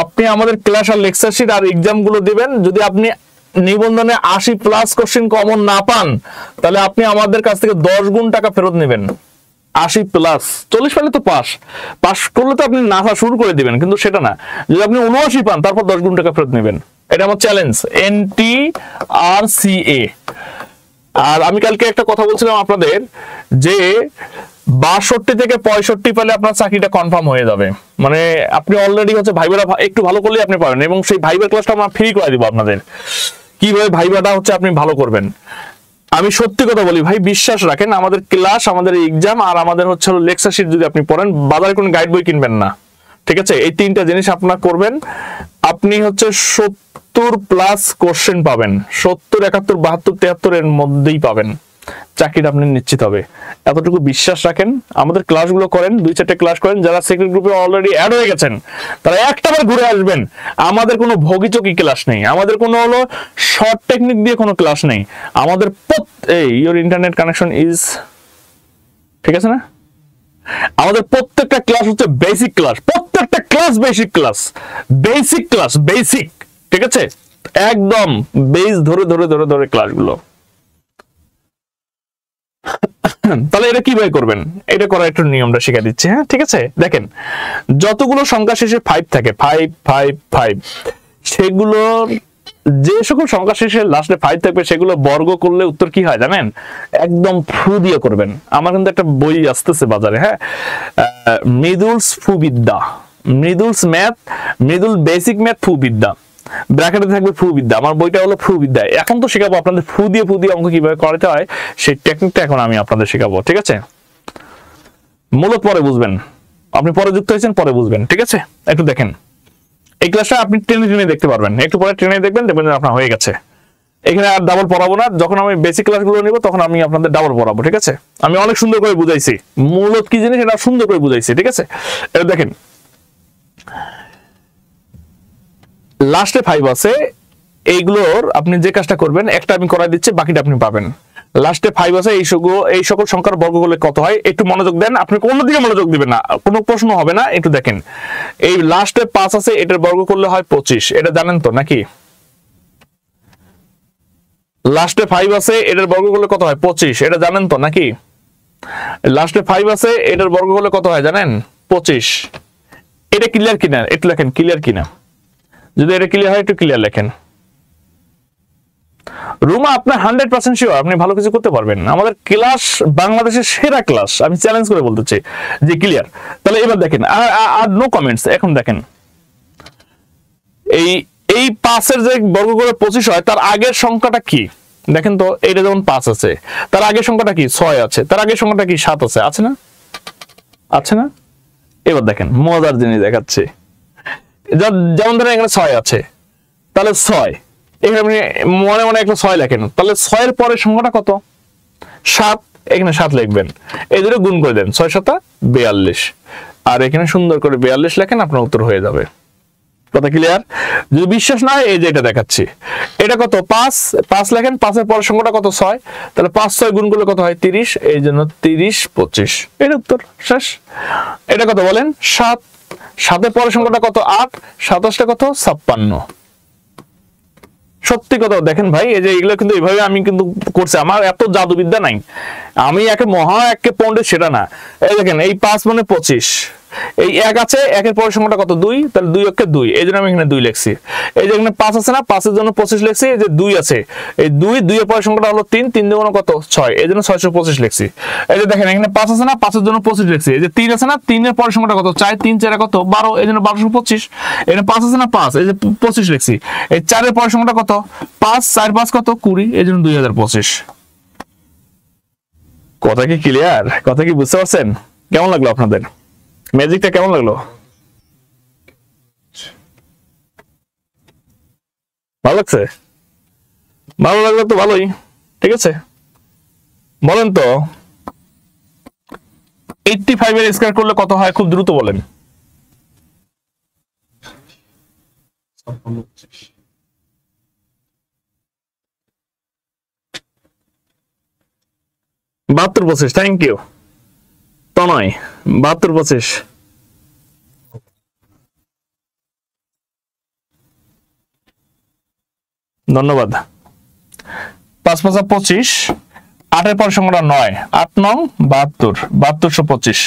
আপনি আমাদের ক্লাস আর লেকচার শিট আর এক্সাম গুলো দিবেন, যদি আপনি নিবন্ধনে 80+ কোশ্চেন কমন না পান তাহলে আপনি আমাদের কাছ থেকে 10 গুণ টাকা ফেরত নেবেন। 80+, 40 ফাইলে তো পাস করলে তো আপনি নাসা শুরু করে দিবেন, কিন্তু সেটা না, যদি আপনি 79 পান তারপর 10 গুণ টাকা ফেরত নেবেন। এটা আমার চ্যালেঞ্জ, NTRCA। আর আমি কালকে একটা কথা বলছিলাম আপনাদের যে 62 থেকে 65 পেলে আপনার চাকরিটা কনফার্ম হয়ে যাবে, মানে আপনি অলরেডি হচ্ছে ভাইবাটা একটু ভালো করলে আপনি পাবেন, এবং সেই ভাইবার ক্লাসটা আমরা ফ্রি করে দিব আপনাদের, কিভাবে ভাইবাটা হচ্ছে আপনি ভালো করবেন। আমি সত্যি কথা বলি ভাই, বিশ্বাস রাখেন, আমাদের ক্লাস, আমাদের এক্সাম আর আমাদের হচ্ছে লেকচার শিট যদি আপনি পড়েন, বাজারে কোনো গাইড বই কিনবেন না, ঠিক আছে? এই তিনটা জিনিস আপনারা করবেন, আপনি হচ্ছে 70+ কোশ্চেন পাবেন, 70, 71, 72, 73 এর মধ্যেই পাবেন, চাকরিটা আপনি নিশ্চিত হবে, এতটুকু বিশ্বাস রাখেন। আমাদের ক্লাসগুলো করেন, 2-4টা ক্লাস করেন, যারা সিক্রেট গ্রুপে অলরেডি অ্যাড হয়ে গেছেন তারা একটাবার ঘুরে আসবেন। আমাদের কোনো ভোগিচকি ক্লাস নেই, আমাদের কোনো হলো শর্ট টেকনিক দিয়ে কোনো ক্লাস নেই, আমাদের এই ইওর ইন্টারনেট কানেকশন ইজ ঠিক আছে না? আমাদের প্রত্যেকটা ক্লাস হচ্ছে বেসিক ক্লাস, প্রত্যেকটা class basic class, basic class, basic, ঠিক আছে? একদম বেস ধরে ধরে ধরে ধরে ক্লাসগুলো। তাহলে এটা কিভাবে করবেন, এটা করার একটু নিয়মটা শিখে দিচ্ছি, হ্যাঁ ঠিক আছে? দেখেন, যতগুলো সংখ্যা শেষে 5 থাকে, 5 5 5, সেগুলোর যে সকল সংখ্যা শেষে লাস্টে 5 থাকবে সেগুলো বর্গ করলে উত্তর কি হয় জানেন? একদম ফু দিয়ে করবেন। আমার কিন্তু একটা বই আসতেছে বাজারে, হ্যাঁ, মৃদুলস ফুবিদ্যা, মৃদুলস ম্যাথ, মৃদুল বেসিক ম্যাথ ফুবিদ্যা, ব্র্যাকেটে থাকবে ফু বিদ্যা। আমার বইটা হলো ফু বিদ্যা। এখন তো শেখাবো আপনাদের ফু দিয়ে অঙ্ক কিভাবে করতে হয়, সেই টেকনিকটা এখন আমি আপনাদের শেখাবো, ঠিক আছে? মূলত পরে বুঝবেন, আপনি পরে যুক্ত হয়েছেন, পরে বুঝবেন, ঠিক আছে? একটু দেখেন, এই ক্লাসটা আপনি টেনে টেনে দেখতে পারবেন, একটু পরে টেনে দেখবেন, দেখবেন আপনার হয়ে গেছে। এখানে আর ডাবল পড়াবো না, যখন আমি বেসিক ক্লাসগুলো নিব তখন আমি আপনাদের ডাবল পড়াবো, ঠিক আছে? আমি অনেক সুন্দর করে বুঝাইছি, মূলত কি জিনিস এটা সুন্দর করে বুঝাইছি, ঠিক আছে? এটা দেখেন, লাস্টে 5 আছে, এইগুলোর আপনি যে কাজটা করবেন, একটা আমি করাই দিচ্ছি, বাকিটা আপনি পাবেন। লাস্টে 5 আছে, এই সকল সংখ্যার বর্গ করলে কত হয়, একটু মনোযোগ দেন, আপনি কোনো দিকে মনোযোগ দিবেন না, কোনো প্রশ্ন হবে না, একটু দেখেন। এই লাস্টে 5 আছে, এটার বর্গ করলে হয় 25, এটা জানেন তো নাকি? লাস্টে 5 আছে, এটার বর্গ করলে কত হয় 25, এটা জানেন তো নাকি? লাস্টে 5 আছে, এটার বর্গ করলে কত হয় জানেন? 25। এটা ক্লিয়ার কিনা একটু লেখেন, ক্লিয়ার কিনা, যদি এটা ক্লিয়ার হয় একটু ক্লিয়ার লেখেন। রুমা, আপনার 100% শিওর আপনি ভালো কিছু করতে পারবেন, আমাদের ক্লাস বাংলাদেশের সেরা ক্লাস, আমি চ্যালেঞ্জ করে বলতেছি যে ক্লিয়ার। তাহলে এবার দেখেন, আর নো কমেন্টস, এখন দেখেন, এই 5 যে বর্গ করে 25 হয়, তার আগের সংখ্যাটা কি দেখেন তো। এইটা যেমন 5 আছে, তার আগের সংখ্যাটা কি 6 আছে, তার আগের সংখ্যাটা কি 7 আছে, আছে না? আছে না? এবার দেখেন, মজার জিনিস দেখাচ্ছি। যেমন ধরেন এখানে 6 আছে, তাহলে 6, এখানে আপনি মনে মনে একটা 6 লেখেন, তাহলে 6 এর পরের সংখ্যাটা কত? 7, এখানে 7 লিখবেন, এই দুটো গুণ করে দেন, 6 7 42, আর এখানে সুন্দর করে 42 লেখেন, আপনার উত্তর হয়ে যাবে। কথা ক্লিয়ার? যদি বিশ্বাস না হয়, এই যে এটা দেখাচ্ছি, এটা কত? 5 লেখেন, 5 এর পরের সংখ্যাটা কত? 6, তাহলে 5 6 গুণ করলে কত হয়? 30, এই জন্য 30 25, এর উত্তর শেষ। এটা কত বলেন? 7, 7 এর পরের সংখ্যাটা কত? 8, 27টা কত? 56। সত্যি কথা দেখেন ভাই, এই যে এগুলো কিন্তু এইভাবে আমি কিন্তু করছি, আমার এত জাদুবিদ্যা নাই, আমি একে মহা একে পণ্ডিত সেটা না। এই দেখেন, এই 5 মানে 25, এই 1 আছে, 1 এর পরের সংখ্যাটা কত? 2, তাহলে 2 অক্ষে 2, এই জন্য আমি এখানে 2 লিখছি। এই যে এখানে 5 আছে না, 5 এর জন্য 25 লিখছি। এই যে 2 আছে, এই 2 এর পরের সংখ্যাটা হলো 3, 3 দুগুণ কত? 6, এই জন্য 625 লিখছি। এই যে দেখেন, এখানে 5 আছে না, 5 এর জন্য 25 লিখছি। এই যে 3 আছে না, 3 এর পরের সংখ্যাটা কত? 4, 3 4 কত? 12, এই জন্য 1225। এখানে 5 আছে না, 5, এই যে 25 লিখছি। এই 4 এর পরের সংখ্যাটা কত? 5 4 5 কত? 20, এই জন্য 2025। কথা কি ক্লিয়ার? কথা কি বুঝতে পারছেন? কেমন লাগলো আপনাদের ম্যাজিকটা? কেমন লাগলো? ভালো লাগছে? ভালো লাগলো তো ভালোই, ঠিক আছে। বলেন তো, 85 এর স্কয়ার করলে কত হয়? খুব দ্রুত বলেন। 72 25, থ্যাংক ইউ তনয়। 72 25, ধন্যবাদ। 5 5 25, 8 এর পর সংখ্যাটা 9, 8 9 72, 7225।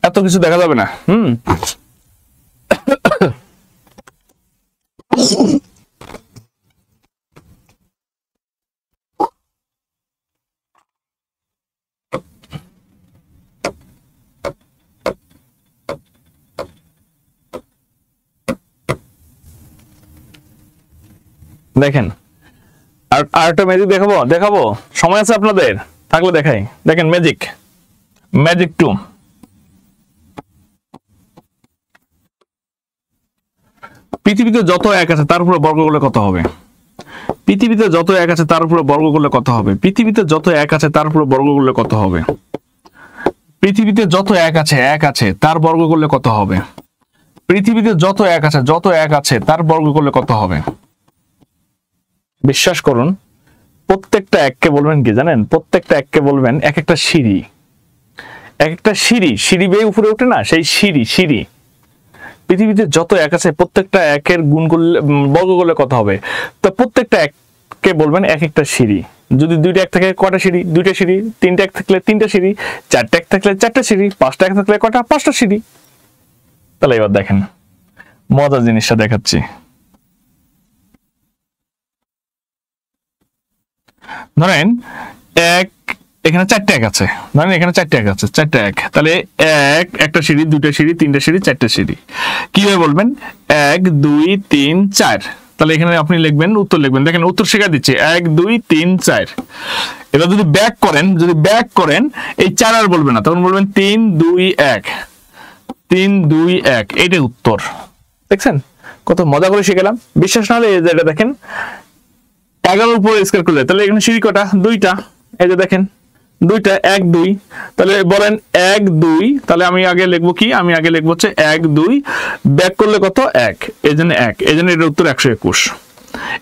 এত কিছু দেখা যাবে না। দেখেন আরেকটা ম্যাজিক দেখাবো সময় আছে আপনাদের থাকলে দেখাই। দেখেন ম্যাজিক 2। পৃথিবীতে যত এক আছে তার উপরে বর্গ করলে কত হবে? পৃথিবীতে যত এক আছে তার উপরে বর্গ করলে কত হবে? পৃথিবীতে যত এক আছে তার উপরে বর্গ করলে কত হবে? পৃথিবীতে যত এক আছে তার বর্গ করলে কত হবে? পৃথিবীতে যত এক আছে তার বর্গ করলে কত হবে? বিশ্বাস করুন, প্রত্যেকটা এককে বলবেন কি জানেন? প্রত্যেকটা এককে বলবেন এক একটা সিঁড়ি, এক একটা সিঁড়ি বেয়ে উপরে ওঠে না, সেই সিঁড়ি। পৃথিবীতে যত এক আছে প্রত্যেকটা একের গুণ করলে বর্গ করলে কত হবে? তো প্রত্যেকটা এককে বলবেন এক একটা সিঁড়ি। যদি দুইটা এক থাকে কয়টা সিঁড়ি? দুইটা সিঁড়ি। তিনটা এক থাকলে তিনটা সিঁড়ি। চারটা এক থাকলে চারটা সিঁড়ি। পাঁচটা এক থাকলে কয়টা? পাঁচটা সিঁড়ি। তাহলে এবার দেখেন মজার জিনিসটা দেখাচ্ছি। ধরেন এখানে চারটে এক আছে, ধরেন এখানে চারটে এক আছে, চারটে এক, তাহলে একটা সিঁড়ি, দুইটা সিঁড়ি, তিনটা সিঁড়ি, চারটে সিঁড়ি। কিভাবে বলবেন? 1 2 3 4। তাহলে এখানে আপনি লিখবেন, উত্তর লিখবেন। দেখেন উত্তর শেখা দিচ্ছে 1 2 3 4। এবার যদি ব্যাক করেন এই 4 আর বলবেন না, তখন বলবেন 3 2 1 3 2 1। এইটাই উত্তর। দেখছেন কত মজা করে শিখলাম। বিশ্বাস না হলে এই যে এটা দেখেন 11 উপর স্কয়ার করলে তাহলে এখানে সিঁড়ি কটা? দুইটা। এই যে দেখেন দুইটা, 1 2। তাহলে বলেন 1 2। তাহলে আমি আগে লিখবো কি? আমি আগে লিখবো হচ্ছে 1 2, ব্যাক করলে কত? 1, এজন্য 1, এজন্য এর উত্তর 121।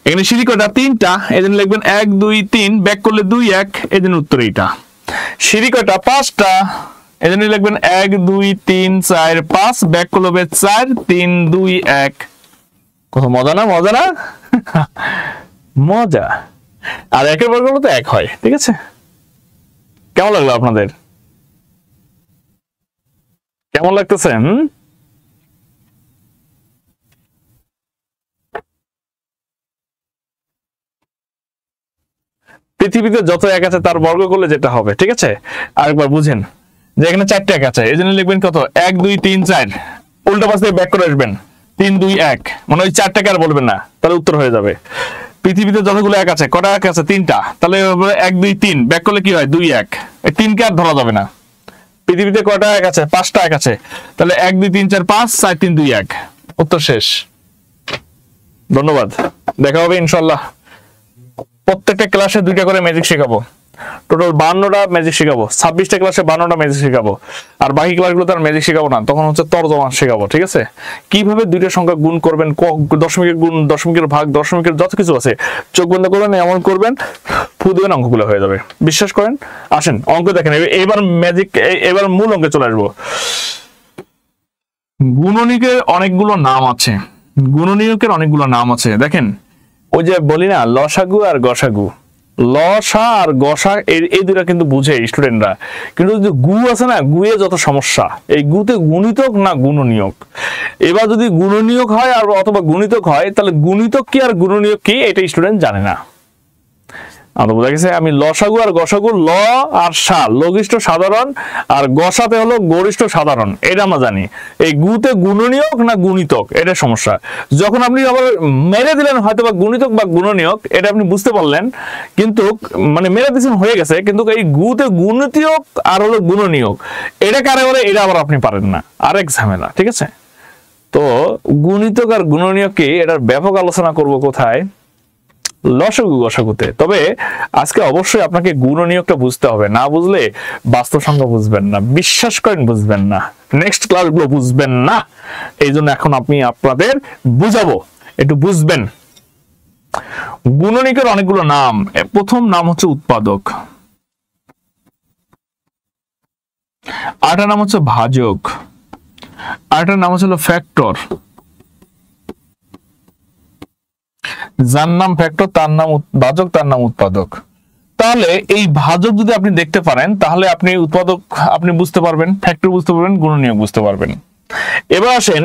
এখানে সিঁড়ি কটা? তিনটা, এজন্য লিখবেন 1 2 3, ব্যাক করলে 2 1, এজন্য উত্তর এইটা। সিঁড়ি কটা? পাঁচটা, এজন্য লিখবেন 1 2 3 4 5, ব্যাক করলে হবে 4 3 2 1। কত মজা না? মজা। আর একের বর্গ করলে তো 1 হয়। ঠিক আছে, কেমন লাগলো আপনাদের? কেমন লাগতেছে? পৃথিবীতে যত এক আছে তার বর্গ করলে যেটা হবে। ঠিক আছে, আরেকবার বুঝেন যে এখানে চারটে এক আছে, এই জন্য লিখবেন কত? 1 2 3 4, উল্টা পাশ থেকে ব্যাক করে আসবেন 3 2 1, মানে ওই চারটাকে আর বলবেন না, তাহলে উত্তর হয়ে যাবে। পৃথিবীতে যতগুলো এক আছে, কটা এক আছে? তিনটা, তাহলে 1 2 3, ব্যাক করলে কি হয়? 2 1। এই 3 কে আর ধরা যাবে না। পৃথিবীতে কয়টা এক আছে? পাঁচটা এক আছে, তাহলে 1 2 3 4 5 4 3 2 1, উত্তর শেষ। ধন্যবাদ, দেখা হবে ইনশাআল্লাহ। প্রত্যেকটা ক্লাসে 2টা করে ম্যাজিক শেখাবো। টোটাল 52টা ম্যাজিক শেখাবো। 26টা ক্লাসে 52টা ম্যাজিক শেখাবো। আর বাকি ক্লাসগুলো তার ম্যাজিক শেখাবো না, তখন হচ্ছে তর্জমা শেখাবো। ঠিক আছে, কিভাবে দুইটা সংখ্যা গুণ করবেন, দশমিকের গুণ, দশমিকের ভাগ, দশমিকের যত কিছু আছে, চোখ বন্ধ করবেন, এমন করবেন, ফু দিবেন, অঙ্কগুলো হয়ে যাবে। বিশ্বাস করেন। আসেন অঙ্ক দেখেন। এবার ম্যাজিক, এবার মূল অঙ্কে চলে আসবো। গুণনীয়কের অনেকগুলো নাম আছে। গুণনীয়কের অনেকগুলো নাম আছে। দেখেন ওই যে বলি না, লসাগু আর গসাগু। লসা আর গসা এই দুটা কিন্তু বুঝে স্টুডেন্টরা, কিন্তু যে গু আছে না, গুয়ে যত সমস্যা। এই গুতে গুণিতক না গুণনীয়ক। এবার যদি গুণনীয়ক হয় আর অথবা গুণিতক হয়, তাহলে গুণিতক কি আর গুণনীয়ক কি এটা স্টুডেন্ট জানে না। বোঝা গেছে? আমি লসাগু আর গসাগু, ল আর সা লঘিষ্ঠ সাধারণ, আর গসাতে হলো গরিষ্ঠ সাধারণ, এটা আমরা জানি। এই গুতে গুণনীয়ক না গুণিতক, এটা সমস্যা। যখন আপনি আবার মেরে দিলেন হয়তো বা গুণিতক বা গুণনীয়ক, এটা আপনি বুঝতে পারলেন, কিন্তু মানে মেরে দিয়েছেন হয়ে গেছে, কিন্তু এই গুতে গুণিতক আর হলো গুণনীয়ক, এটা কারে বলে এটা আবার আপনি পারেন না, আরেক ঝামেলা। ঠিক আছে, তো গুণিতক আর গুণনীয়ক কি, এটার ব্যাপক আলোচনা করব কোথায়? লসাগু গসাগুতে। তবে আজকে অবশ্যই আপনাকে গুণনীয়কটা বুঝতে হবে, না বুঝলে বাস্তব সংখ্যা বুঝবেন না। বিশ্বাস করেন বুঝবেন না, নেক্সট ক্লাসগুলো বুঝবেন না। এই জন্য এখন আমি আপনাদের বুঝাবো, একটু বুঝবেন। গুণনীয়কের অনেকগুলো নাম। প্রথম নাম হচ্ছে উৎপাদক, আরেকটার নাম হচ্ছে ভাজক, আরেকটার নাম হচ্ছে ফ্যাক্টর। যার নাম ফ্যাক্টর তার নাম ভাজক, তার নাম উৎপাদক। তাহলে এই ভাজক যদি আপনি দেখতে পারেন, তাহলে আপনি উৎপাদক আপনি বুঝতে পারবেন, ফ্যাক্টর বুঝতে পারবেন, গুণনীয়ক বুঝতে পারবেন। এবার আসেন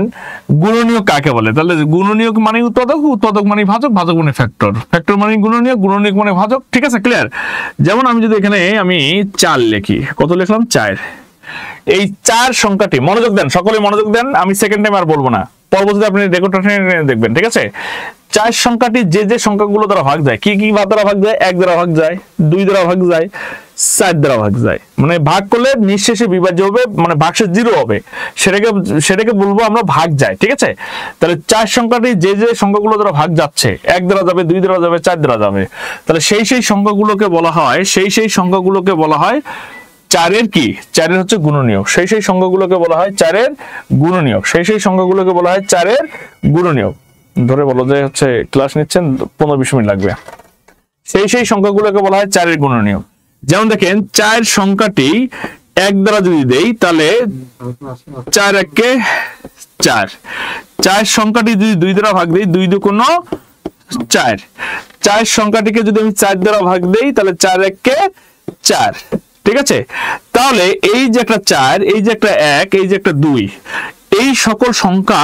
গুণনীয়ক কাকে বলে। তাহলে গুণনীয়ক মানে উৎপাদক, উৎপাদক মানে ভাজক, ভাজক মানে ফ্যাক্টর, ফ্যাক্টর মানে গুণনীয়ক, গুণনীয়ক মানে ভাজক। ঠিক আছে, ক্লিয়ার? যেমন আমি যদি এখানে আমি 4 লিখি, কত লিখলাম? 4। এই 4 সংখ্যাটি, মনোযোগ দেন, সকলে মনোযোগ দেন, আমি সেকেন্ড টাইম আর বলবো না। পরবর্তীতে আপনি রেকর্ডটা দেখবেন, ঠিক আছে। 4 সংখ্যাটি যে যে সংখ্যাগুলো দ্বারা ভাগ যায়, কি কি দ্বারা ভাগ যায়? 1 দ্বারা ভাগ যায়, 2 দ্বারা ভাগ যায়, 4 দ্বারা ভাগ যায়। মানে ভাগ করলে নিঃশেষে বিভাজ্য হবে, মানে ভাগশেষ 0 হবে, সেটাকে বলবো আমরা ভাগ যায়, ঠিক আছে। তাহলে 4 সংখ্যাটি যে যে সংখ্যাগুলো দ্বারা ভাগ যাচ্ছে, 1 দ্বারা যাবে, 2 দ্বারা যাবে, 4 দ্বারা যাবে, তাহলে সেই সংখ্যাগুলোকে বলা হয়, সেই সংখ্যাগুলোকে বলা হয় 4-এর কি? 4-এর হচ্ছে গুণনীয়ক। সেই সংখ্যাগুলোকে বলা হয় 4-এর গুণনীয়ক। সেই সংখ্যাগুলোকে বলা হয় 4-এর গুণনীয়ক। ধরে বলো যে হচ্ছে ক্লাস নিচ্ছেন 15-20 মিনিট লাগবে। সেই সংখ্যাগুলোকে বলা হয় 4-এর গুণনীয়ক। যেমন দেখেন 4 সংখ্যাটি 1 দ্বারা যদি দেই তাহলে 4 1-কে 4। 4 সংখ্যাটি যদি 2 দ্বারা ভাগ দেই, 2 2 কোনো 4। 4 সংখ্যাটিকে যদি আমি 4 দ্বারা ভাগ দেই তাহলে 4 1-কে 4, ঠিক আছে। তাহলে এই যে একটা 4, এই যে একটা 1, এই যে একটা 2, এই সকল সংখ্যা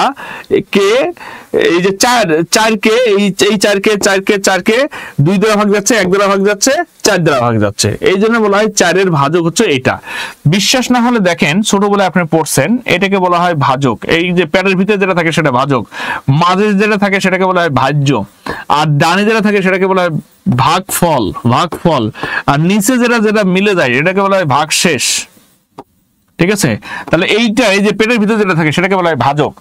কে, এই যে 4 কে, এই 4 কে 2 দ্বারা ভাগ যাচ্ছে, 1 দ্বারা ভাগ যাচ্ছে, 4 দ্বারা ভাগ যাচ্ছে। এই জন্য বলা হয় 4-এর ভাজক হচ্ছে এটা। বিশ্বাস না হলে দেখেন, ছোটবেলায় আপনি পড়ছেন, এটাকে বলা হয় ভাজক। এই যে পেটের ভিতরে যেটা থাকে সেটা ভাজক, মাঝে যেটা থাকে সেটাকে বলা হয় ভাজ্য, আর ডানে যেটা থাকে সেটাকে বলা হয় ভাগফল, আর নিচে যেটা মিলে যায় এটাকে বলা হয় ভাগশেষ, ঠিক আছে। তাহলে এইটা, এই যে পেটের ভিতরে যেটা থাকে সেটাকে বলা হয় ভাজক।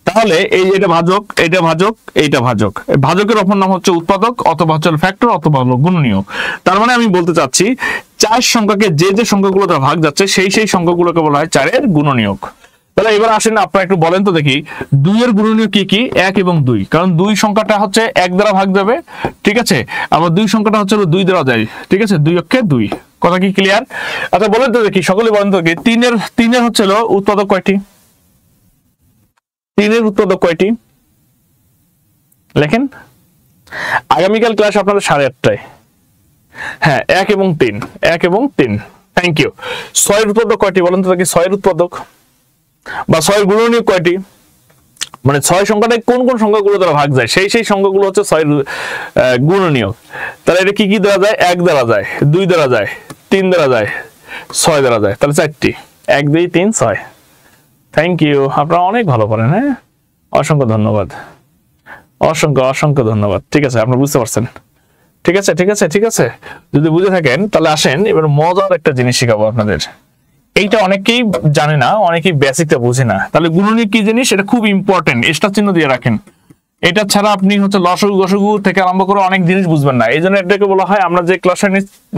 তাহলে এই এটা ভাজক, এইটা ভাজক, এইটা ভাজক। ভাজকের অপর নাম হচ্ছে উৎপাদক, অথবা হচ্ছে ফ্যাক্টর, অথবা হলো গুণনীয়ক। তার মানে আমি বলতে চাচ্ছি 4 সংখ্যাকে যে যে সংখ্যাগুলো দ্বারা ভাগ যাচ্ছে সেই সংখ্যাগুলোকে বলা হয় 4-এর গুণনীয়ক। তাহলে এবার আসেন, আপনারা একটু বলেন তো দেখি 2 এর গুণনীয়ক কি কি? 1 এবং 2। কারণ 2 সংখ্যাটা হচ্ছে 1 দ্বারা ভাগ যাবে, ঠিক আছে। আবার 2 সংখ্যাটা হচ্ছে 2 দ্বারা যায়, ঠিক আছে। 2 1-কে 2। কথা কি ক্লিয়ার? আচ্ছা বলেন তো দেখি, সকলে বলেন তো দেখি 3 এর হচ্ছে উৎপাদক কয়টি? 3 এর উৎপাদক কয়টি লেখেন। আগামীকাল ক্লাস আপনাদের 8:30টায়। হ্যাঁ, 1 এবং 3। Thank you. 6 এর উৎপাদক কয়টি বলেন তো দেখি? 6 এর উৎপাদক বা 6 এর গুণনীয়ক কয়টি? মানে 6 সংখ্যাটা কোন কোন সংখ্যাগুলো দ্বারা ভাগ যায় সেই সংখ্যাগুলো হচ্ছে 6 এর গুণনীয়ক। তাহলে এটা কি কি দ্বারা যায়? 1 দ্বারা যায়, 2 দ্বারা যায়, 3 দ্বারা যায়, 6 দ্বারা যায়। তাহলে 4টি, 1 2 3 6। থ্যাংক ইউ, আপনারা অনেক ভালো পারেন। হ্যাঁ, অসংখ্য ধন্যবাদ, অসংখ্য ধন্যবাদ। ঠিক আছে, আপনারা বুঝতে পারছেন। ঠিক আছে। যদি বুঝে থাকেন তাহলে আসেন এবার মজার একটা জিনিস শেখাবো আপনাদের। এইটা অনেকেই জানে না, অনেকেই বেসিকটা বুঝে না। তাহলে গুণনীয়ক কি জিনিস, এটা খুব ইম্পর্টেন্ট, স্টার চিহ্ন দিয়ে রাখেন। এটা ছাড়া আপনি হচ্ছে লসগু গসগু থেকে আরম্ভ করে অনেক জিনিস বুঝবেন না। এই জন্য এটাকে বলা হয়, আমরা যে ক্লাসটা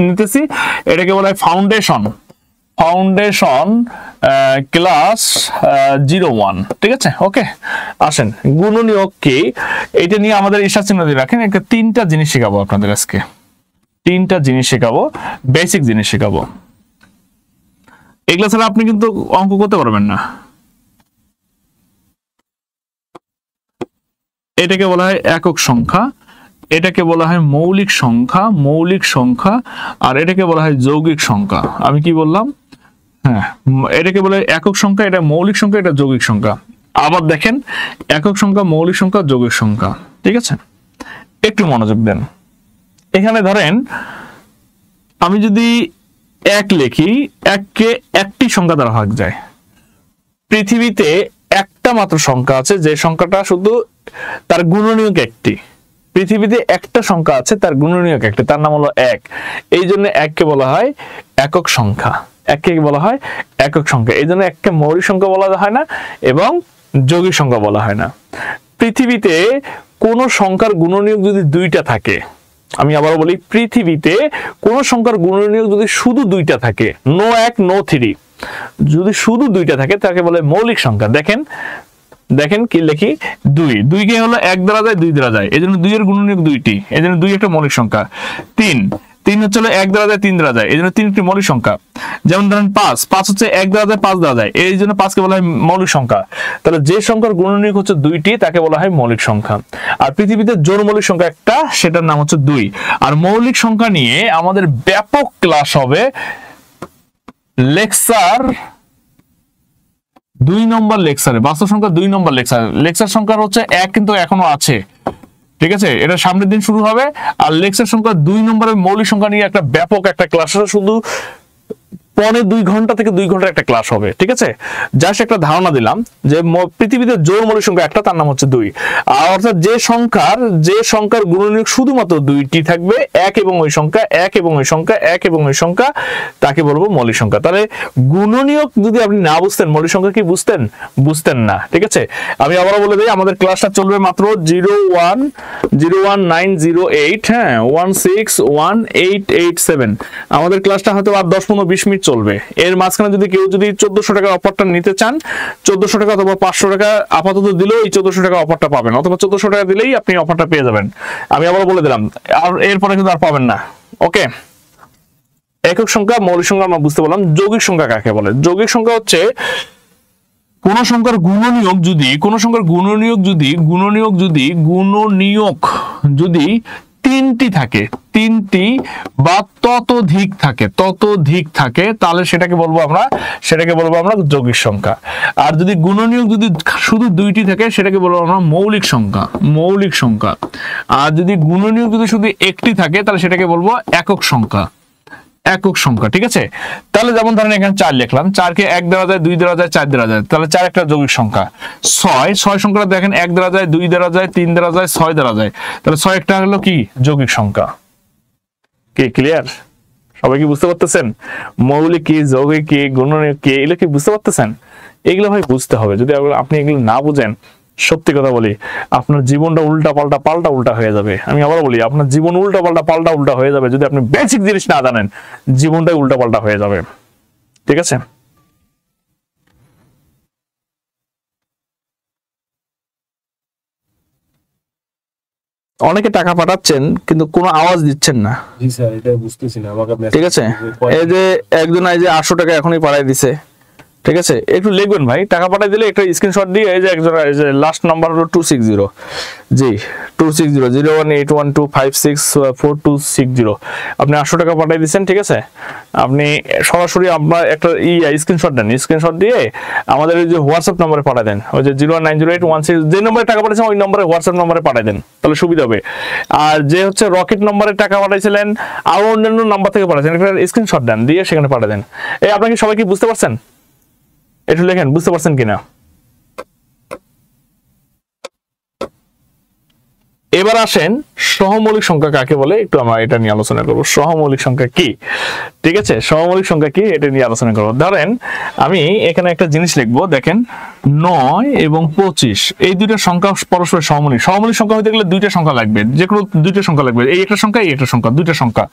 নিতেছি এটাকে বলা হয় ফাউন্ডেশন ক্লাস 01, ঠিক আছে। ওকে, আসেন গুণনীয়ক কি এটা নিয়ে আমাদের স্টার চিহ্ন দিয়ে রাখেন। একটা 3টা জিনিস শেখাবো আপনাদের আজকে, 3টা জিনিস শেখাবো, বেসিক জিনিস শেখাবো। এগুলো ছাড়া আপনি কিন্তু অঙ্ক করতে পারবেন না। এটাকে বলা হয় একক সংখ্যা, এটাকে বলা হয় মৌলিক সংখ্যা, আর এটাকে বলা হয় যৌগিক সংখ্যা। আমি কি বললাম? হ্যাঁ, এটাকে বলা হয় একক সংখ্যা, এটা মৌলিক সংখ্যা, এটা যৌগিক সংখ্যা। আবার দেখেন, একক সংখ্যা, মৌলিক সংখ্যা, যৌগিক সংখ্যা, ঠিক আছে। একটু মনোযোগ দেন। এখানে ধরেন আমি যদি 1 লিখি, 1-কে 1টি সংখ্যা দ্বারা ভাগ যায়। পৃথিবীতে একটা মাত্র সংখ্যা আছে যে সংখ্যাটা শুধু তার গুণনীয়ক 1টি। পৃথিবীতে একটা সংখ্যা আছে তার গুণনীয়ক 1টি, তার নাম হলো 1। এই জন্য 1-কে বলা হয় একক সংখ্যা। 1-কে বলা হয় একক সংখ্যা। এই জন্য 1-কে মৌলিক সংখ্যা বলা হয় না এবং যৌগিক সংখ্যা বলা হয় না। পৃথিবীতে কোন সংখ্যার গুণনীয়ক যদি 2টা থাকে, আমি আবার বলি, পৃথিবীতে কোন সংখ্যার গুণনীয়ক যদি শুধু 2টা থাকে, নো 1 নো 3, যদি শুধু 2টা থাকে তাকে বলে মৌলিক সংখ্যা। দেখেন কি লিখি, 2 কে হলো 1 দ্বারা যায়, 2 দ্বারা যায়, এই জন্য 2 এর গুণনীয়ক 2টি, এই জন্য 2 একটা মৌলিক সংখ্যা। 3 হচ্ছে 1 দ্বারা যায়, 3 দ্বারা যায়, এই জন্য 3 একটি মৌলিক সংখ্যা। যেমন ধরেন 5 হচ্ছে 1 দ্বারা যায়, 5 দ্বারা যায়, এই জন্য 5-কে বলা হয় মৌলিক সংখ্যা। তাহলে যে সংখ্যার গুণনীয়ক হচ্ছে 2টি তাকে বলা হয় মৌলিক সংখ্যা। আর পৃথিবীতে জোড় মৌলিক সংখ্যা একটা, সেটার নাম হচ্ছে 2। আর মৌলিক সংখ্যা নিয়ে আমাদের ব্যাপক ক্লাস হবে, লেকচার 2 নম্বর লেকচারে, বাস্তব সংখ্যা 2 নম্বর লেকচার সংখ্যা হচ্ছে 1 কিন্তু এখনো আছে, ঠিক আছে। এটা সামনের দিন শুরু হবে। আর লেকচার সংখ্যা 2 নম্বরের মৌলিক সংখ্যা নিয়ে একটা ব্যাপক একটা ক্লাস শুধু 2.5 থেকে 2 ঘন্টার একটা ক্লাস হবে, ঠিক আছে। জাস্ট একটা ধারণা দিলাম যে পৃথিবীতে জোড় মৌলিক সংখ্যা একটা, তার নাম হচ্ছে 2। আর অর্থাৎ যে সংখ্যার গুণনীয়ক শুধুমাত্র 2টি থাকবে, এক এবং ওই সংখ্যা, এক এবং ওই সংখ্যা, এক এবং ওই সংখ্যা, তাকে বলবো মৌলিক সংখ্যা। তাহলে গুণনীয়ক যদি আপনি না বুঝতেন, মৌলিক সংখ্যা কি বুঝতেন না, ঠিক আছে। আমি আবারও বলে দিই, আমাদের ক্লাসটা চলবে মাত্র 011908 হ্যাঁ 1618887। আমাদের ক্লাসটা হয়তো আর 10-15-20 মিনিট চলবে। এর মাঝখানে যদি কেউ 1400 টাকার অফারটা নিতে চান, 1400 টাকা অথবা 500 টাকা আপাতত দিলেও এই 1400 টাকা অফারটা পাবেন, অথবা 1400 টাকা দিলেই আপনি অফারটা পেয়ে যাবেন। আমি আবার বলে দিলাম, আর এরপরে কিন্তু আর পাবেন না। ওকে, একক সংখ্যা, মৌলিক সংখ্যা আমরা বুঝতে পারলাম। যৌগিক সংখ্যা কাকে বলে? যৌগিক সংখ্যা হচ্ছে কোন সংখ্যার গুণনীয়ক যদি 3টি থাকে, 3টি বা ততোধিক থাকে, তাহলে সেটাকে বলবো আমরা যৌগিক সংখ্যা। আর যদি গুণনীয়ক যদি শুধু 2টি থাকে, সেটাকে বলবো আমরা মৌলিক সংখ্যা। আর যদি গুণনীয়ক যদি শুধু 1টি থাকে, তাহলে সেটাকে বলবো একক সংখ্যা, ঠিক আছে। তাহলে যেমন ধরেন এখানে 4 লিখলাম, 4কে 1 দেওয়া যায়, 2 দেওয়া যায়, 4 দেওয়া যায়, তাহলে 4 একটা যৌগিক সংখ্যা। 6 সংখ্যাটা দেখেন 1 দেওয়া যায়, 2 দেওয়া যায়, 3 দেওয়া যায়, 6 দেওয়া যায়, তাহলে 6 একটা হলো কি যৌগিক সংখ্যা। কি ক্লিয়ার? সবাই কি বুঝতে পারতেছেন? মৌলিক কি, যৌগিক কি, গুণনীয়ক কি, এগুলো কি বুঝতে পারতেছেন? এগুলো ভাই বুঝতে হবে। যদি আপনি এগুলো না বুঝেন, সত্যি কথা বলি, আপনার জীবনটা উল্টা হয়ে যাবে। আমি আবার বলি, আপনার জীবন উল্টা হয়ে যাবে যদি আপনি বেসিক জিনিস না জানেন। জীবনটাই উল্টা হয়ে যাবে, ঠিক আছে। অনেকে টাকা পাঠাচ্ছেন কিন্তু কোনো আওয়াজ দিচ্ছেন না, জি স্যার, এটা বুঝতেছি না আমাকে আপনি। ঠিক আছে। এই যে একজন এই যে 800 টাকা এখনই পাঠাই দিছে, ঠিক আছে। একটু লিখবেন ভাই, টাকা পাঠাই দিলে একটা স্ক্রিনশট দিয়ে, এই যে একজন, এই যে লাস্ট নাম্বার হলো 260, জি 260 0181256426 আপনি 800 টাকা পাঠাই দিচ্ছেন, ঠিক আছে। আপনি সরাসরি আপনার একটা স্ক্রিনশট দেন, স্ক্রিনশট দিয়ে আমাদের এই যে হোয়াটসঅ্যাপ নম্বরে পাঠাই দেন, ওই যে 0190816 যে নম্বরে টাকা পাঠাচ্ছেন ওই নম্বরে হোয়াটসঅ্যাপ নম্বরে পাঠাই দেন, তাহলে সুবিধা হবে। আর যে হচ্ছে রকেট নম্বরে টাকা পাঠাইছিলেন, আরো অন্যান্য নাম্বার থেকে পাঠাচ্ছেন, একটা স্ক্রিনশট দেন, দিয়ে সেখানে পাঠাই দেন। এই আপনাকে সবাই কি বুঝতে পারছেন? একটু লেখেন, বুঝতে পারছেন কিনা। এবার আসেন সহমৌলিক সংখ্যা কাকে বলে, একটু আমরা এটা নিয়ে আলোচনা করব। সহমৌলিক সংখ্যা কি, ঠিক আছে, সহমৌলিক সংখ্যা কি এটা নিয়ে আলোচনা করব। ধরেন আমি এখানে একটা জিনিস লিখবো, দেখেন 9 এবং 25 এই দুইটা সংখ্যা পরস্পর সহমৌলিক। সহমৌলিক সংখ্যা হতে গেলে দুইটা সংখ্যা লাগবে, যে কোনো দুইটা সংখ্যা লাগবে, এই একটা সংখ্যা, এই একটা সংখ্যা, দুইটা সংখ্যা।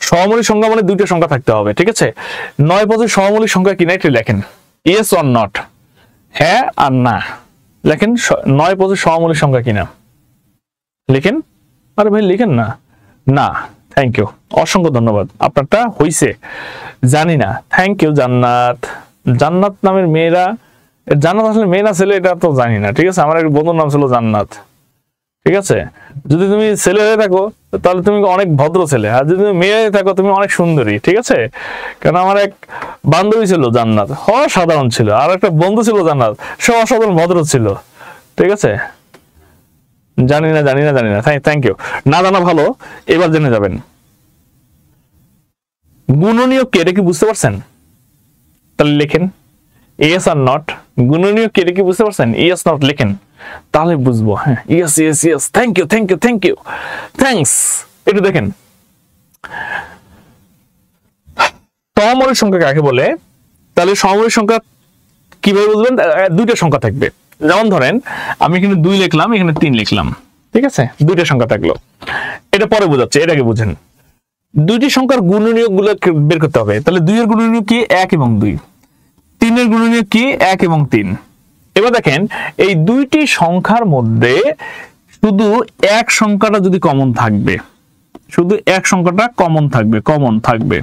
সহমৌলিক সংখ্যা মানে দুইটা সংখ্যা থাকতে হবে, ঠিক আছে। 9 25 সহমৌলিক সংখ্যা কিনা একটু লেখেন, ইয়েস অর নট, হ্যাঁ আর না। লেখেন 9 25 সহমৌলিক সংখ্যা কিনা, লিখেন। আরে ভাই লিখেন না, না, থ্যাংক ইউ, অসংখ্য ধন্যবাদ, আপনারটা হইছে, জানি না, থ্যাংক ইউ। জান্নাত নামের মেয়েরা, জান্নাত আসলে মেয়ে না ছেলে এটা তো জানি না, ঠিক আছে। আমার এক বন্ধুর নাম ছিল জান্নাত, ঠিক আছে। যদি তুমি ছেলে হয়ে থাকো তাহলে তুমি অনেক ভদ্র ছেলে, আর যদি তুমি মেয়ে হয়ে থাকো তুমি অনেক সুন্দরী, ঠিক আছে। কারণ আমার এক বান্ধবী ছিল জান্নাত, অসাধারণ ছিল, আর একটা বন্ধু ছিল জান্নাত, সে অসাধারণ ভদ্র ছিল, ঠিক আছে। জানি না, থ্যাংক ইউ, না জানা ভালো, এবার জেনে যাবেন। গুণনীয়ক কি, এটা কি বুঝতে পারছেন? তাহলে লেখেন ইয়েস আর নট। গুণনীয়ক কি, এটা কি বুঝতে পারছেন? ইয়েস নট লেখেন, তাহলে বুঝবো। হ্যাঁ, ইয়েস, থ্যাংক ইউ, থ্যাঙ্কস। একটু দেখেন সহমৌলিক সংখ্যা কাকে বলে। তাহলে সহমৌলিক সংখ্যা কিভাবে বুঝবেন? দুইটা সংখ্যা থাকবে, যেমন ধরেন আমি এখানে 2 লিখলাম, এখানে 3 লিখলাম, ঠিক আছে, দুইটা সংখ্যা থাকলো। এটা পরে বোঝাচ্ছে, এটাকে বুঝেন। দুইটি সংখ্যার গুণনীয়ক গুলো বের করতে হবে। তাহলে 2 এর গুণনীয়ক কি? 1 এবং 2। 3 এর গুণনীয়ক কি? 1 এবং 3। এবার দেখেন এই দুইটি সংখ্যার মধ্যে শুধু এক সংখ্যাটা যদি কমন থাকবে, শুধু এক সংখ্যাটা কমন থাকবে,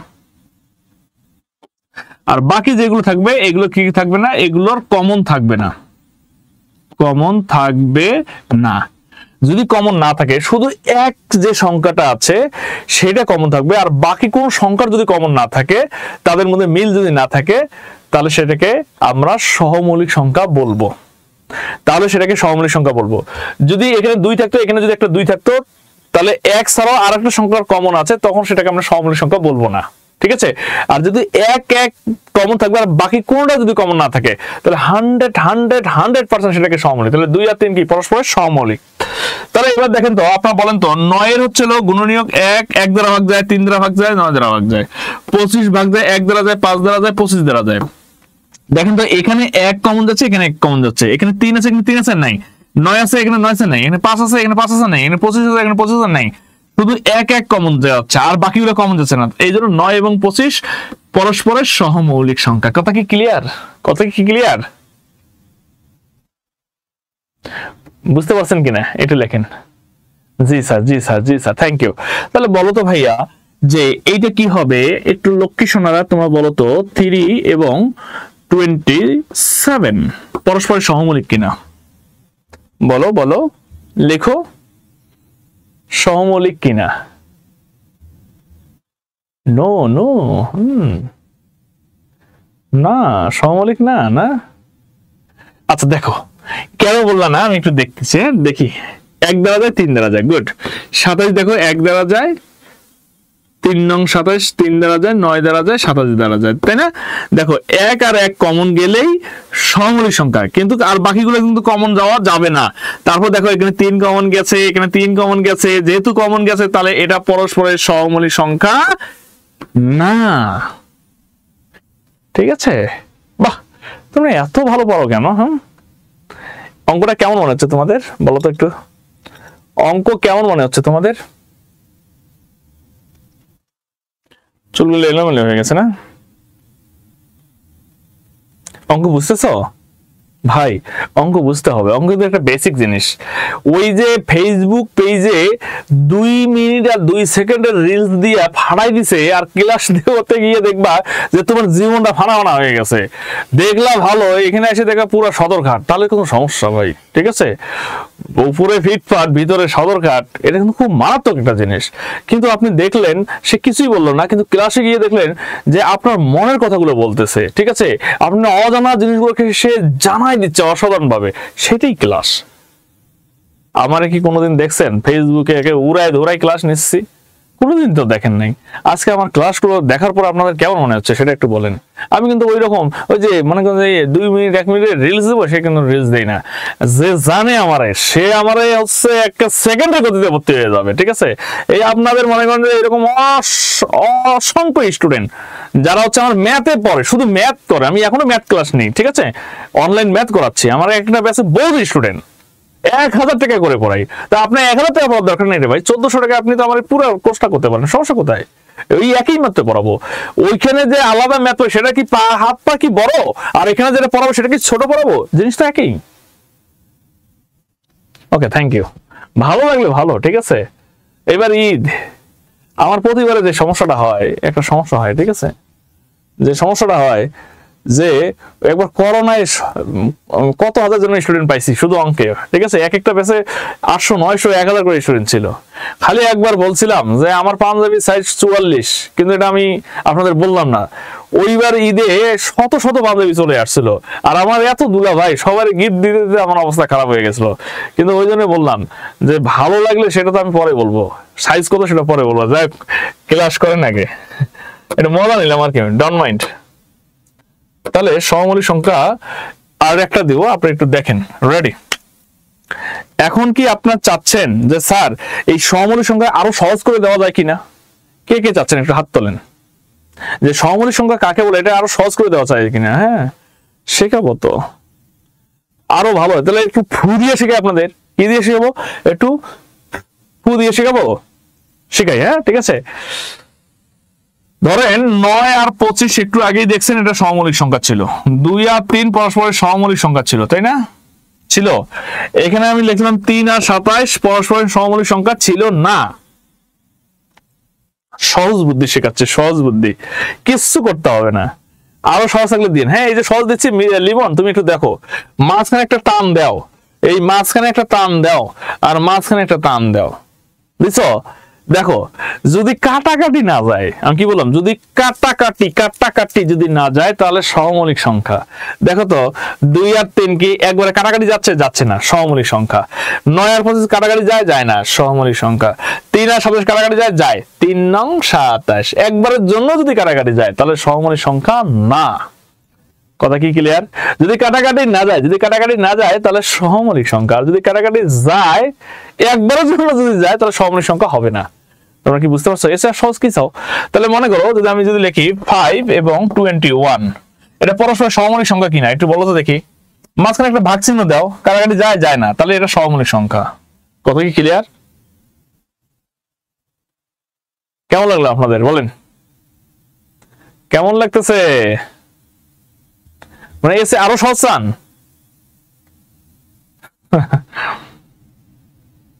আর বাকি যেগুলো থাকবে এগুলো কি থাকবে না, এগুলোর কমন থাকবে না। যদি কমন না থাকে, শুধু এক যে সংখ্যাটা আছে সেটা কমন থাকবে, আর বাকি কোন সংখ্যার যদি কমন না থাকে, তাদের মধ্যে মিল যদি না থাকে, তাহলে সেটাকে আমরা সহমৌলিক সংখ্যা বলবো। যদি এখানে 2 থাকতো, এখানে যদি একটা 2 থাকতো, তাহলে 1 ছাড়াও আরেকটা সংখ্যার কমন আছে, তখন সেটাকে আমরা সহমৌলিক সংখ্যা বলবো না, ঠিক আছে। আর যদি এক এক কমন থাকবে আর বাকি কোনটা যদি কমন না থাকে তাহলে 100% সেটাকে সহমৌলিক। তাহলে 2 আর 3 কি পরস্পরের সহমৌলিক। তাহলে এবার দেখেন তো, আপনারা বলেন তো 9 এর হচ্ছে গুণনীয়ক 1 দ্বারা ভাগ যায়, 3 দ্বারা ভাগ যায়, 9 দ্বারা ভাগ যায়, 25 ভাগ যায় 1 দ্বারা যায়, 5 দ্বারা যায়, 25 দ্বারা যায়। দেখেন তো এখানে 1 কমন যাচ্ছে, এখানে 1 কমন যাচ্ছে, এখানে 3 আছে, এখানে 3 আছে নাই, 9 আছে, এখানে 9 আছে নাই, এখানে 5 আছে, এখানে 5 আছে নাই, এখানে 25 আছে, এখানে 25 আছে নাই, শুধু 1 কমন যাচ্ছে আর বাকিগুলো কমন যাচ্ছে না। এই জন্য 9 এবং 25 পরস্পরের সহমৌলিক সংখ্যা। কথা কি ক্লিয়ার? কথা কি ক্লিয়ার? বুঝতে পারছেন কিনা একটু লেখেন। জি স্যার, জি স্যার, জি স্যার, থ্যাংক ইউ। তাহলে বলো তো ভাইয়া যে এইটা কি হবে, একটু লক্ষ্মী সোনারা তোমরা বলো তো 3 এবং 27 পরস্পরের সহমৌলিক কিনা? বলো বলো, লেখো সহমৌলিক কিনা। নো নো, না সহমৌলিক না, না। আচ্ছা দেখো কেন বললা না, আমি একটু দেখতেছি, দেখি। 1 দ্বারা যায়, 3 দ্বারা যায়, গুড। 27 দেখো 1 দ্বারা যায়, 3 নং 27, 3 দ্বারা যায়, 9 দ্বারা যায়, 27 দ্বারা যায়, তাই না? দেখো 1 আর 1 কমন গেলেই সহমৌলিক সংখ্যা, কিন্তু আর বাকিগুলো কিন্তু কমন যাওয়া যাবে না। তারপর দেখো এখানে 3 কমন গেছে, এখানে 3 কমন গেছে, যেহেতু কমন গেছে তাহলে এটা পরস্পরের সহমৌলিক সংখ্যা না। ঠিক আছে? বাহ, তোমরা এত ভালো পারো কেন? হ্যাঁ, অঙ্কটা কেমন মনে হচ্ছে তোমাদের বলো তো একটু? অঙ্ক কেমন মনে হচ্ছে তোমাদের? চুলগুলো এলোমেলো হয়ে গেছে না? অঙ্ক বুঝতেছো ভাই? অঙ্ক বুঝতে হবে, অঙ্ক কিন্তু একটা বেসিক জিনিস। ওই যে ফেসবুক পেজে 2 মিনিট আর 2 সেকেন্ডের রিলস দিয়ে ফাড়াই দিছে, আর ক্লাস দেওয়াতে গিয়ে দেখবা যে তোমার জীবনটা ফানা হয়ে গেছে। দেখলা ভালো, এখানে এসে দেখা পুরো সদরঘাট, তাহলে কোনো সমস্যা ভাই। ঠিক আছে, উপরে ফিটফাট ভিতরে সদরঘাট, এটা কিন্তু খুব মারাত্মক একটা জিনিস। কিন্তু আপনি দেখলেন সে কিছুই বললো না, কিন্তু ক্লাসে গিয়ে দেখলেন যে আপনার মনের কথাগুলো বলতেছে। ঠিক আছে, আপনার অজানা জিনিসগুলোকে সে জানাই দিচ্ছে অসাধারণ ভাবে, সেটাই ক্লাস। আমারে কি কোনোদিন দেখছেন ফেসবুকে একে উড়ায় ধরাই ক্লাস নিচ্ছি? কোনোদিন তো দেখেন নাই। আজকে আমার ক্লাসগুলো দেখার পর আপনাদের কেমন মনে হচ্ছে সেটা একটু বলেন। আমি কিন্তু ওই রকম ওই যে মনে করেন যে 2 মিনিট 1 মিনিটের রিলস দেবো, সে কিন্তু রিলস দেয় না। যে জানে আমারে, সে আমারে হচ্ছে একটা সেকেন্ডের গতিতে ভর্তি হয়ে যাবে। ঠিক আছে, এই আপনাদের মনে করেন যে এরকম অসংখ্য স্টুডেন্ট যারা হচ্ছে আমার ম্যাথে পড়ে, শুধু ম্যাথ করে। আমি এখনো ম্যাথ ক্লাস নেই, ঠিক আছে, অনলাইন ম্যাথ করাচ্ছি। আমার একটা ব্যাচে বহুত স্টুডেন্ট 1000 টাকা করে পড়াই। তা আপনার 1000 টাকা পড়ার দরকার নেই রে ভাই, 1400 টাকা আপনি তো আমার পুরো কোর্সটা করতে পারেন, সমস্যা কোথায়? ওই একই ম্যাথ পড়াবো। ওইখানে যে আলাদা ম্যাথ, সেটা কি হাত পা কি বড়, আর এখানে যেটা পড়াবো সেটা কি ছোট পড়াবো? জিনিসটা একই। ওকে, থ্যাংক ইউ। ভালো লাগলে ভালো, ঠিক আছে। এবার ঈদ, আমার প্রতিবারে যে সমস্যাটা হয়, একটা সমস্যা হয়, ঠিক আছে, যে সমস্যাটা হয় যে একবার করোনায় কত হাজার জন স্টুডেন্ট পাইছি শুধু অঙ্কে। ঠিক আছে, এক একটা ব্যাচে 800 900 1000 করে স্টুডেন্ট ছিল। খালি একবার বলছিলাম যে আমার পাঞ্জাবি সাইজ 44, কিন্তু এটা আমি আপনাদের বললাম না। ওইবার ঈদে শত শত পাঞ্জাবি চলে আসছিল, আর আমার এত দুলা ভাই সবার গিফট দিতে দিতে আমার অবস্থা খারাপ হয়ে গেছিল। কিন্তু ওই জন্য বললাম যে ভালো লাগলে সেটা তো আমি পরে বলবো, সাইজ কত সেটা পরে বলবো। যাই ক্লাস করেন আগে, এটা মজা নিলাম আর কি, ডোন্ট মাইন্ড। তাহলে সহমৌলিক সংখ্যা আর একটা দিব, আপনি একটু দেখেন। রেডি? এখন কি আপনার চাচ্ছেন যে স্যার এই সহমৌলিক সংখ্যা আরো সহজ করে দেওয়া যায় কিনা? কে কে চাচ্ছেন একটু হাত তোলেন, যে সহমৌলিক সংখ্যা কাকে বলে, এটা আরো সহজ করে দেওয়া যায় কিনা? হ্যাঁ, শেখাবো তো আরো ভালো। তাহলে একটু ফু দিয়ে শেখাই আপনাদের। কি দিয়ে শেখাবো? একটু ফু দিয়ে শেখাবো, শেখাই। হ্যাঁ, ঠিক আছে। ধরেন 9 আর 25 একটু আগেই দেখছেন এটা সহমৌলিক সংখ্যা ছিল। 2 আর 3 পরস্পরের সহমৌলিক সংখ্যা ছিল, তাই না? ছিল। এখানে আমি লিখলাম 3 আর 27 পরস্পরের সহমৌলিক সংখ্যা ছিল না। সহজ বুদ্ধি শেখাচ্ছে, সহজ বুদ্ধি, কিচ্ছু করতে হবে না। আরো সহজ থাকলে দিন। হ্যাঁ, এই যে সহজ দিচ্ছি, লিমন তুমি একটু দেখো, মাঝখানে একটা টান দাও, এই মাঝখানে একটা টান দাও, আর মাঝখানে একটা টান দাও, বুঝছো? দেখো যদি কাটাকাটি না যায়, আমি কি বললাম, যদি কাটাকাটি যদি না যায় তাহলে সহমৌলিক সংখ্যা। দেখো তো 2 আর 3 কি একবারে কাটাকাটি যাচ্ছে না, সহমৌলিক সংখ্যা। 9 আর 25 কাটাকাটি যায় না, সহমৌলিক সংখ্যা। 3 আর 27 কাটাকাটি যায় 3 নং 27, একবারের জন্য যদি কাটাকাটি যায় তাহলে সহমৌলিক সংখ্যা না। কথা কি ক্লিয়ার? যদি কাটাকাটি না যায় তাহলে সহমৌলিক সংখ্যা, আর যদি কাটাকাটি যায় একবারের জন্য যদি যায় তাহলে সহমৌলিক সংখ্যা হবে না। তোমরা কি বুঝতে পারছো? এছাড়া সহজ কি চাও? তাহলে মনে করো যদি আমি লিখি 5 এবং 21, এটা পরস্পর সহমৌলিক সংখ্যা কিনা একটু বলো তো দেখি। মাঝখানে একটা ভাগ চিহ্ন দাও, কাটাকাটি যায় না, তাহলে এটা সহমৌলিক সংখ্যা। কথা কি ক্লিয়ার? কেমন লাগলো আপনাদের বলেন? কেমন লাগতেছে? মানে এসে আরো সহজ চান?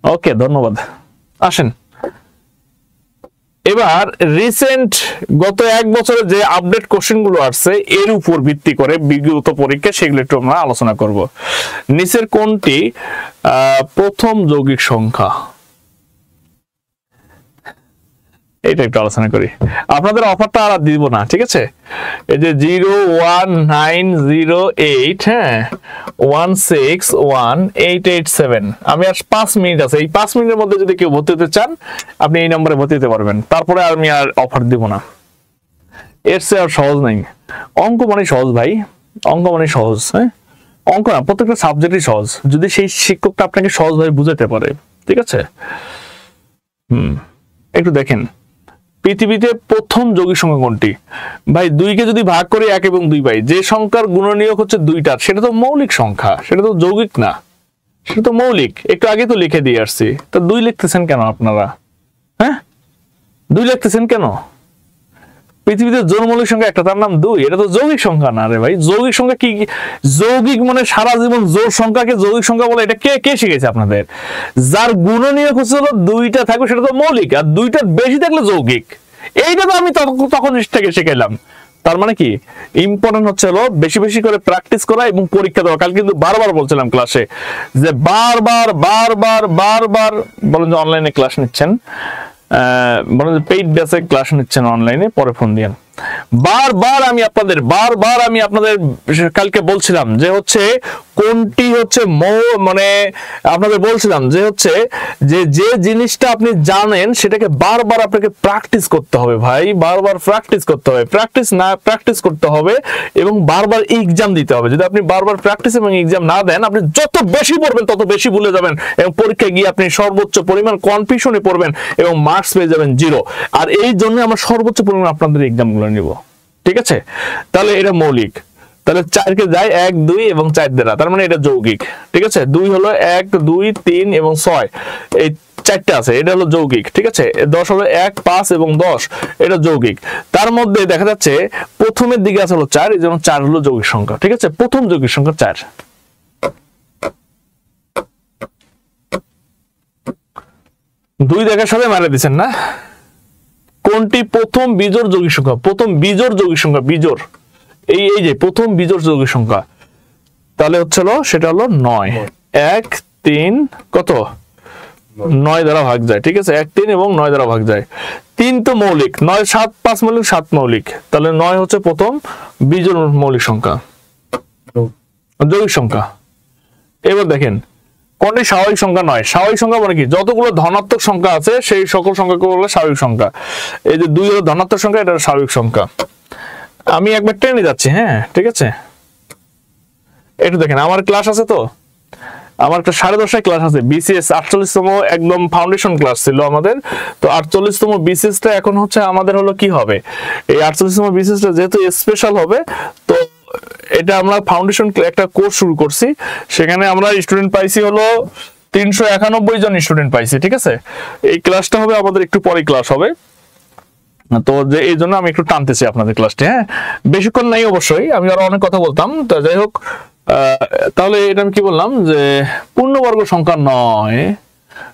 ওকে, ধন্যবাদ। আসেন এবার রিসেন্ট গত 1 বছরে যে আপডেট কোশ্চেন গুলো আসছে এর উপর ভিত্তি করে বিগত পরীক্ষা সেগুলো একটু আমরা আলোচনা করব। নিচের কোনটি প্রথম যৌগিক সংখ্যা, এটা একটু আলোচনা করি। আপনাদের অফারটা আর দিব না, ঠিক আছে? এই যে 01908 হ্যাঁ 1618887, আমি আর 5 মিনিট আছে, এই 5 মিনিটের মধ্যে যদি কেউ ভর্তি হতে চান আপনি এই নম্বরে ভর্তি হতে পারবেন, তারপরে আমি আর অফার দিব না। এর চেয়ে আর সহজ নাই। অঙ্ক মানে সহজ ভাই, অঙ্ক মানে সহজ। হ্যাঁ, অঙ্ক না, প্রত্যেকটা সাবজেক্টই সহজ যদি সেই শিক্ষকটা আপনাকে সহজভাবে বুঝাতে পারে, ঠিক আছে? একটু দেখেন পৃথিবীতে প্রথম যৌগিক সংখ্যা কোনটি? ভাই 2 কে যদি ভাগ করি 1 এবং 2 পাই, যে সংখ্যার গুণনীয়ক হচ্ছে 2টার, সেটা তো মৌলিক সংখ্যা, সেটা তো যৌগিক না, সেটা তো মৌলিক। একটু আগে তো লিখে দিয়ে আসছি, তো 2 লিখতেছেন কেন আপনারা? হ্যাঁ 2 লিখতেছেন কেন? পৃথিবীতে জোড় মৌলিক সংখ্যা একটা, তার নাম 2, এটা তো যৌগিক সংখ্যা না রে ভাই। যৌগিক সংখ্যা কি? যৌগিক মানে সারা জীবন জোড় সংখ্যাকে যৌগিক সংখ্যা বলে, এটা কে শিখেছে আপনাদের? যার গুণনীয়ক হচ্ছে 2টা থাকবে সেটা তো মৌলিক, আর 2টার বেশি থাকলে যৌগিক। এইটা তো আমি তখন থেকে শিখাইলাম। তার মানে কি ইম্পর্টেন্ট হচ্ছে বেশি বেশি করে প্র্যাকটিস করা এবং পরীক্ষা দেওয়া। কাল কিন্তু বারবার বলছিলাম ক্লাসে যে বারবার বলেন যে অনলাইনে ক্লাস নিচ্ছেন, বলেন যে পেইড বেসে ক্লাস নিচ্ছেন অনলাইনে, পরে ফোন দিয়েন। বারবার আমি আপনাদের কালকে বলছিলাম যে হচ্ছে কোনটি হচ্ছে মানে আপনাদের বলছিলাম যে হচ্ছে যে জিনিসটা আপনি জানেন সেটাকে বারবার আপনাকে প্র্যাকটিস করতে হবে ভাই, বারবার প্র্যাকটিস করতে হবে। প্র্যাকটিস করতে হবে এবং বারবার এক্সাম দিতে হবে। যদি আপনি বারবার প্র্যাকটিস এবং এক্সাম না দেন, আপনি যত বেশি পড়বেন তত বেশি ভুলে যাবেন এবং পরীক্ষায় গিয়ে আপনি সর্বোচ্চ পরিমাণ কনফিউশনে পড়বেন এবং মার্কস পেয়ে যাবেন 0। আর এই জন্য আমরা সর্বোচ্চ পরিমাণ আপনাদের এক্সামগুলো নিব, ঠিক আছে? তাহলে এটা মৌলিক। তাহলে 4 কে যায় 1 2 এবং 4 দ্বারা, তার মানে এটা যৌগিক, ঠিক আছে? 2 হলো 1 2 3 এবং 6, এই 4টা আছে, এটা হলো যৌগিক, ঠিক আছে? 10 হলো 1 5 এবং 10, এটা যৌগিক। তার মধ্যে দেখা যাচ্ছে প্রথমের দিকে আছে হলো 4, এই জন্য 4 হলো যৌগিক সংখ্যা, ঠিক আছে? প্রথম যৌগিক সংখ্যা 4। 2 দেখার সাথে মারা দিচ্ছেন না? কোনটি প্রথম বিজোড় যৌগিক সংখ্যা? প্রথম বিজোড় যৌগিক সংখ্যা, বিজোড়, এই যে প্রথম বিজোড় যৌগিক সংখ্যা, তাহলে সেটা হলো 9। 1 3 কত 9 দ্বারা ভাগ যায়, ঠিক আছে? 1 3 এবং 9 দ্বারা ভাগ যায়। 3 তো মৌলিক, 9 7 5 মৌলিক 7 মৌলিক, তাহলে 9 হচ্ছে প্রথম বিজোড় মৌলিক সংখ্যা, যৌগিক সংখ্যা। এবার দেখেন কোনটি স্বাভাবিক সংখ্যা নয়? স্বাভাবিক সংখ্যা মানে কি? যতগুলো ধনাত্মক সংখ্যা আছে সেই সকল সংখ্যাকে বলে স্বাভাবিক সংখ্যা। এই যে 2 হলো ধনাত্মক সংখ্যা, এটা স্বাভাবিক সংখ্যা। আমি একবার ট্রেনে যাচ্ছি, হ্যাঁ ঠিক আছে? একটু দেখেন আমার ক্লাস আছে, তো আমার একটা 10:30টায় ক্লাস আছে, বিসিএস 48তম একদম ফাউন্ডেশন ক্লাস ছিল আমাদের। তো 48তম বিসিএসটা এখন হচ্ছে আমাদের হলো কি হবে, এই 48তম বিসিএসটা যেহেতু স্পেশাল হবে, তো এটা আমরা ফাউন্ডেশন একটা কোর্স শুরু করছি। সেখানে আমরা স্টুডেন্ট পাইছি হলো 391 জন স্টুডেন্ট পাইছি, ঠিক আছে? এই ক্লাসটা হবে আমাদের একটু পরে ক্লাস হবে, তো যে এই জন্য আমি একটু টানতেছি আপনাদের ক্লাসটি। হ্যাঁ বেশিক্ষণ নাই অবশ্যই, আমি আরো অনেক কথা বলতাম, তো যাই হোক। তাহলে এটা আমি কি বললাম যে পূর্ণবর্গ সংখ্যা 9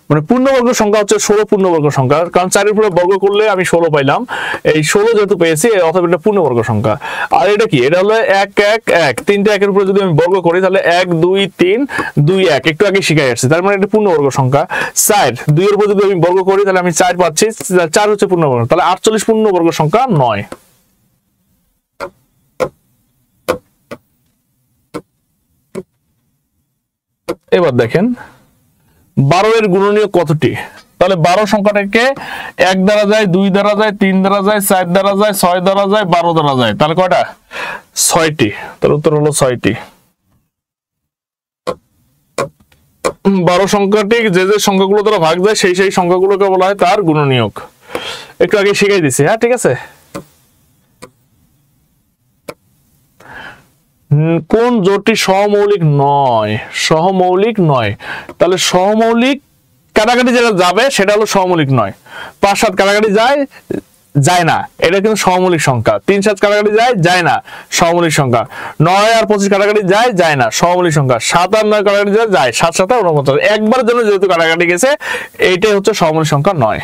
মানে পূর্ণবর্গ সংখ্যা হচ্ছে 16 পূর্ণবর্গ সংখ্যা, কারণ 4 এর উপরে বর্গ করলে আমি 16 পাইলাম, এই 16 যেহেতু পেয়েছি অথবা এটা পূর্ণবর্গ সংখ্যা। আর এটা কি, এটা হলো 1 1 1, তিনটা একের উপরে যদি আমি বর্গ করি তাহলে 1 2 3 2 1, একটু আগে শিখাই আসছে, তার মানে এটা পূর্ণবর্গ সংখ্যা। 4 2 এর উপরে যদি আমি বর্গ করি তাহলে আমি 4 পাচ্ছি, 4 হচ্ছে পূর্ণবর্গ, তাহলে 48 পূর্ণবর্গ সংখ্যা 9। এবার দেখেন 12 এর গুণনীয়ক কতটি, তাহলে 12 সংখ্যাটাকে 1 দ্বারা যায়, 2 দ্বারা যায়, 3 দ্বারা যায়, 4 দ্বারা যায়, 6 দ্বারা যায়, 12 দ্বারা যায়, তাহলে কয়টা? 6টি। তার উত্তর হলো 6টি। 12 সংখ্যাটি যে যে সংখ্যাগুলো দ্বারা ভাগ যায় সেই সেই সংখ্যাগুলোকে বলা হয় তার গুণনীয়ক। একটু আগে শিখাই দিছি, হ্যাঁ ঠিক আছে। কোন জোড়টি সহমৌলিক নয়? সহমৌলিক নয়, তাহলে সহমৌলিক কাটাকাটি যেটা যাবে সেটা হলো সহমৌলিক নয়। 5 7 কাটাকাটি যায়, যায় না, এটা কিন্তু সহমৌলিক সংখ্যা। 3 7 কাটাকাটি যায়, যায় না, সহমৌলিক সংখ্যা। 9 আর 25 কাটাকাটি যায়, যায় না, সহমৌলিক সংখ্যা। 7 আর 9 কাটাকাটি যায়, যায়। 7 7 49, একবারের জন্য যেহেতু কাটাকাটি গেছে এইটাই হচ্ছে সহমৌলিক সংখ্যা 9।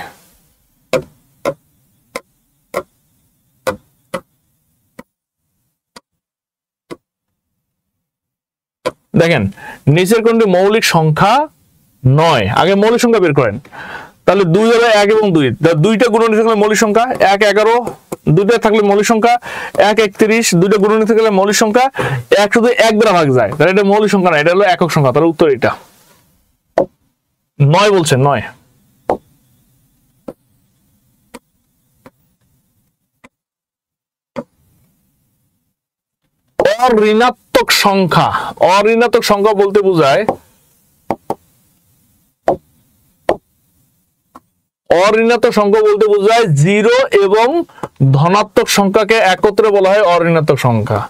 দেখেন নিচের কোনটি মৌলিক সংখ্যা নয়, আগে মৌলিক সংখ্যা বের করেন। তাহলে 2 হলো 1 এবং 2, দুইটা গুণনীয়ক থাকলে মৌলিক সংখ্যা। 1 11, দুইটা থাকলে মৌলিক সংখ্যা। 1 31, দুইটা গুণনীয়ক থাকলে মৌলিক সংখ্যা। 1 শুধু 1 দ্বারা ভাগ যায়, তাহলে এটা মৌলিক সংখ্যা না, এটা হলো একক সংখ্যা। তাহলে উত্তর এটা 9 বলছেন, 9। অঋণাত্মক সংখ্যা, অঋণাত্মক সংখ্যা বলতে বোঝায়, অঋণাত্মক সংখ্যা বলতে বোঝায় 0 এবং ধনাত্মক সংখ্যাকে একত্রে বলা হয় অঋণাত্মক সংখ্যা।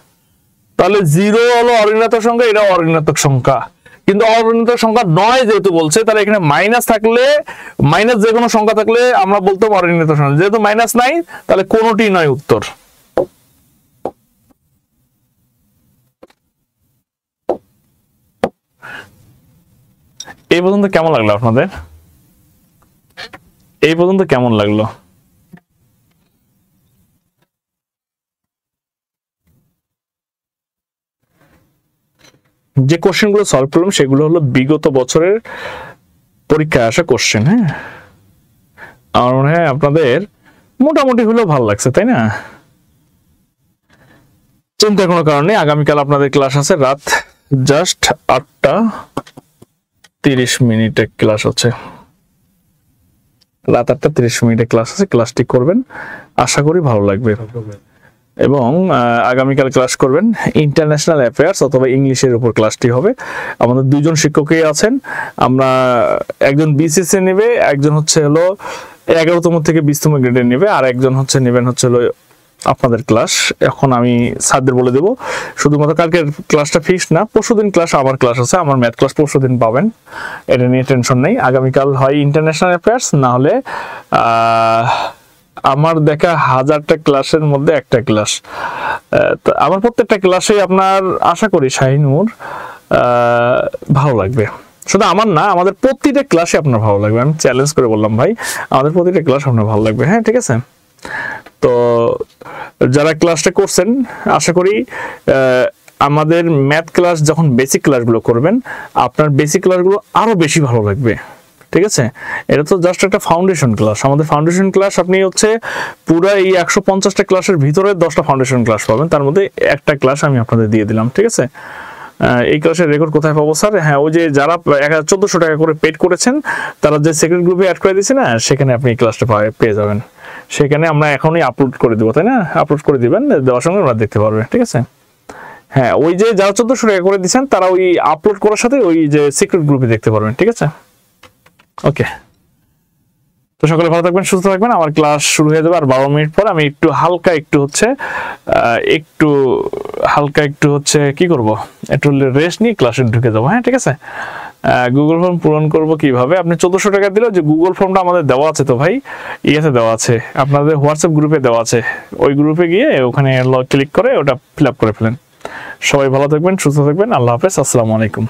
তাহলে 0 হলো অঋণাত্মক সংখ্যা, এটা অঋণাত্মক সংখ্যা। কিন্তু অঋণাত্মক সংখ্যা 9 যেহেতু বলছে, তাহলে এখানে মাইনাস থাকলে, মাইনাস যে কোনো সংখ্যা থাকলে আমরা বলতাম অঋণাত্মক সংখ্যা। যেহেতু মাইনাস নাই তাহলে কোনোটি নয় উত্তর। এই পর্যন্ত কেমন লাগলো আপনাদের? এই পর্যন্ত কেমন লাগলো? যে কোশ্চেন গুলো সলভ করলাম সেগুলো হলো বিগত বছরের পরীক্ষায় আসা কোশ্চেন। হ্যাঁ, আমার মনে হয় আপনাদের মোটামুটি হলেও ভালো লাগছে, তাই না? চিন্তার কোনো কারণ নেই, আগামীকাল আপনাদের ক্লাস আছে রাত জাস্ট 8:30 ক্লাস হচ্ছে। রাত 8:30 ক্লাস আছে, ক্লাসটি করবেন, আশা করি ভালো লাগবে। এবং আগামীকাল ক্লাস করবেন ইন্টারন্যাশনাল অ্যাফেয়ার্স অথবা ইংলিশের উপর ক্লাসটি হবে। আমাদের দুইজন শিক্ষকই আছেন, আমরা একজন বিসিএসএ নেবে, একজন হচ্ছে হলো 11তম থেকে 20তম গ্রেডে নেবে, আর একজন হচ্ছে নেবেন হচ্ছে হলো আপনাদের ক্লাস। এখন আমি স্যারদের বলে দেব, শুধুমাত্র কালকের ক্লাসটা ফিক্সড না, পরশুদিন ক্লাস আমার ক্লাস আছে, আমার ম্যাথ ক্লাস পরশুদিন পাবেন, এটা নিয়ে টেনশন নেই। আগামীকাল হয় ইন্টারন্যাশনাল অ্যাফেয়ার্স, না হলে আমার দেখা 1000টা ক্লাসের মধ্যে একটা ক্লাস। আমার প্রত্যেকটা ক্লাসে আপনার আশা করি শাহিনুর ভালো লাগবে। শুধু আমার না, আমাদের প্রতিটা ক্লাসে আপনার ভালো লাগবে, আমি চ্যালেঞ্জ করে বললাম ভাই, আমাদের প্রতিটা ক্লাস আপনার ভালো লাগবে। হ্যাঁ ঠিক আছে। তো যারা ক্লাসটা করছেন আশা করি আমাদের ম্যাথ ক্লাস যখন বেসিক ক্লাসগুলো করবেন আপনার বেসিক ক্লাসগুলো আরো বেশি ভালো লাগবে। ঠিক আছে, এটা তো জাস্ট একটা ফাউন্ডেশন ক্লাস। আমাদের ফাউন্ডেশন ক্লাস আপনি হচ্ছে পুরো এই 150টা ক্লাসের ভিতরে 10টা ফাউন্ডেশন ক্লাস পাবেন, তার মধ্যে একটা ক্লাস আমি আপনাদের দিয়ে দিলাম। ঠিক আছে, এই ক্লাসের রেকর্ড কোথায় পাবো স্যার? হ্যাঁ, ওই যে যারা 1400 টাকা করে পেড করেছেন তারা যে সেকেন্ড গ্রুপে অ্যাড করে দিয়েছে না, সেখানে আপনি এই ক্লাসটা পেয়ে যাবেন। সেখানে আমরা এখনই আপলোড করে দেবো, তাই না? আপলোড করে দিবেন, দেওয়ার সঙ্গে ওরা দেখতে পারবে। ঠিক আছে, হ্যাঁ, ওই যে যারা 1400 টাকা করে দিচ্ছেন তারা ওই আপলোড করার সাথে ওই যে সিক্রেট গ্রুপে দেখতে পারবেন। ঠিক আছে, ওকে। তো সকলে ভালো থাকবেন, সুস্থ থাকবেন। আমার ক্লাস শুরু হয়ে যাবে আর 12 মিনিট পর। আমি একটু হালকা একটু হচ্ছে কি করব, একটু রেস্ট নিয়ে ক্লাসে ঢুকে যাবো। হ্যাঁ ঠিক আছে, গুগল ফর্ম পূরণ করব কিভাবে? আপনি 1400 টাকা দিলেও যে গুগল ফর্মটা আমাদের দেওয়া আছে, তো ভাই ইয়েতে দেওয়া আছে, আপনাদের হোয়াটসঅ্যাপ গ্রুপে দেওয়া আছে, ওই গ্রুপে গিয়ে ওখানে ক্লিক করে ওটা ফিল আপ করে ফেলেন। সবাই ভালো থাকবেন, সুস্থ থাকবেন, আল্লাহ হাফেজ, আসসালামু আলাইকুম।